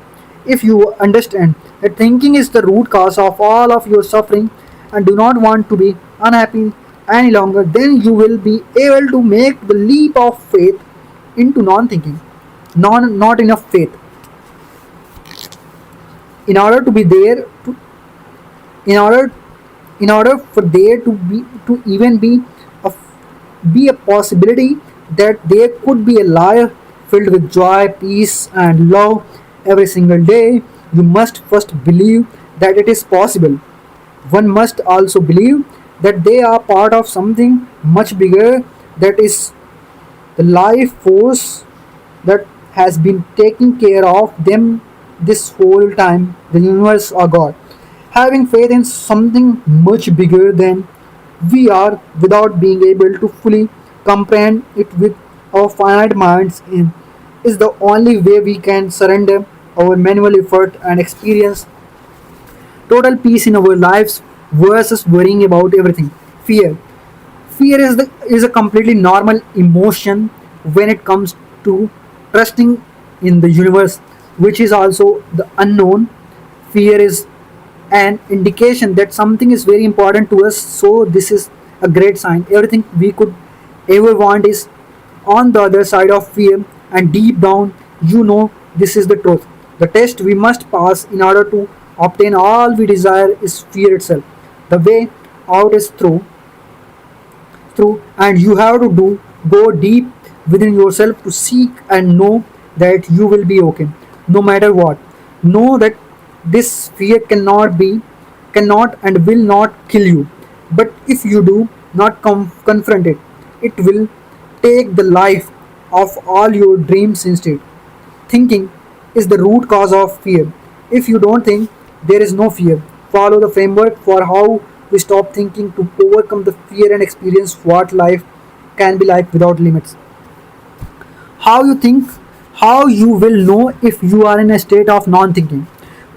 If you understand that thinking is the root cause of all of your suffering and do not want to be unhappy, any longer, then you will be able to make the leap of faith into non-thinking. Not enough faith. In order to be there, in order in order for there to even a be a possibility that there could be a life filled with joy, peace, and love every single day, you must first believe that it is possible. One must also believe that they are part of something much bigger, that is the life force that has been taking care of them this whole time, the universe or God. Having faith in something much bigger than we are without being able to fully comprehend it with our finite minds is the only way we can surrender our manual effort and experience total peace in our lives versus worrying about everything. Fear. Fear is a completely normal emotion when it comes to trusting in the universe, which is also the unknown. Fear is an indication that something is very important to us, so this is a great sign. Everything we could ever want is on the other side of fear, and deep down, you know this is the truth. The test we must pass in order to obtain all we desire is fear itself. The way out is through, and you have to do go deep within yourself to seek and know that you will be okay no matter what. Know that this fear cannot and will not kill you, but if you do not confront it, it will take the life of all your dreams instead. Thinking is the root cause of fear. If you don't think, there is no fear. Follow the framework for how we stop thinking to overcome the fear and experience what life can be like without limits. How you think, how you will know if you are in a state of non-thinking.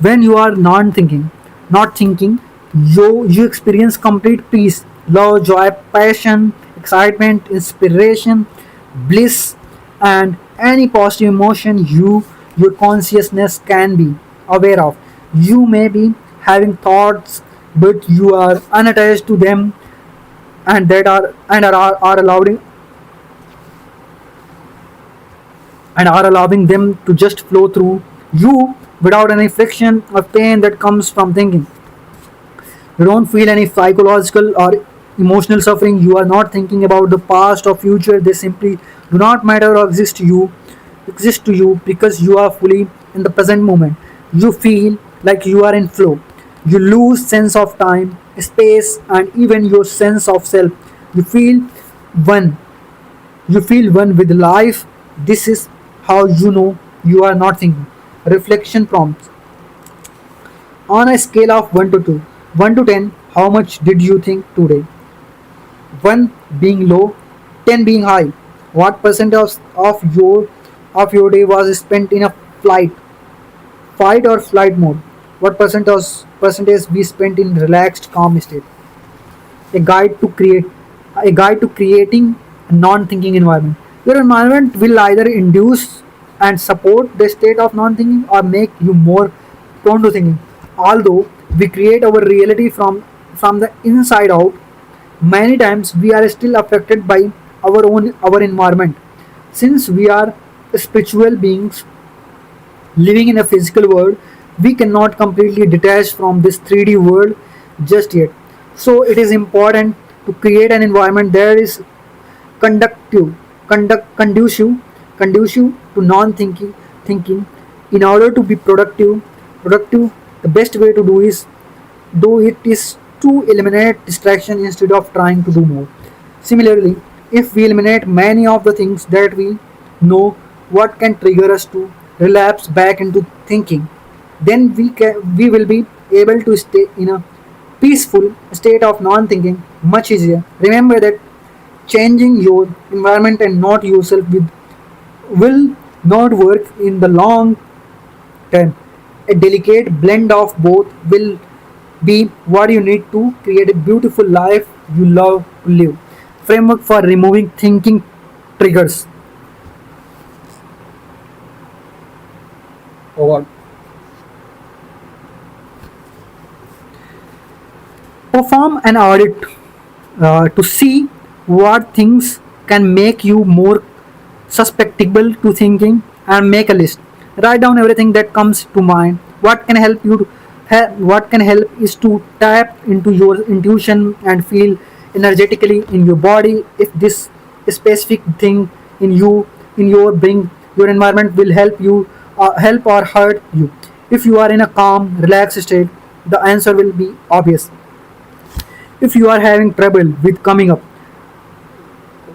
When you are non-thinking, not thinking, you experience complete peace, love, joy, passion, excitement, inspiration, bliss, and any positive emotion your consciousness can be aware of. You may be having thoughts, but you are unattached to them, and that are allowing them to just flow through you without any friction or pain that comes from thinking. You don't feel any psychological or emotional suffering. You are not thinking about the past or future. They simply do not matter or exist to you because you are fully in the present moment. You feel like you are in flow. You lose sense of time, space, and even your sense of self. You feel one. You feel one with life. This is how you know you are not thinking. Reflection prompts. On a scale of 1 to 2, 1 to 10, how much did you think today? 1 being low, 10 being high. What percentage of your day was spent in a flight, fight or flight mode? What percentage we spent in relaxed calm state? A guide to create a guide to creating a non-thinking environment. Your environment will either induce and support the state of non-thinking or make you more prone to thinking. Although we create our reality from the inside out, many times we are still affected by our environment. Since we are spiritual beings living in a physical world, we cannot completely detach from this 3D world just yet. So it is important to create an environment that is conductive, conducive to thinking. In order to be productive, the best way to do it is to eliminate distraction instead of trying to do more. Similarly, if we eliminate many of the things that we know what can trigger us to relapse back into thinking, then we will be able to stay in a peaceful state of non-thinking much easier. Remember that changing your environment and not yourself will not work in the long term. A delicate blend of both will be what you need to create a beautiful life you love to live. Framework for removing thinking triggers. Over. Perform an audit. to see what things can make you more susceptible to thinking, and make a list. Write down everything that comes to mind. What can help you what can help is to tap into your intuition and feel energetically in your body. If this specific thing in you in your being, your environment will help or hurt you. If you are in a calm relaxed state, the answer will be obvious. If you are having trouble with coming up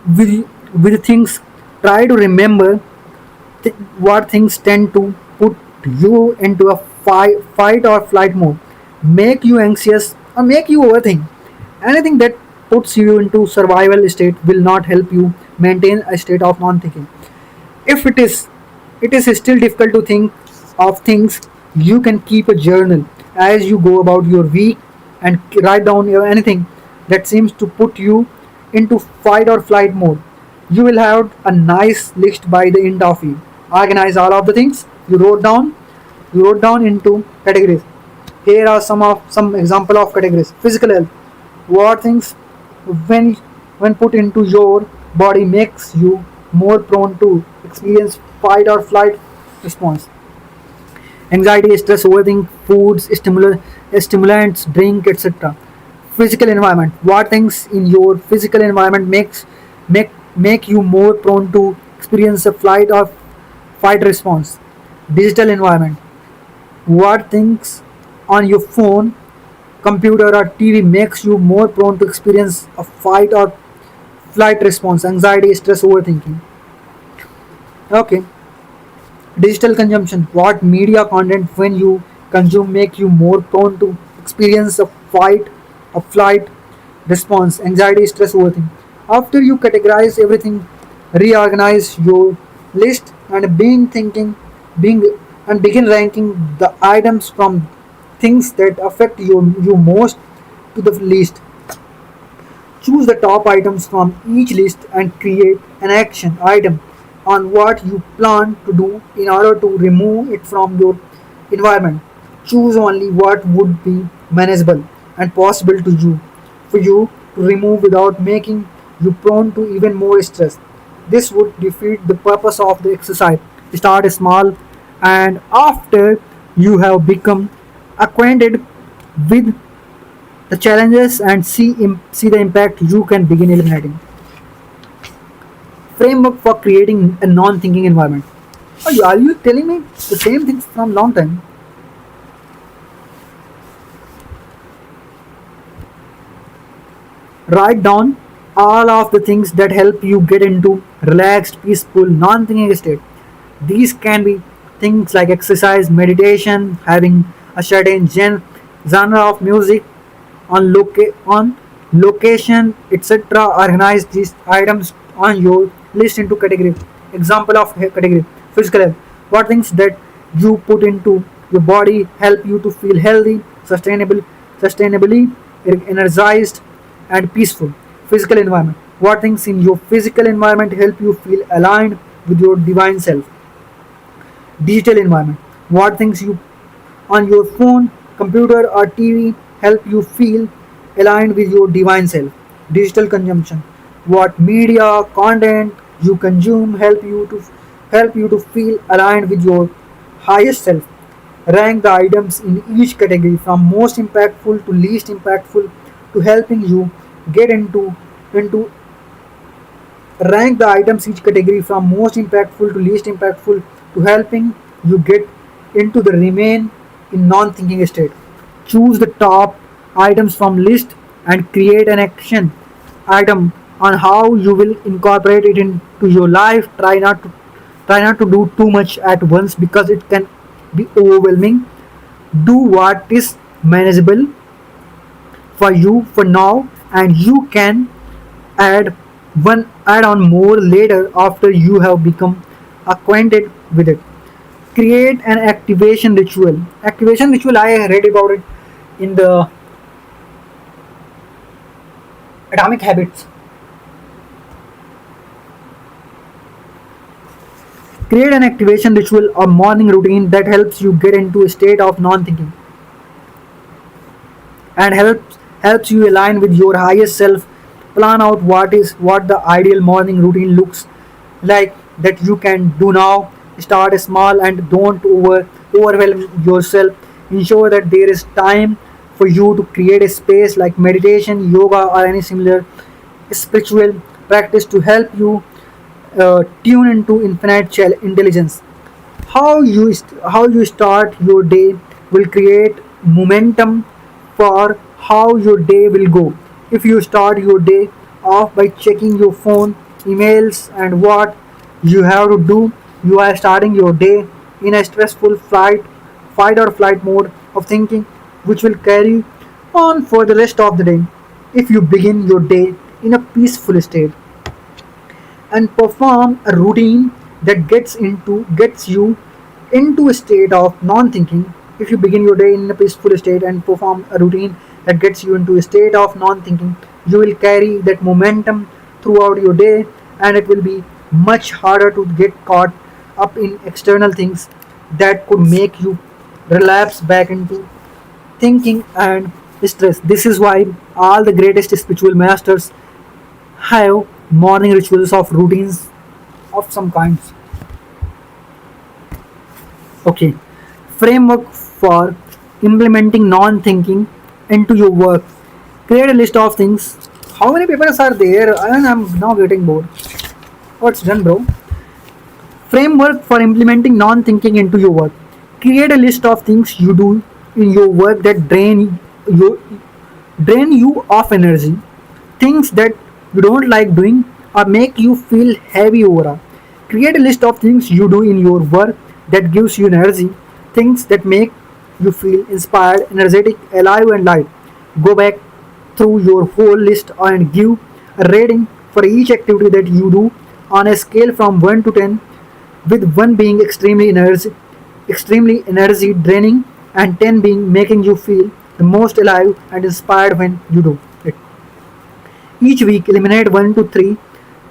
with things, try to remember what things tend to put you into a fight or flight mode, make you anxious or make you overthink. Anything that puts you into survival state will not help you maintain a state of non-thinking. If it is still difficult to think of things, you can keep a journal as you go about your week and write down anything that seems to put you into fight or flight mode. You will have a nice list by the end of it. Organize all of the things you wrote down into categories. Here are some example of categories. Physical health. What things when when put into your body makes you more prone to experience fight or flight response. Anxiety, stress, overthink, foods, stimulants, drink, etc. Physical environment. What things in your physical environment make you more prone to experience a flight or fight response. Digital environment. What things on your phone, computer or TV makes you more prone to experience a fight or flight response, anxiety, stress, overthinking. Okay. Digital consumption. What media content when you consume make you more prone to experience a flight response, anxiety, stress, overthink. After you categorize everything, reorganize your list and being and begin ranking the items from things that affect you most to the least. Choose the top items from each list and create an action item on what you plan to do in order to remove it from your environment. Choose only what would be manageable and possible to you for you to remove without making you prone to even more stress. This would defeat the purpose of the exercise. Start small, and after you have become acquainted with the challenges and see the impact, you can begin eliminating. Framework for creating a non-thinking environment. Are you telling me the same things from long time? Write down all of the things that help you get into relaxed, peaceful, non-thinking state. These can be things like exercise, meditation, having a certain genre of music, on location, etc. Organize these items on your list into categories. Example of category: physical health. What things that you put into your body help you to feel healthy, sustainably energized, and peaceful. Physical environment. What things in your physical environment help you feel aligned with your divine self. Digital environment. What things you on your phone, computer, or TV help you feel aligned with your divine self. Digital consumption. What media content you consume help you to feel aligned with your highest self. Rank the items in each category from most impactful to least impactful to helping you get into rank the items each category from most impactful to least impactful to helping you get into the remain in non-thinking state. Choose the top items from list and create an action item on how you will incorporate it into your life. Try not to do too much at once because it can be overwhelming. Do what is manageable for you for now, and you can add add on more later after you have become acquainted with it. Create an activation ritual. I read about it in the atomic habits. Create an activation ritual or morning routine that helps you get into a state of non-thinking and helps you align with your highest self. Plan out what the ideal morning routine looks like that you can do now. Start small and don't overwhelm yourself. Ensure that there is time for you to create a space like meditation, yoga, or any similar spiritual practice to help you tune into infinite intelligence. How you start your day will create momentum for how your day will go. If you start your day off by checking your phone, emails, and what you have to do, you are starting your day in a stressful fight or flight mode of thinking, which will carry on for the rest of the day. If you begin your day in a peaceful state and perform a routine that gets you into a state of non-thinking. If you begin your day in a peaceful state and perform a routine that gets you into a state of non-thinking, you will carry that momentum throughout your day, and it will be much harder to get caught up in external things that could make you relapse back into thinking and stress. This is why all the greatest spiritual masters have morning rituals of routines of some kinds. Okay. Framework for implementing non-thinking into your work. Create a list of things. How many papers are there? And I'm now getting bored. What's done, bro? Framework for implementing non-thinking into your work. Create a list of things you do in your work that you drain you of energy, things that you don't like doing or make you feel heavy overall. Create a list of things you do in your work that gives you energy, things that make you feel inspired, energetic, alive, and light. Go back through your whole list and give a rating for each activity that you do on a scale from 1 to 10, with 1 being extremely energy draining, and 10 being making you feel the most alive and inspired when you do it. Each week, eliminate 1 to 3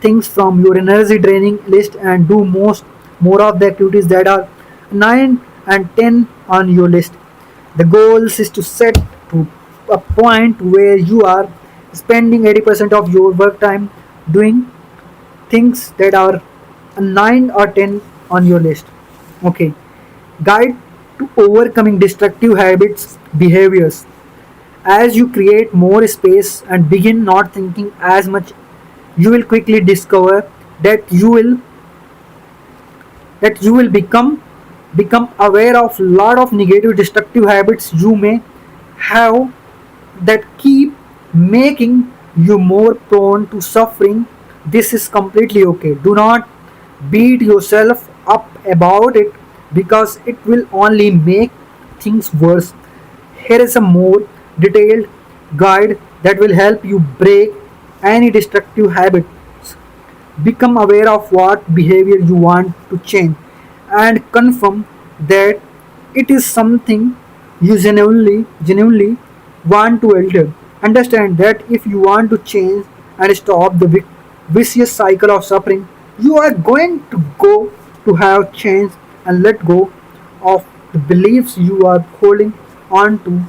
things from your energy draining list and do more of the activities that are 9 and 10 on your list. The goal is to set to a point where you are spending 80% of your work time doing things that are a 9 or 10 on your list. Okay. Guide to overcoming destructive habits behaviors. As you create more space and begin not thinking as much, you will quickly discover that you will become aware of lot of negative destructive habits you may have that keep making you more prone to suffering. This is completely okay. Do not beat yourself up about it because it will only make things worse. Here is a more detailed guide that will help you break any destructive habits. Become aware of what behavior you want to change and confirm that it is something you genuinely want to alter. Understand that if you want to change and stop the vicious cycle of suffering, you are going to go to have change and let go of the beliefs you are holding on to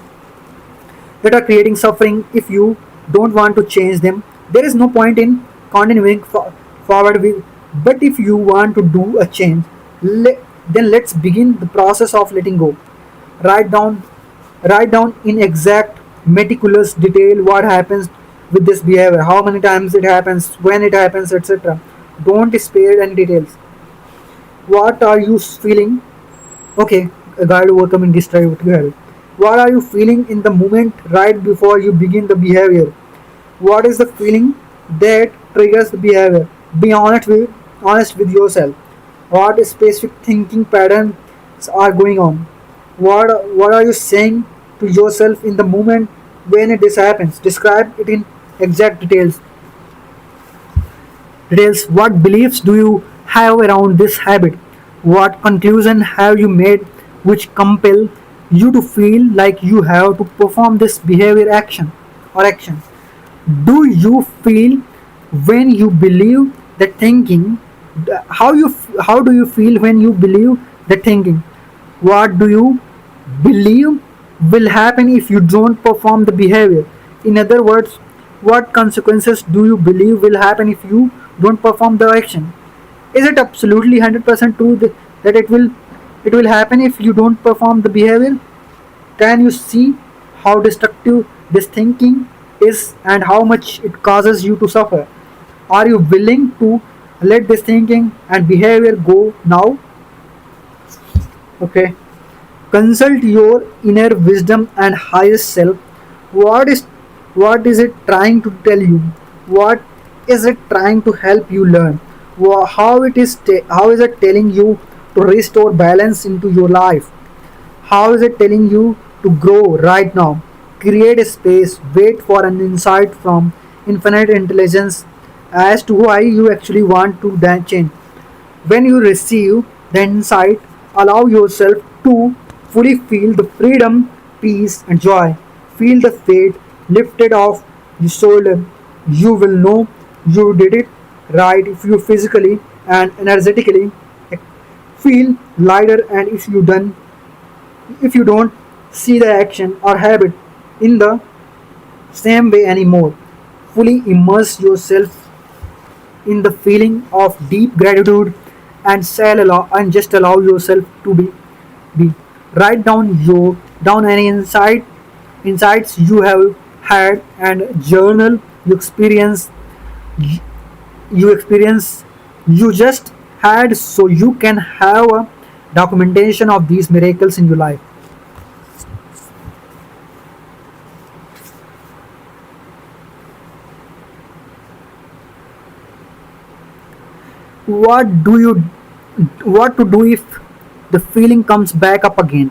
that are creating suffering. If you don't want to change them, there is no point in continuing forward with. But if you want to do a change, then let's begin the process of letting go. Write down, write down in exact, meticulous detail what happens with this behavior, how many times it happens, when it happens, etc. Don't spare any details. What are you feeling? Okay, a guide overcoming destructive habit. What are you feeling in the moment right before you begin the behavior? What is the feeling that triggers the behavior? Be honest with yourself. What specific thinking patterns are going on? What are you saying to yourself in the moment when this happens? Describe it in exact details. What beliefs do you have around this habit? What conclusion have you made which compel you to feel like you have to perform this behavior action? Do you feel when you believe that thinking? How do you feel when you believe that thinking? What do you believe will happen if you don't perform the behavior? In other words, What consequences do you believe will happen if you don't perform the action? Is it absolutely 100% true that it will happen if you don't perform the behavior? Can you see how destructive this thinking is and how much it causes you to suffer? Are you willing to let this thinking and behavior go now? Okay. Consult your inner wisdom and highest self. What is what is it trying to tell you? What is it trying to help you learn? How is it telling you to restore balance into your life? How is it telling you to grow right now? Create a space, wait for an insight from infinite intelligence as to why you actually want to change. When you receive the insight, allow yourself to fully feel the freedom, peace, and joy. Feel the weight lifted off your shoulder. You will know you did it right if you physically and energetically feel lighter, and if you don't see the action or habit in the same way anymore. Fully immerse yourself in the feeling of deep gratitude and just allow yourself to be. Write down any insights you have had and journal you experience you just had, so you can have a documentation of these miracles in your life. What do you what to do if the feeling comes back up again?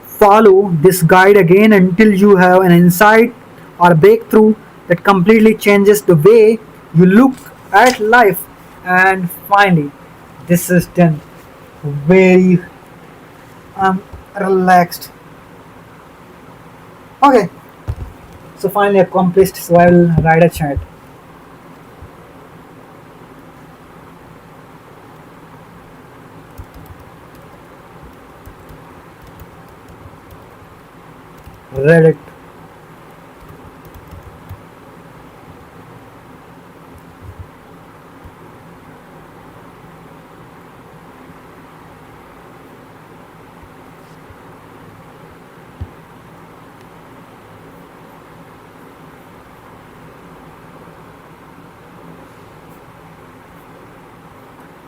Follow this guide again until you have an insight or breakthrough that completely changes the way you look at life. And finally, this is done. Very relaxed. Okay, so finally accomplished. So I will write a chat. Read it.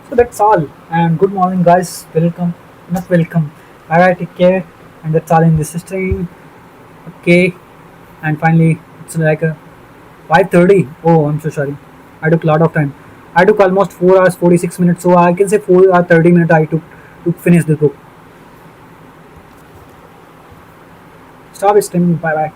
So that's all. And good morning, guys. Welcome. Not welcome. Alright, take care. And that's all in this stream. Okay. And finally, it's like a 5:30. Oh, I'm so sorry. I took a lot of time. I took almost 4 hours 46 minutes. So I can say 4 or 30 minutes I took to finish the book. Stop streaming. Bye bye.